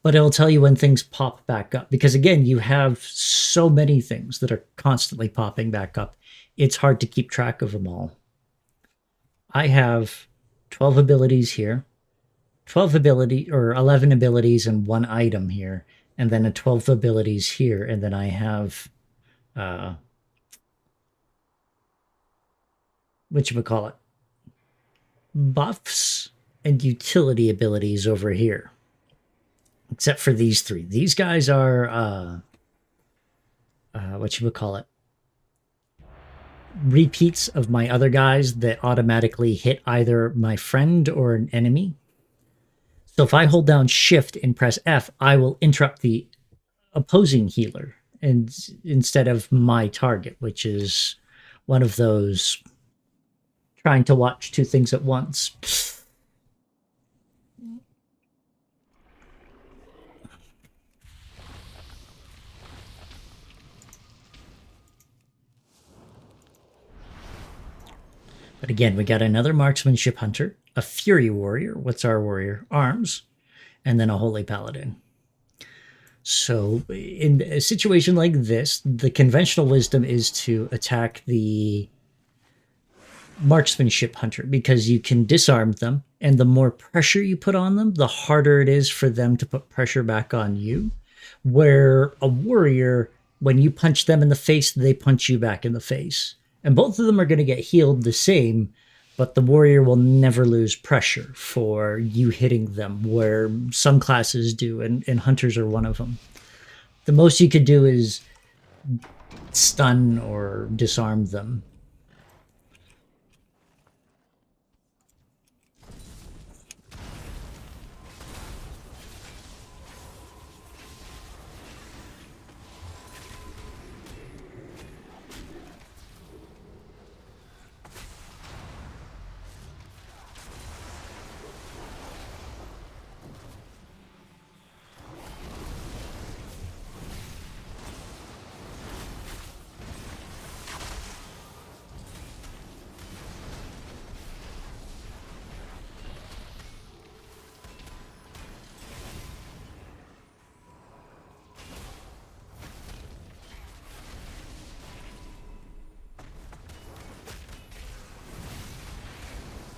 But it'll tell you when things pop back up. Because, again, you have so many things that are constantly popping back up. It's hard to keep track of them all. I have 12 abilities here. 11 abilities and one item here. And then a 12 abilities here, and then I have, whatchamacallit, buffs and utility abilities over here. Except for these three. These guys are, whatchamacallit, repeats of my other guys that automatically hit either my friend or an enemy. So if I hold down Shift and press F, I will interrupt the opposing healer. and instead of my target, which is one of those trying to watch two things at once. But again, we got another marksmanship hunter, a fury warrior. What's our warrior? Arms, and then a holy paladin. So in a situation like this, the conventional wisdom is to attack the marksmanship hunter because you can disarm them, and the more pressure you put on them, the harder it is for them to put pressure back on you. Where a warrior, when you punch them in the face, they punch you back in the face. And both of them are going to get healed the same, but the warrior will never lose pressure for you hitting them, where some classes do, and hunters are one of them. The most you could do is stun or disarm them.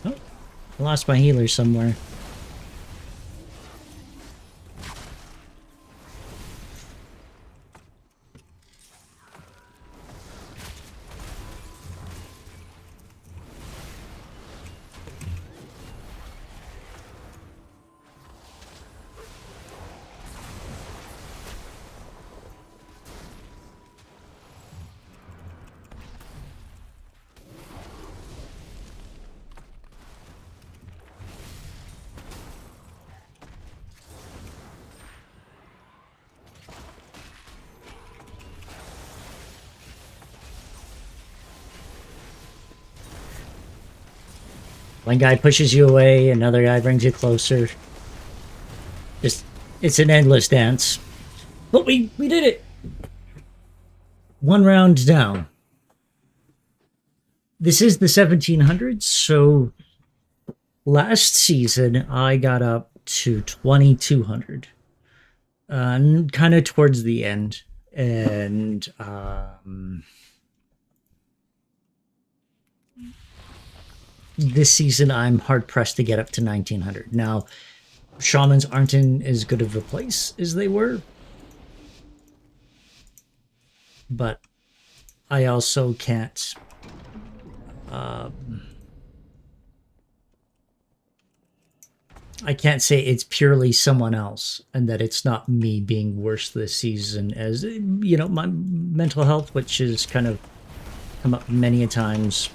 Oh, I lost my healer somewhere. One guy pushes you away, another guy brings you closer. Just, it's an endless dance. But we did it! One round down. This is the 1700s, so last season I got up to 2200. Kind of towards the end. And, this season, I'm hard-pressed to get up to 1900. Now, shamans aren't in as good of a place as they were. But I also can't... I can't say it's purely someone else and that it's not me being worse this season as, you know, my mental health, which has kind of come up many a times.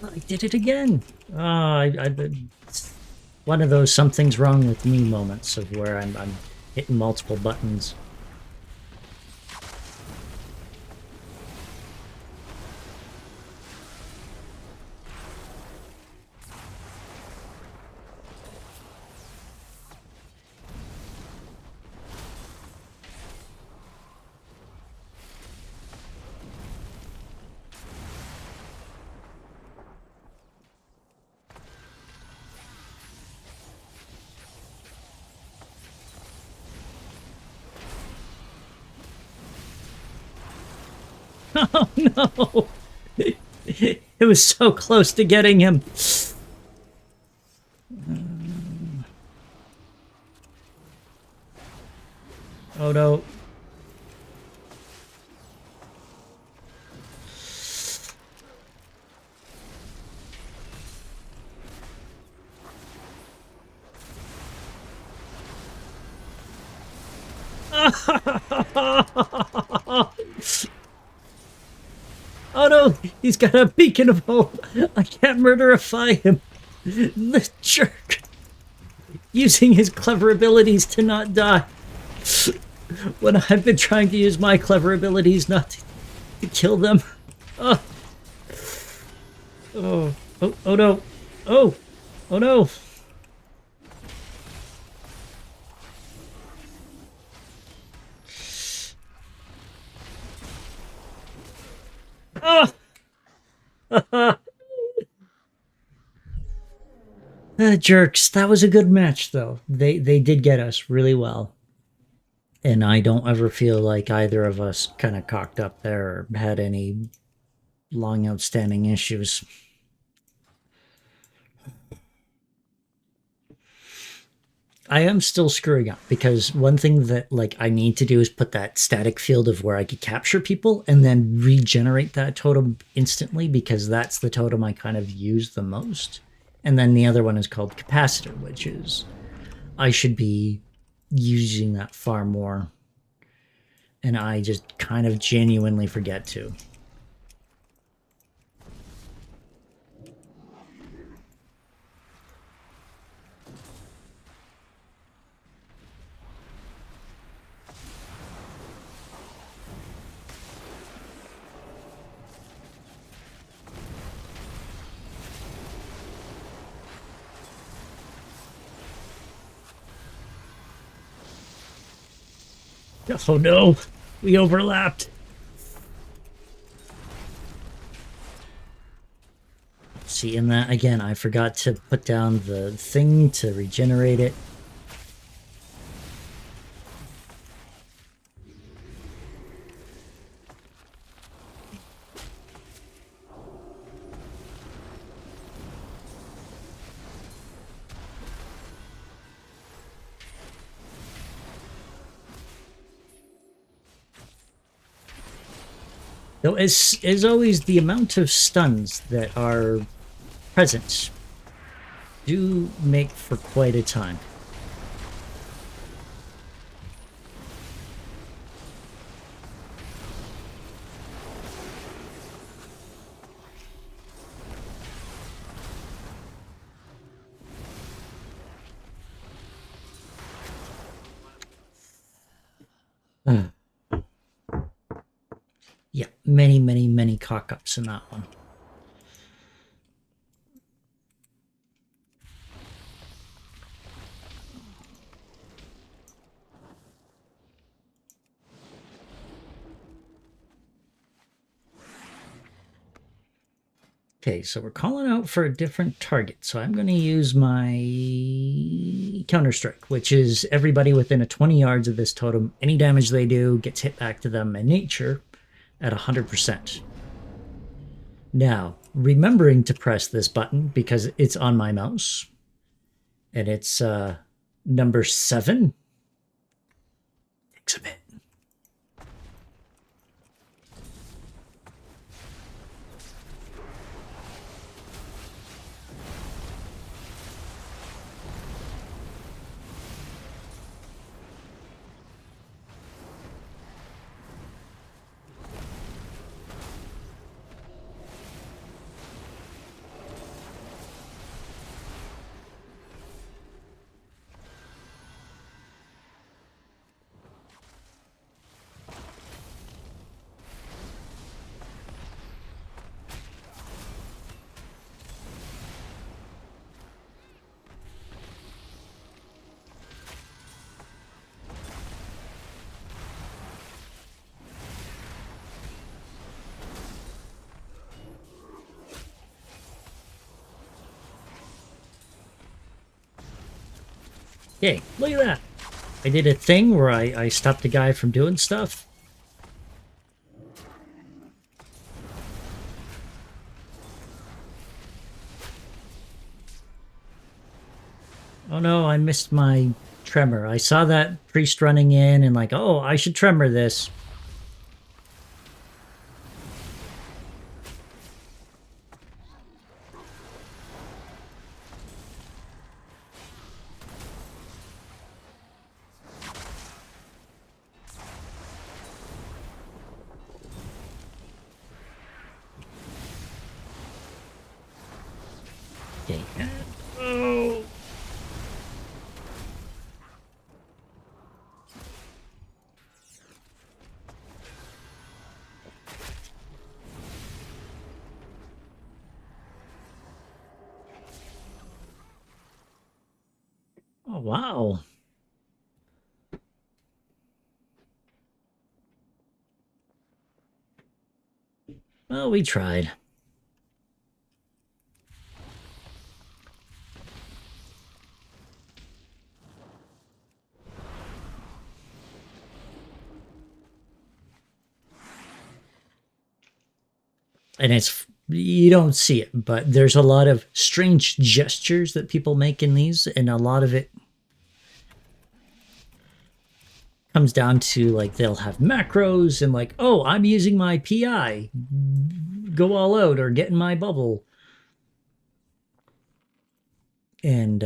I did it again. It's one of those something's wrong with me moments of where I'm hitting multiple buttons. Oh no! It was so close to getting him. Oh no. Oh no, he's got a beacon of hope. I can't murderify him. The jerk. Using his clever abilities to not die. When I've been trying to use my clever abilities not to kill them. Oh. Oh. Oh, oh no. Oh. Oh no. Oh. Jerks. That was a good match, though. They did get us really well. And I don't ever feel like either of us kind of cocked up there or had any long outstanding issues. I am still screwing up because one thing that like I need to do is put that static field of where I could capture people and then regenerate that totem instantly, because that's the totem I kind of use the most. And then the other one is called capacitor, which is I should be using that far more. And I just kind of genuinely forget to. Oh no, we overlapped. See, in that, again, I forgot to put down the thing to regenerate it. Though, as always, the amount of stuns that are present do make for quite a time. Yeah, many cock-ups in that one. Okay, so we're calling out for a different target. So I'm going to use my Counter-Strike, which is everybody within a 20 yards of this totem. Any damage they do gets hit back to them in nature at 100%. Now, remembering to press this button because it's on my mouse, and it's number 7. Takes a bit. Yay, look at that. I did a thing where I stopped a guy from doing stuff. Oh no, I missed my tremor. I saw that priest running in and like, oh, I should tremor this. Okay. Oh. Oh, wow. Well, we tried. And it's, you don't see it, but there's a lot of strange gestures that people make in these, and a lot of it comes down to like they'll have macros and like, oh, I'm using my PI, go all out or get in my bubble. And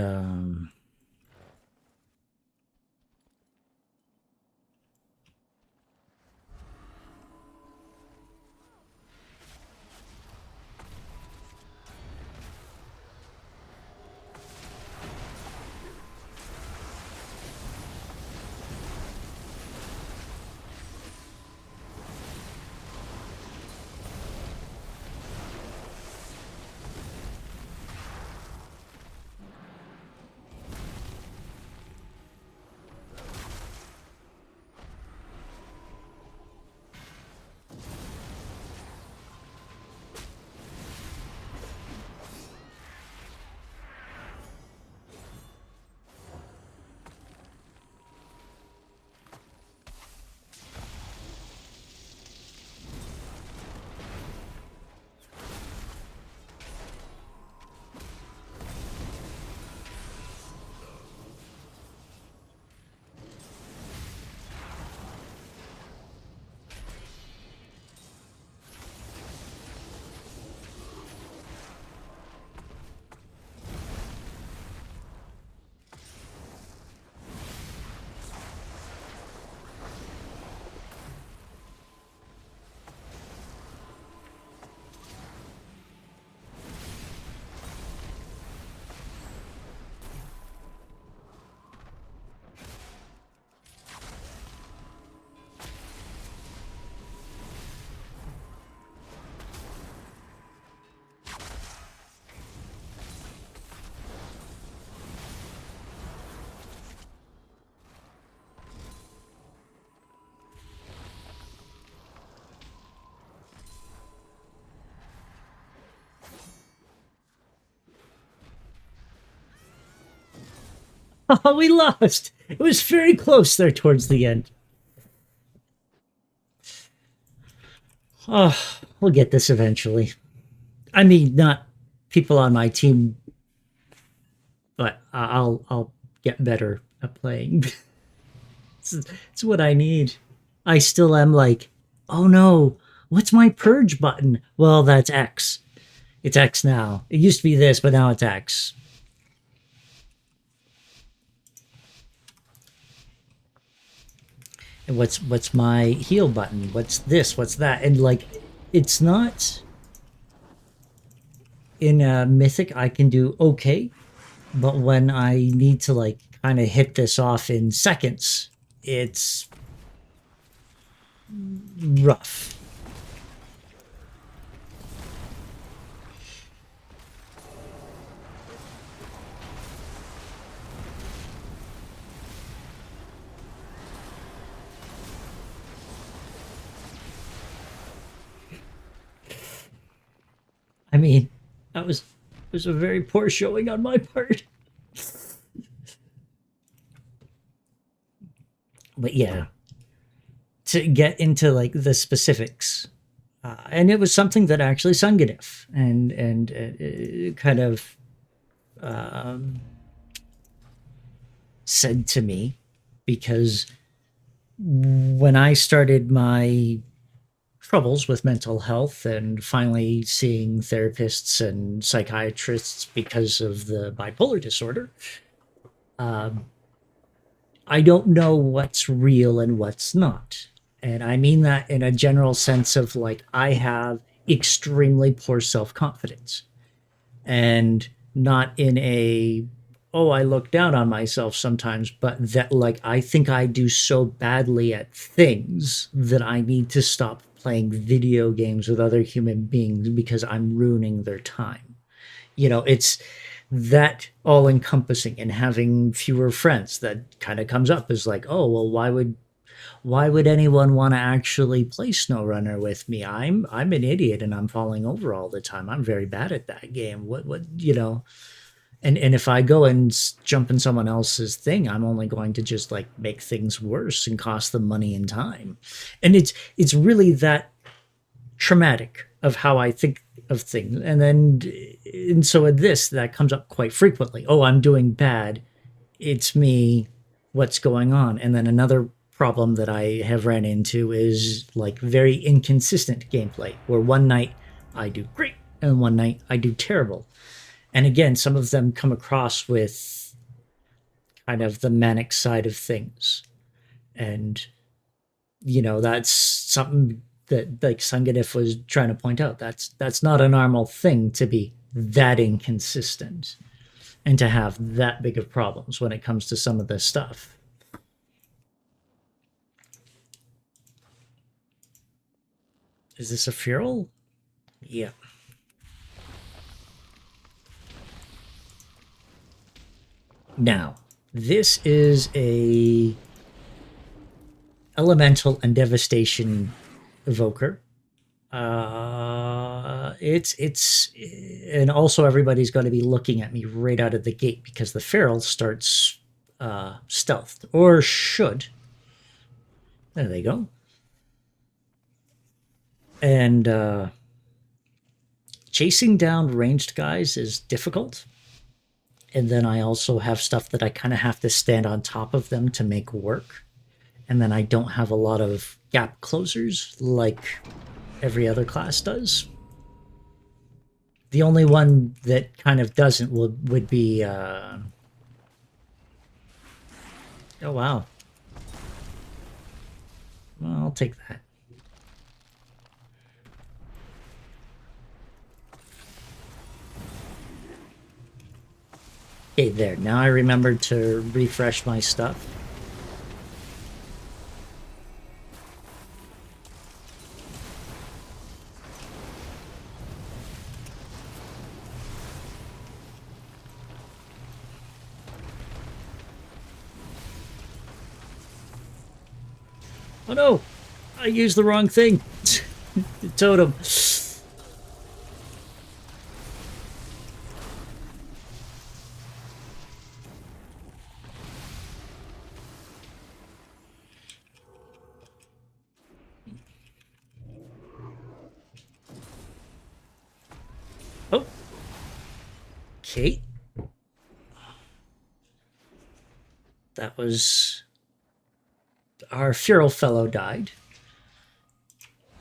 oh, we lost. It was very close there towards the end. Oh, we'll get this eventually. I mean, not people on my team, but I'll get better at playing. it's what I need. I still am like, oh no, what's my purge button? Well, that's X. It's X now. It used to be this, but now it's X. And what's my heal button? What's this? What's that? And like, it's not in a mythic. I can do okay, but when I need to like kind of hit this off in seconds, it's rough. I mean, that was a very poor showing on my part. But yeah, to get into like the specifics, and it was something that actually Sunganif and kind of said to me, because when I started my troubles with mental health and finally seeing therapists and psychiatrists because of the bipolar disorder, I don't know what's real and what's not. And I mean that in a general sense of like, I have extremely poor self confidence, and not in a, oh, I look down on myself sometimes, but that like, I think I do so badly at things that I need to stop playing video games with other human beings because I'm ruining their time. You know, it's that all encompassing, and having fewer friends that kind of comes up as like, oh, well, why would anyone want to actually play SnowRunner with me? I'm an idiot and I'm falling over all the time. I'm very bad at that game. What you know? And if I go and jump in someone else's thing, I'm only going to just like make things worse and cost them money and time. And it's really that traumatic of how I think of things. And so at this, that comes up quite frequently. Oh, I'm doing bad. It's me. What's going on? And then another problem that I have ran into is like very inconsistent gameplay, where one night I do great and one night I do terrible. And again, some of them come across with kind of the manic side of things. And, you know, that's something that like Sangadif was trying to point out. That's not a normal thing to be that inconsistent and to have that big of problems when it comes to some of this stuff. Is this a feral? Yeah. Now, this is a elemental and devastation evoker. It's and also everybody's going to be looking at me right out of the gate because the feral starts stealthed, or should. There they go. And chasing down ranged guys is difficult. And then I also have stuff that I kind of have to stand on top of them to make work. And then I don't have a lot of gap closers like every other class does. The only one that kind of doesn't would be... oh, wow. Well, I'll take that. Okay, there. Now I remembered to refresh my stuff. Oh no! I used the wrong thing! The totem. Oh. Okay. That was... Our feral fellow died.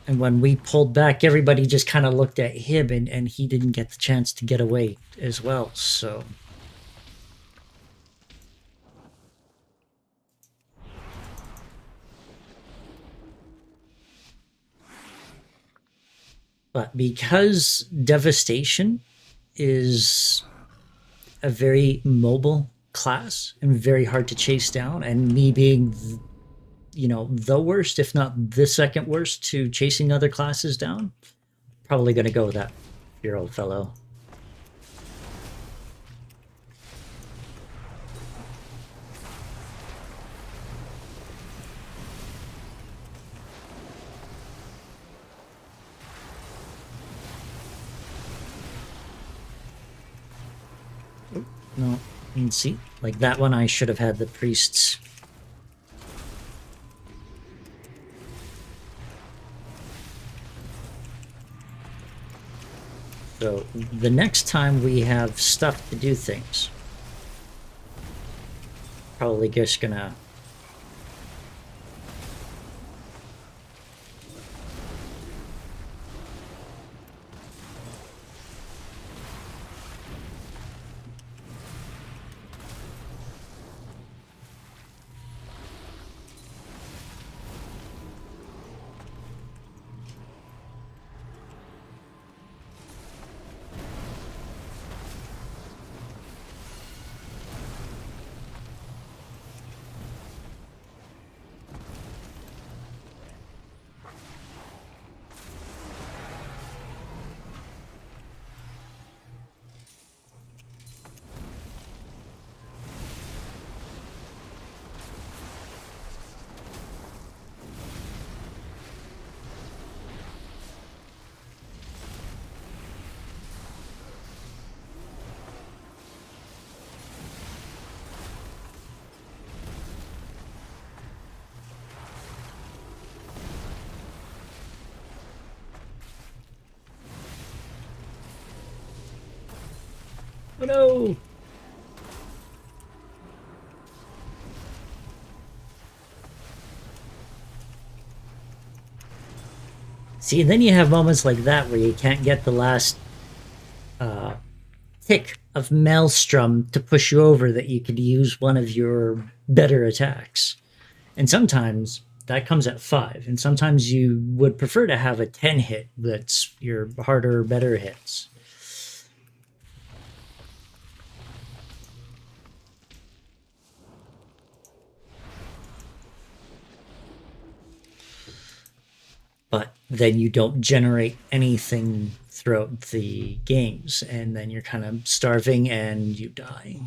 And when we pulled back, everybody just kind of looked at him, and he didn't get the chance to get away as well, so... But because Devastation is a very mobile class and very hard to chase down, and me being, you know, the worst, if not the second worst, to chasing other classes down, probably going to go with that your old fellow. No, you can see, like that one I should have had the priests. So the next time we have stuff to do things, Probably just gonna... Oh no! See, and then you have moments like that where you can't get the last tick of Maelstrom to push you over that you could use one of your better attacks. And sometimes that comes at 5, and sometimes you would prefer to have a 10 hit that's your harder, better hits. But then you don't generate anything throughout the games, and then you're kind of starving and you die.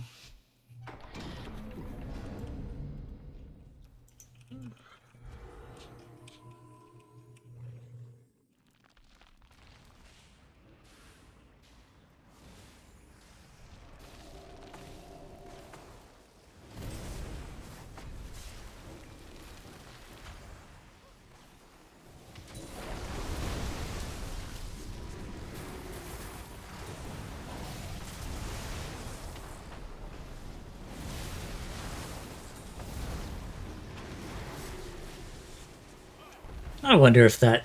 I wonder if that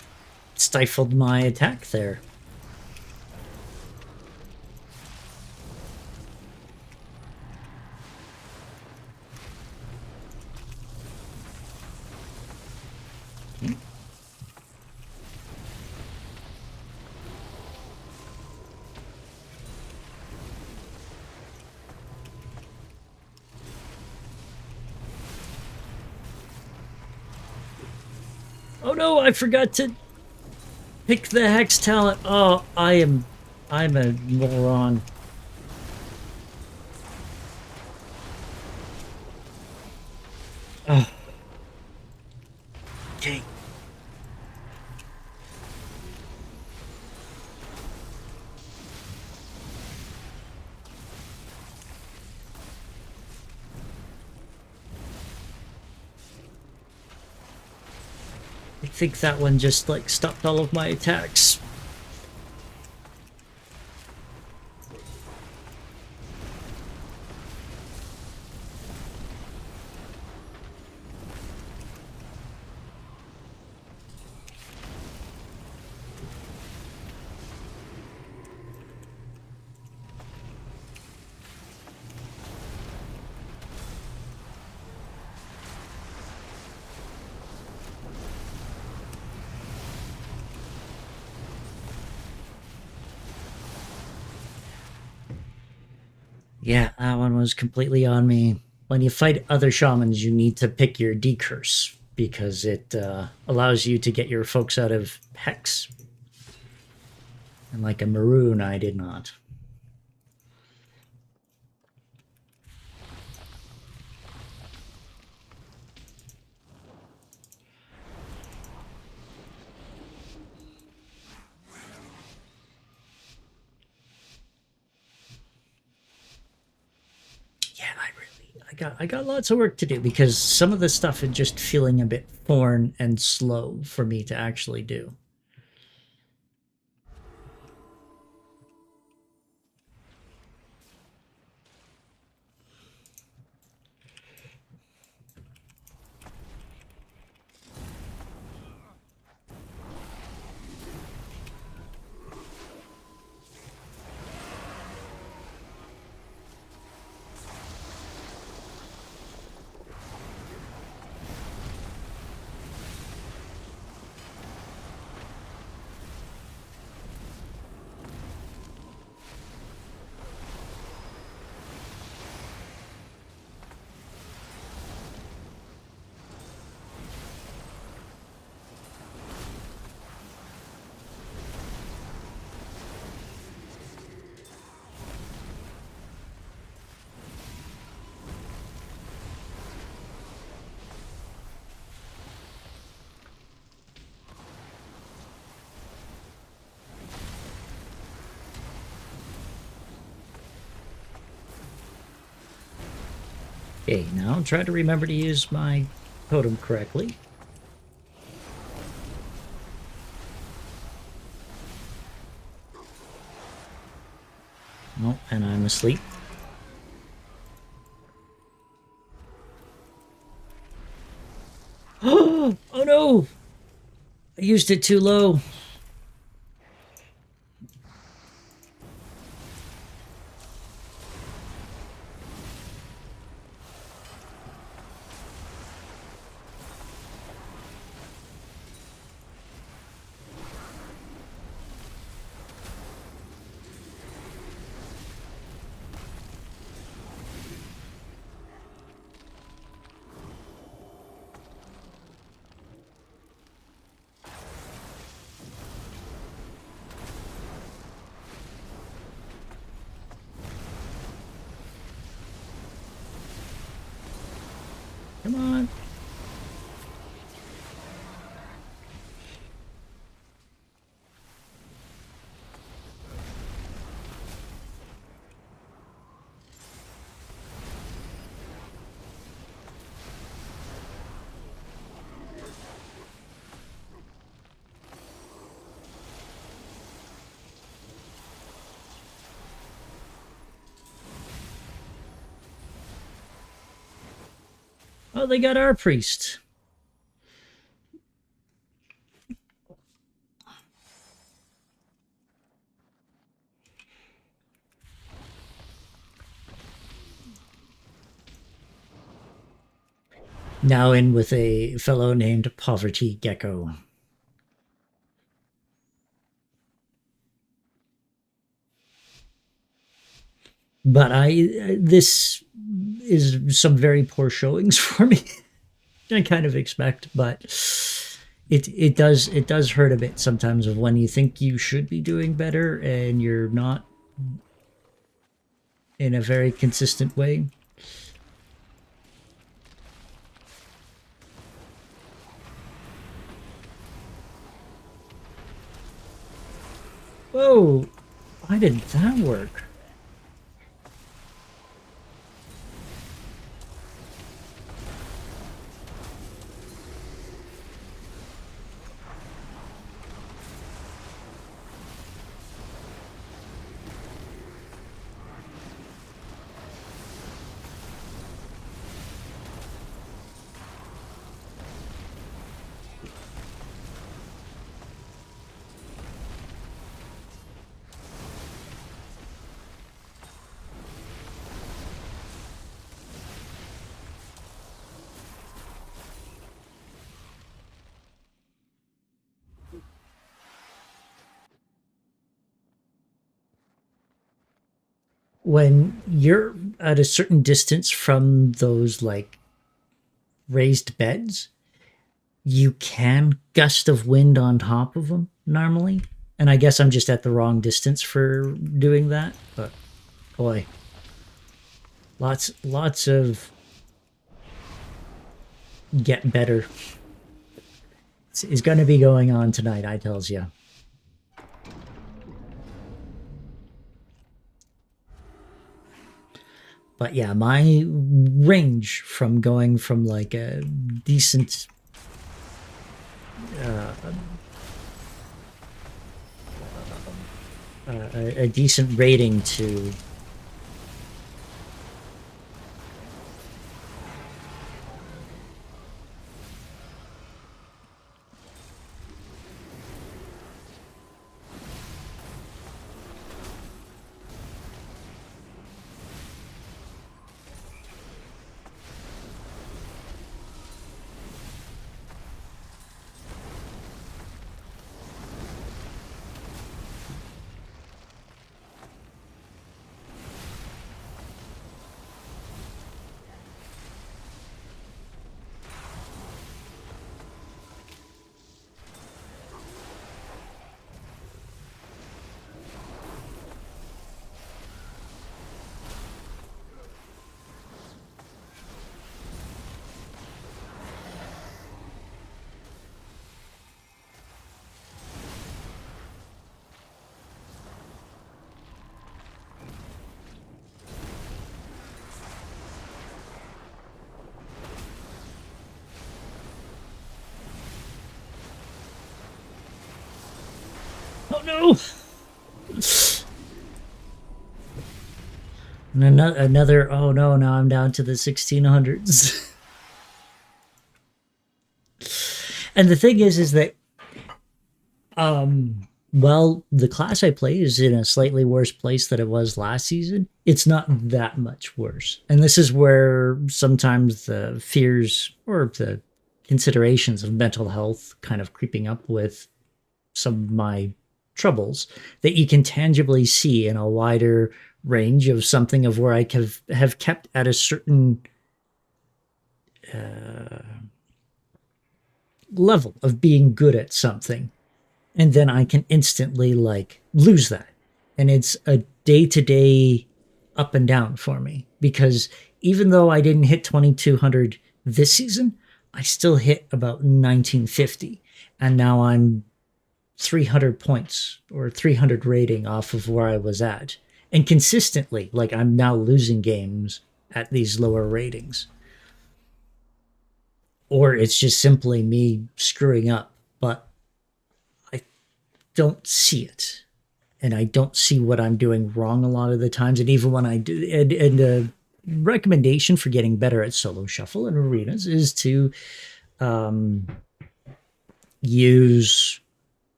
stifled my attack there. Oh no, I forgot to pick the Hex talent. Oh, I'm a moron. Oh. Okay. I think that one just like stopped all of my attacks. Yeah, that one was completely on me. When you fight other shamans, you need to pick your decurse because it allows you to get your folks out of Hex. And like a Maroon, I did not. I got lots of work to do because some of the stuff is just feeling a bit foreign and slow for me to actually do. Okay, now try to remember to use my totem correctly. Oh, and I'm asleep. Oh no! I used it too low. Come on. Oh, they got our priest. Now in with a fellow named Poverty Gecko. But this is some very poor showings for me. I kind of expect, but it does hurt a bit sometimes of when you think you should be doing better and you're not in a very consistent way. Whoa! Why did that work? When you're at a certain distance from those like raised beds, you can gust of wind on top of them normally. And I guess I'm just at the wrong distance for doing that, but boy, lots of get better is going to be going on tonight, I tells you. But yeah, my range from going from like a decent a decent rating to Oh no! And another, oh no, now I'm down to the 1600s. And the thing is that, well, the class I play is in a slightly worse place than it was last season. It's not that much worse. And this is where sometimes the fears or the considerations of mental health kind of creeping up with some of my troubles that you can tangibly see in a wider range of something of where I have kept at a certain level of being good at something, and then I can instantly like lose that, and it's a day-to-day up and down for me, because even though I didn't hit 2200 this season, I still hit about 1950, and now I'm 300 points or 300 rating off of where I was at. And consistently, like, I'm now losing games at these lower ratings. Or it's just simply me screwing up, but I don't see it. And I don't see what I'm doing wrong a lot of the times. And even when I do, and the recommendation for getting better at solo shuffle and arenas is to use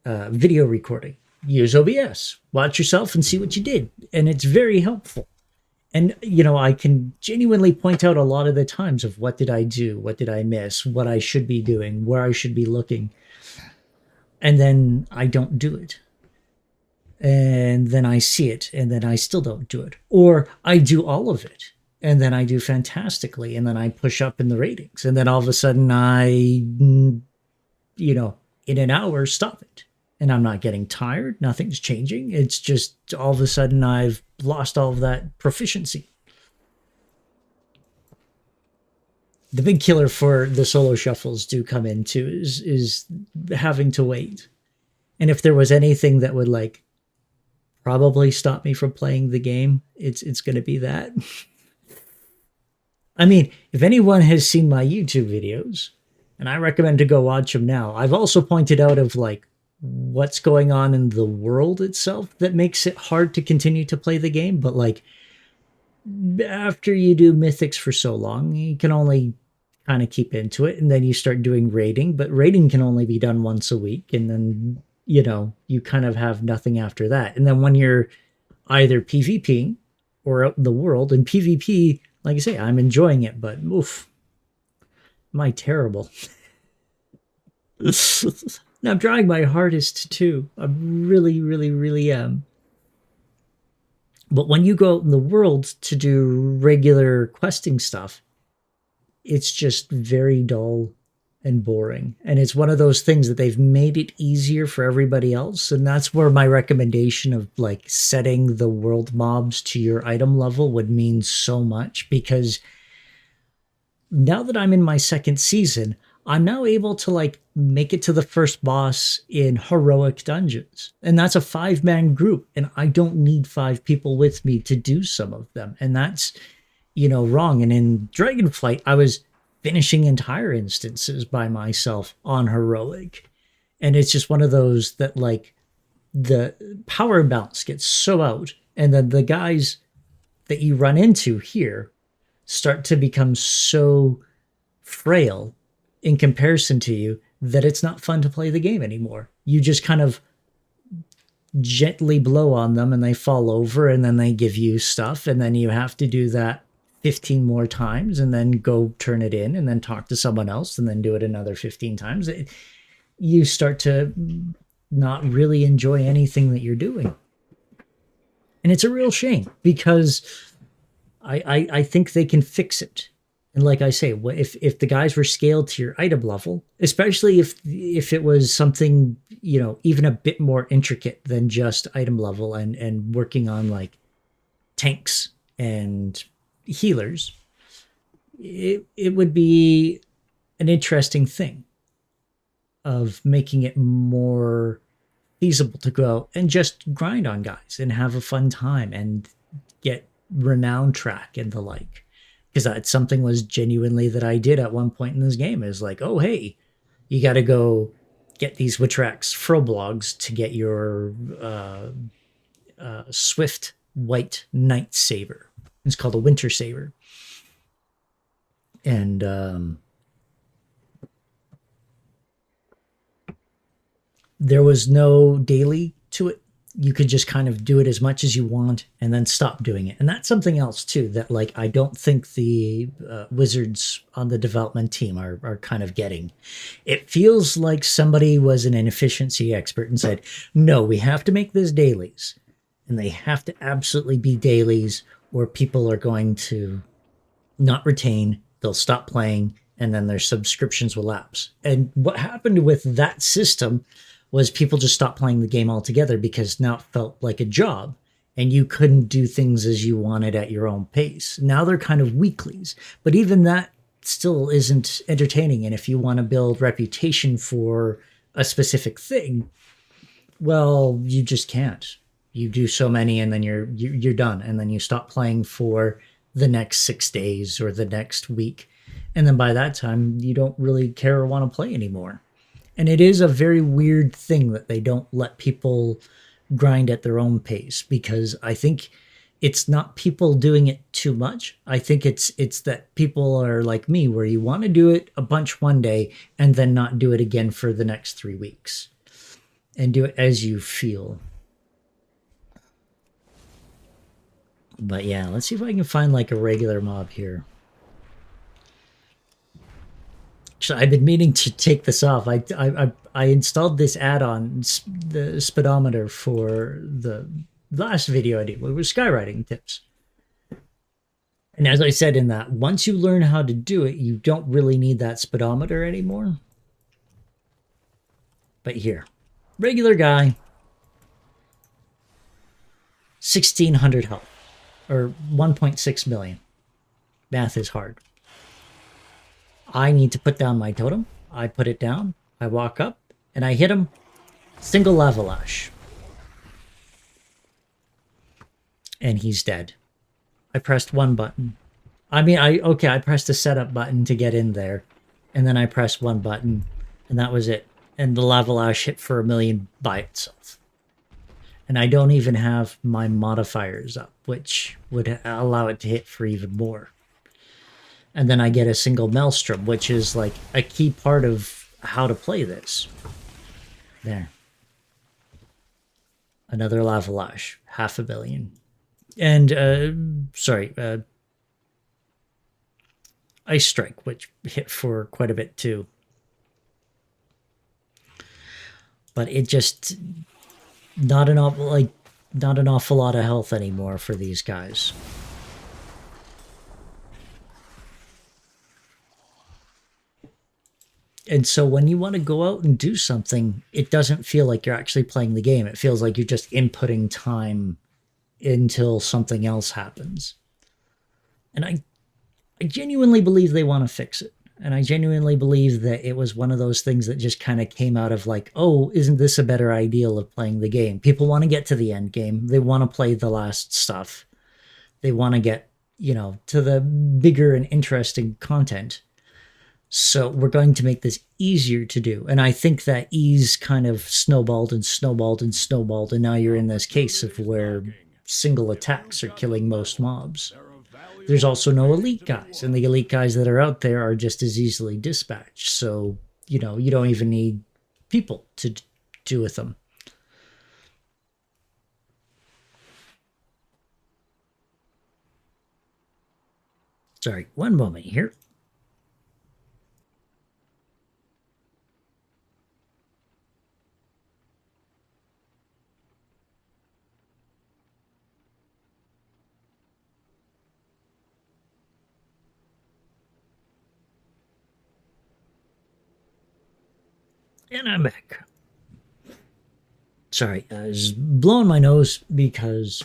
video recording. Use OBS, watch yourself and see what you did. And it's very helpful. And, you know, I can genuinely point out a lot of the times of what did I do? What did I miss? What I should be doing? Where I should be looking? And then I don't do it. And then I see it, and then I still don't do it. Or I do all of it, and then I do fantastically, and then I push up in the ratings. And then all of a sudden I, you know, in an hour, stop it. And I'm not getting tired. Nothing's changing. It's just all of a sudden I've lost all of that proficiency. The big killer for the solo shuffles do come into is having to wait. And if there was anything that would like probably stop me from playing the game, it's going to be that. I mean, if anyone has seen my YouTube videos, and I recommend to go watch them now, I've also pointed out of like what's going on in the world itself that makes it hard to continue to play the game. But like after you do Mythics for so long, you can only kind of keep into it, and then you start doing raiding, but raiding can only be done once a week, and then, you know, you kind of have nothing after that. And then when you're either PvPing or out in the world, and PvP, like I say, I'm enjoying it, but oof, am I terrible. Now, I'm trying my hardest too. I really, really, really am. But when you go out in the world to do regular questing stuff, it's just very dull and boring. And it's one of those things that they've made it easier for everybody else. And that's where my recommendation of like setting the world mobs to your item level would mean so much, because now that I'm in my second season, I'm now able to like make it to the first boss in heroic dungeons. And that's a 5-man group. And I don't need 5 people with me to do some of them. And that's, you know, wrong. And in Dragonflight, I was finishing entire instances by myself on heroic. And it's just one of those that like the power balance gets so out. And then the guys that you run into here start to become so frail in comparison to you that it's not fun to play the game anymore. You just kind of gently blow on them and they fall over, and then they give you stuff, and then you have to do that 15 more times and then go turn it in and then talk to someone else and then do it another 15 times. You start to not really enjoy anything that you're doing. And it's a real shame, because I think they can fix it. And like I say, if the guys were scaled to your item level, especially if it was something, you know, even a bit more intricate than just item level and working on like tanks and healers, it would be an interesting thing of making it more feasible to go out and just grind on guys and have a fun time and get renown track and the like. Because that's something was genuinely that I did at one point in this game, is like, oh, hey, you got to go get these Witchrax Froblogs to get your Swift White Night Saber. It's called a Winter Saber. And there was no daily to it. You could just kind of do it as much as you want and then stop doing it. And that's something else too that like I don't think the wizards on the development team are kind of getting. It feels like somebody was an inefficiency expert and said, no, we have to make this dailies. And they have to absolutely be dailies or people are going to not retain, they'll stop playing, and then their subscriptions will lapse. And what happened with that system was people just stopped playing the game altogether because now it felt like a job and you couldn't do things as you wanted at your own pace. Now they're kind of weeklies, but even that still isn't entertaining. And if you want to build reputation for a specific thing, well, you just can't. You do so many and then you're done. And then you stop playing for the next 6 days or the next week. And then by that time, you don't really care or want to play anymore. And it is a very weird thing that they don't let people grind at their own pace, because I think it's not people doing it too much. I think it's that people are like me, where you want to do it a bunch one day and then not do it again for the next 3 weeks and do it as you feel. But yeah, let's see if I can find like a regular mob here. So I've been meaning to take this off. I installed this add-on, the speedometer, for the last video I did. It was skywriting tips. And as I said in that, once you learn how to do it, you don't really need that speedometer anymore. But here, regular guy, 1,600 health, or 1.6 million. Math is hard. I need to put down my totem. I put it down. I walk up and I hit him. Single lava lash. And he's dead. I pressed one button. I pressed the setup button to get in there. And then I pressed one button and that was it. And the lava lash hit for 1 million by itself. And I don't even have my modifiers up, which would allow it to hit for even more. And then I get a single maelstrom, which is like a key part of how to play this. There. Another lava lash, 500,000,000. And, Ice Strike, which hit for quite a bit too. But it just, not an awful lot of health anymore for these guys. And so when you want to go out and do something, it doesn't feel like you're actually playing the game. It feels like you're just inputting time until something else happens. And I genuinely believe they want to fix it. And I genuinely believe that it was one of those things that just kind of came out of like, oh, isn't this a better ideal of playing the game? People want to get to the end game. They want to play the last stuff. They want to get, to the bigger and interesting content. So we're going to make this easier to do. And I think that ease kind of snowballed and snowballed and snowballed. And now you're in this case of where single attacks are killing most mobs. There's also no elite guys. And the elite guys that are out there are just as easily dispatched. So, you don't even need people to do with them. Sorry, one moment here. And I'm back. Sorry, I was blowing my nose because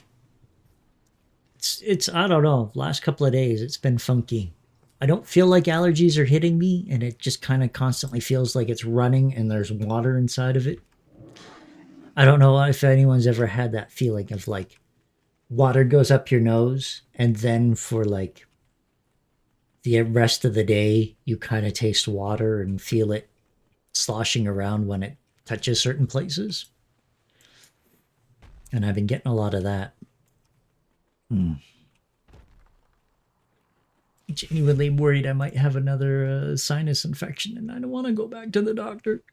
it's I don't know, last couple of days it's been funky. I don't feel like allergies are hitting me, and it just kind of constantly feels like it's running and there's water inside of it. I don't know if anyone's ever had that feeling of like water goes up your nose and then for like the rest of the day you kind of taste water and feel it sloshing around when it touches certain places. And I've been getting a lot of that. Genuinely worried I might have another sinus infection, and I don't want to go back to the doctor.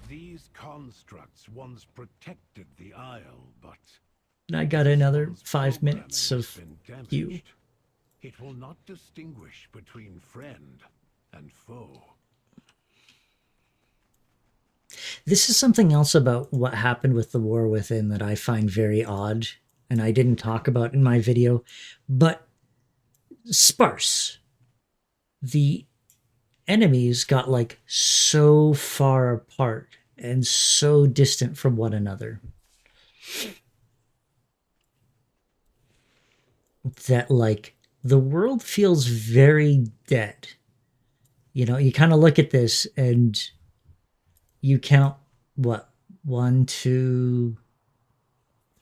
These constructs once protected the Isle, but I got another Storm's 5 minutes programming of has been damaged. you. It will not distinguish between friend and foe. This is something else about what happened with the War Within that I find very odd, and I didn't talk about in my video, but sparse. The enemies got like so far apart and so distant from one another that like the world feels very dead. You know, you kind of look at this and you count what, 1, 2,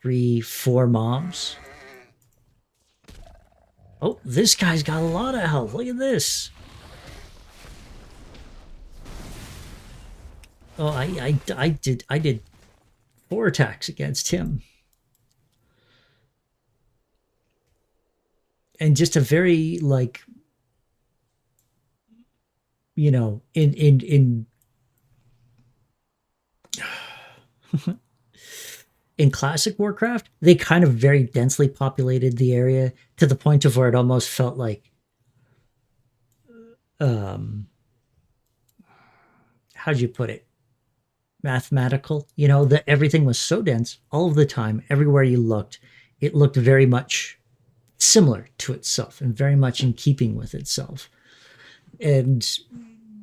3, 4 mobs. Oh, this guy's got a lot of health. Look at this. Oh, I did 4 attacks against him. And just a very like, you know, in in classic Warcraft, they kind of very densely populated the area to the point of where it almost felt like how'd you put it? Mathematical, you know, that everything was so dense all of the time, everywhere you looked, it looked very much similar to itself and very much in keeping with itself. And,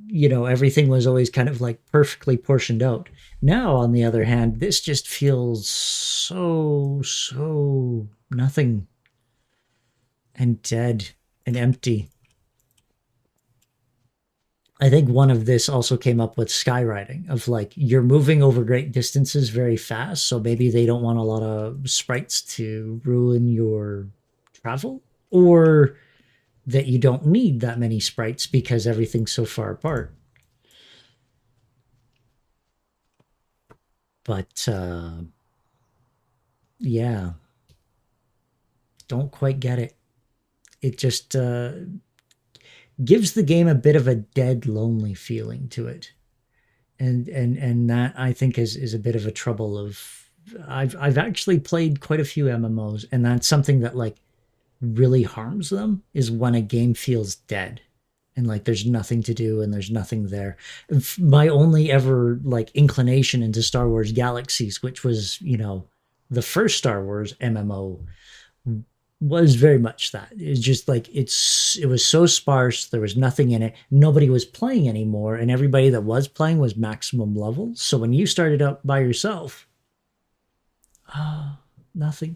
you know, everything was always kind of like perfectly portioned out. Now, on the other hand, this just feels so nothing and dead and empty. I think one of this also came up with skywriting of like, you're moving over great distances very fast, so maybe they don't want a lot of sprites to ruin your travel, or that you don't need that many sprites because everything's so far apart. But yeah, don't quite get it. It just gives the game a bit of a dead, lonely feeling to it, and that I think is a bit of a trouble. Of I've actually played quite a few MMOs, and that's something that like really harms them, is when a game feels dead and like there's nothing to do and there's nothing there. My only ever like inclination into Star Wars Galaxies, which was, you know, the first Star Wars MMO, was very much that. It's just like it was so sparse, there was nothing in it, nobody was playing anymore, and everybody that was playing was maximum level. So when you started out by yourself, nothing.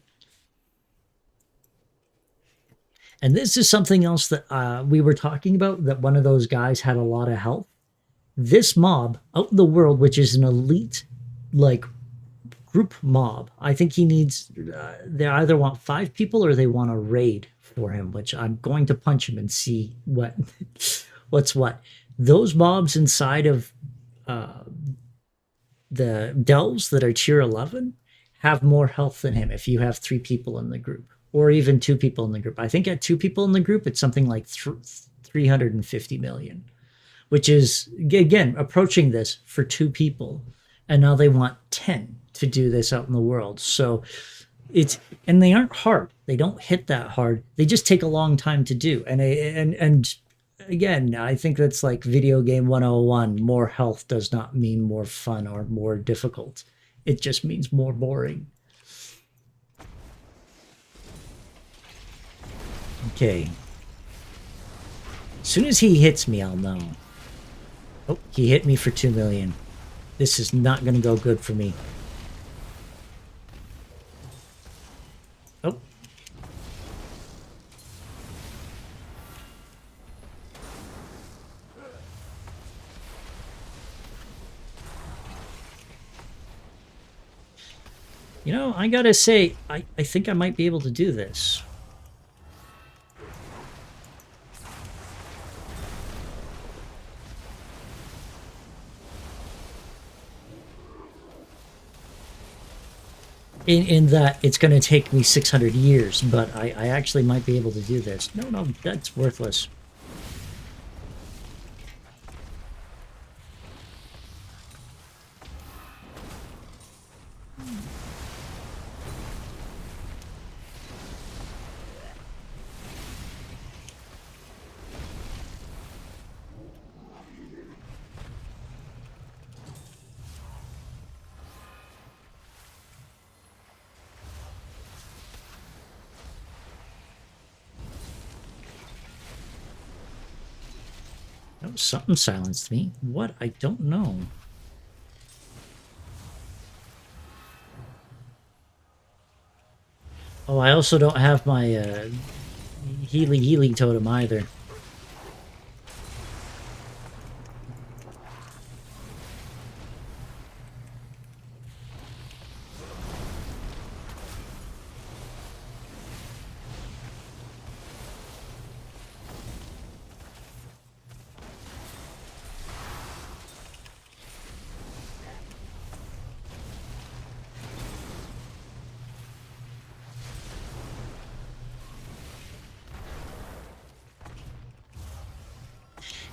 And this is something else that we were talking about, that one of those guys had a lot of health. This mob out in the world, which is an elite, like, group mob, I think he needs, they either want 5 people or they want a raid for him, which I'm going to punch him and see what's what. Those mobs inside of the delves that are tier 11 have more health than him if you have 3 people in the group. Or even 2 people in the group. I think at 2 people in the group, it's something like 350 million, which is, again, approaching this for 2 people. And now they want 10 to do this out in the world. So it's, and they aren't hard. They don't hit that hard. They just take a long time to do. And again, I think that's like video game 101. More health does not mean more fun or more difficult. It just means more boring. Okay. As soon as he hits me, I'll know. Oh, he hit me for 2 million. This is not going to go good for me. Oh. You know, I gotta say, I think I might be able to do this. in that it's going to take me 600 years, but I actually might be able to do this. No, that's worthless. Oh, something silenced me. What? I don't know. Oh, I also don't have my Healy totem either.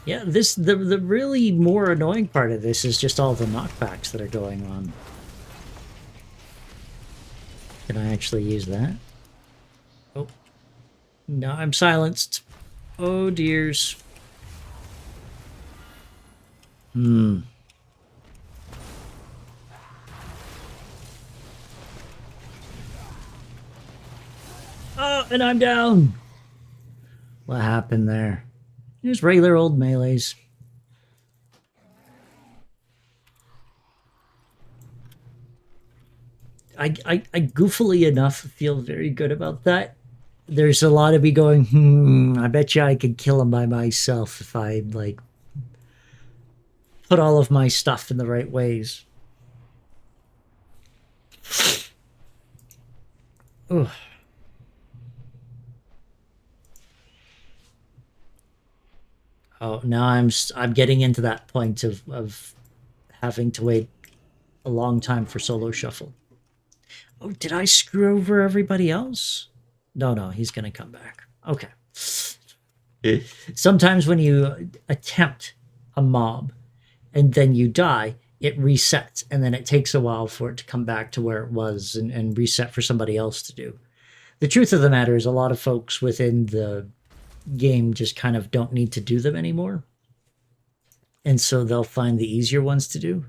Yeah, the really more annoying part of this is just all the knockbacks that are going on. Can I actually use that? Oh. No, I'm silenced. Oh dears. Hmm. Oh, and I'm down. What happened there? Just regular old melees. I goofily enough feel very good about that. There's a lot of me going, I bet you I could kill him by myself if I, like, put all of my stuff in the right ways. Ugh. Oh, now I'm getting into that point of having to wait a long time for solo shuffle. Oh, did I screw over everybody else? No, he's gonna come back. Okay. Sometimes when you attempt a mob and then you die, it resets, and then it takes a while for it to come back to where it was and reset for somebody else to do. The truth of the matter is a lot of folks within the game just kind of don't need to do them anymore. And so they'll find the easier ones to do.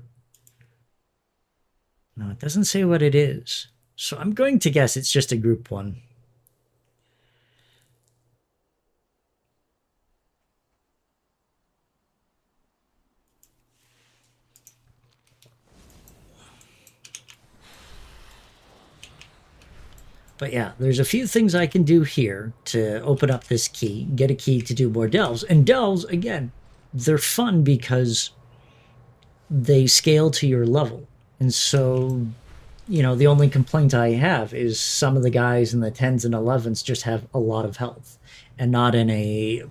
No, it doesn't say what it is. So I'm going to guess it's just a group one. But yeah, there's a few things I can do here to open up this key, get a key to do more delves. And delves, again, they're fun because they scale to your level. And so, you know, the only complaint I have is some of the guys in the 10s and 11s just have a lot of health. And not in a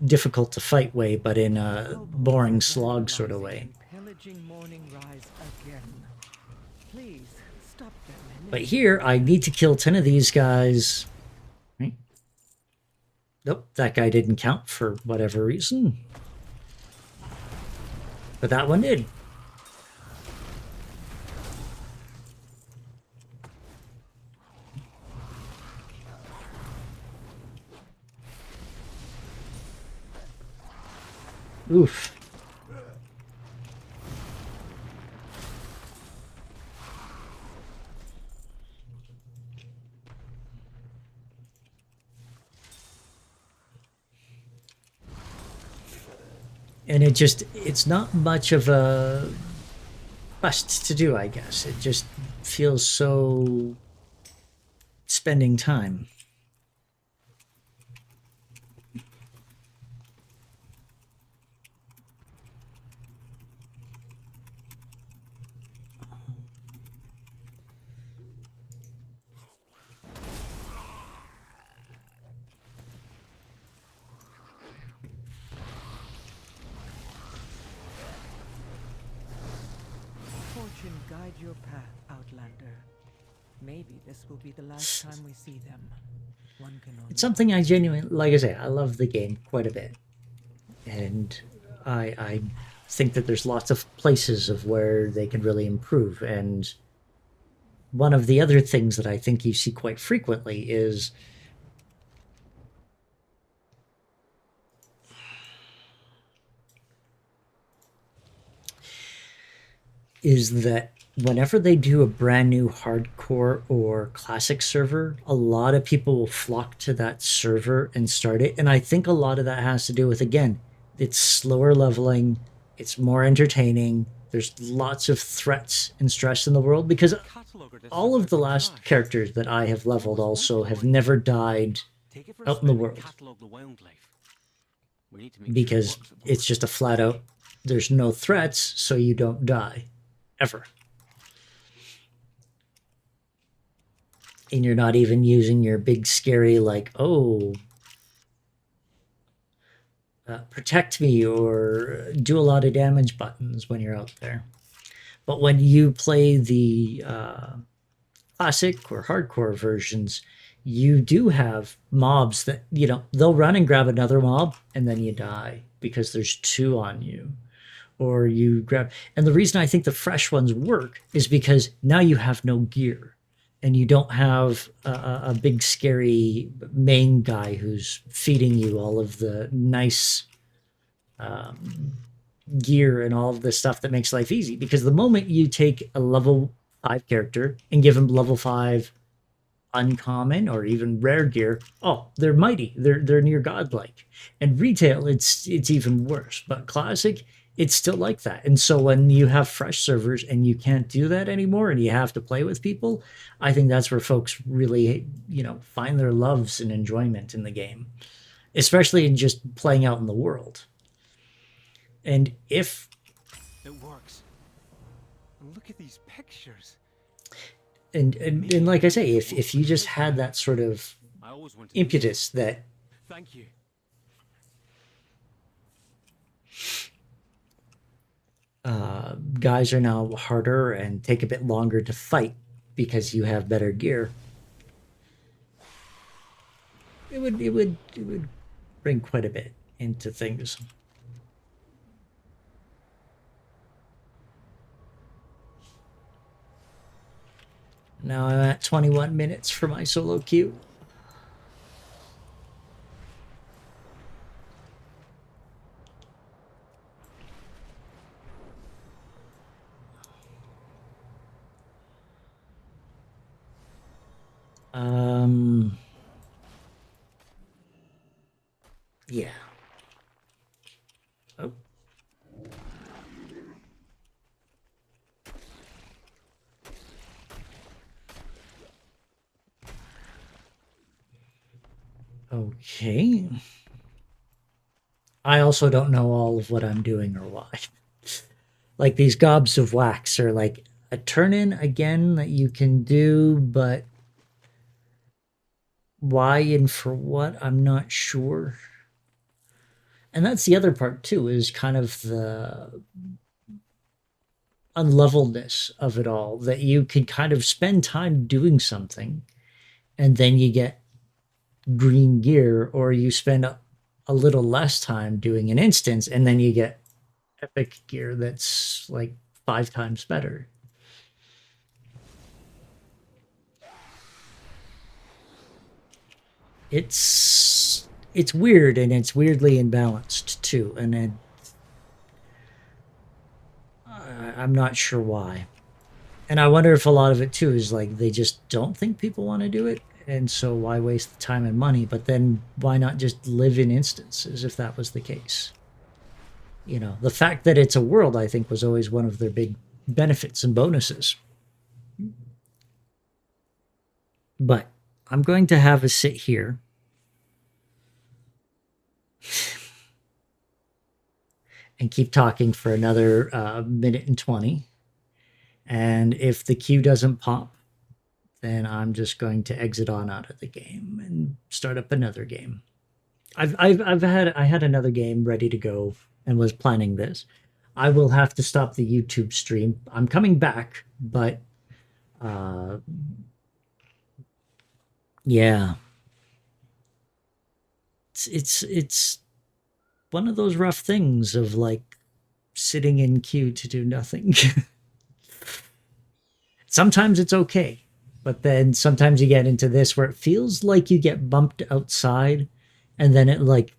difficult to fight way, but in a boring slog sort of way. But here, I need to kill 10 of these guys. Right? Nope, that guy didn't count for whatever reason. But that one did. Oof. And it's not much of a quest to do, I guess. It just feels so spending time. Guide your path, Outlander. Maybe this will be the last time we see them. One can only It's something I genuinely, like I say, I love the game quite a bit. And I think that there's lots of places of where they could really improve. And one of the other things that I think you see quite frequently is that whenever they do a brand new hardcore or classic server, a lot of people will flock to that server and start it. And I think a lot of that has to do with, again, it's slower leveling, it's more entertaining, there's lots of threats and stress in the world, because all of the last characters that I have leveled also have never died out in the world. Because it's just a flat out, there's no threats, so you don't die. Ever. And you're not even using your big scary, like, oh, protect me or do a lot of damage buttons when you're out there. But when you play the classic or hardcore versions, you do have mobs that, you know, they'll run and grab another mob and then you die because there's two on you. Or you grab, and the reason I think the fresh ones work is because now you have no gear and you don't have a big scary main guy who's feeding you all of the nice gear and all of the stuff that makes life easy. Because the moment you take a level 5 character and give him level 5 uncommon or even rare gear, oh, they're mighty, they're near godlike. And retail, it's even worse, but classic, it's still like that. And so when you have fresh servers and you can't do that anymore and you have to play with people, I think that's where folks really, you know, find their loves and enjoyment in the game, especially in just playing out in the world. And if it works, and look at these pictures. And like I say, if you just had that sort of impetus that, thank you. guys are now harder and take a bit longer to fight because you have better gear, it would bring quite a bit into things. Now I'm at 21 minutes for my solo queue. Yeah. Oh. Okay. I also don't know all of what I'm doing or why. Like these gobs of wax are like a turn-in again that you can do, but why and for what, I'm not sure. And that's the other part too, is kind of the unleveledness of it all, that you can kind of spend time doing something and then you get green gear, or you spend a little less time doing an instance and then you get epic gear that's like 5 times better. It's weird, and it's weirdly imbalanced too, and I'm not sure why. And I wonder if a lot of it too is like they just don't think people want to do it, and so why waste the time and money? But then why not just live in instances if that was the case? You know, the fact that it's a world, I think, was always one of their big benefits and bonuses. But I'm going to have a sit here. And keep talking for another minute and 20. And if the queue doesn't pop, then I'm just going to exit on out of the game and start up another game. I had another game ready to go and was planning this. I will have to stop the YouTube stream. I'm coming back, but Yeah. It's one of those rough things of like sitting in queue to do nothing. Sometimes it's okay, but then sometimes you get into this where it feels like you get bumped outside, and then it like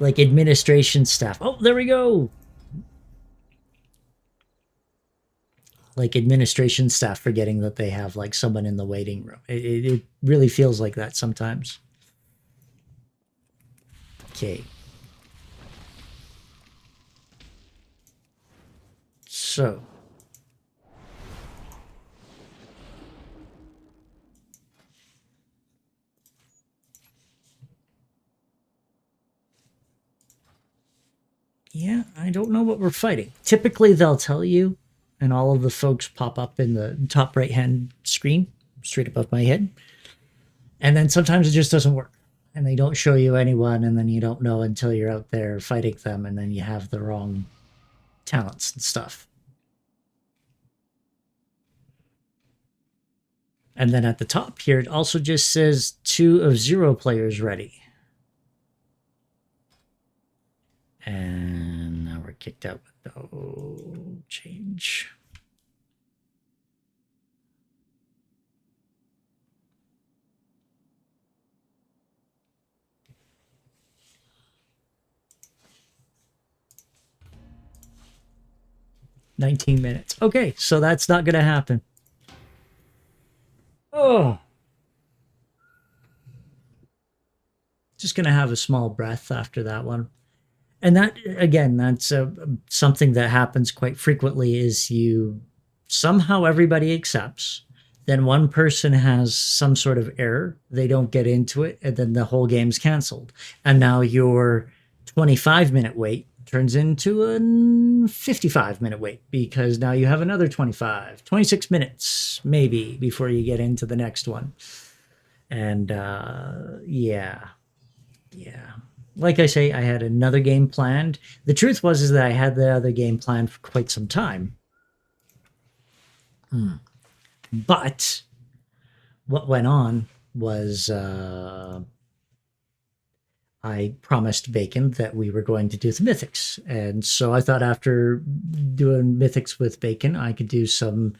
administration staff. Oh, there we go. Like administration staff forgetting that they have like someone in the waiting room. It really feels like that sometimes. Okay. So. Yeah, I don't know what we're fighting. Typically, they'll tell you, and all of the folks pop up in the top right-hand screen, straight above my head. And then sometimes it just doesn't work. And they don't show you anyone, and then you don't know until you're out there fighting them, and then you have the wrong talents and stuff. And then at the top here, it also just says 2 of 0 players ready. And now we're kicked out with no change. "19 minutes." Okay, so that's not going to happen. Oh. Just going to have a small breath after that one. And that, again, that's something that happens quite frequently is somehow everybody accepts. Then one person has some sort of error. They don't get into it. And then the whole game's canceled. And now your 25-minute wait turns into a 55-minute wait because now you have another 26 minutes maybe before you get into the next one. And yeah. Like I say, I had another game planned. The truth is that I had the other game planned for quite some time. But what went on was I promised Bacon that we were going to do the Mythics. And so I thought after doing Mythics with Bacon, I could do some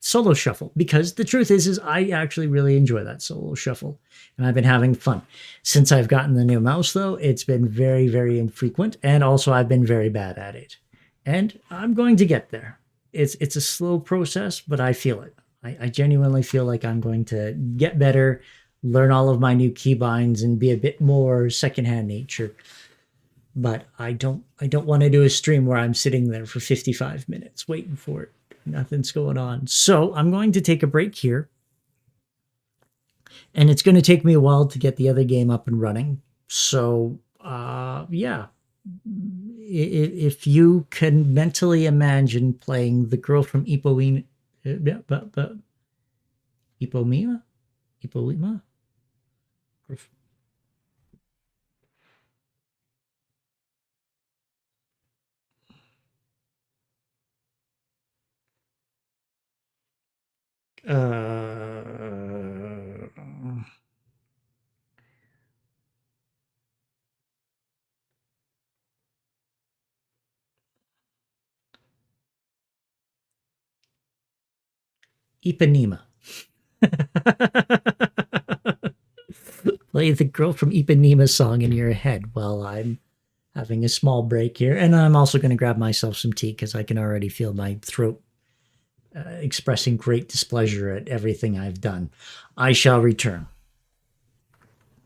solo shuffle, because the truth is I actually really enjoy that solo shuffle, and I've been having fun. Since I've gotten the new mouse, though, it's been very, very infrequent, and also I've been very bad at it. And I'm going to get there. It's a slow process, but I feel it. I genuinely feel like I'm going to get better, learn all of my new keybinds, and be a bit more secondhand nature. But I don't want to do a stream where I'm sitting there for 55 minutes waiting for it. Nothing's going on. So I'm going to take a break here. And it's going to take me a while to get the other game up and running. So, yeah. If you can mentally imagine playing the girl from Ipoima? Ipanema. Play the girl from Ipanema song in your head while I'm having a small break here. And I'm also going to grab myself some tea because I can already feel my throat expressing great displeasure at everything I've done. I shall return.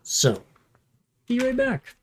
So, be right back.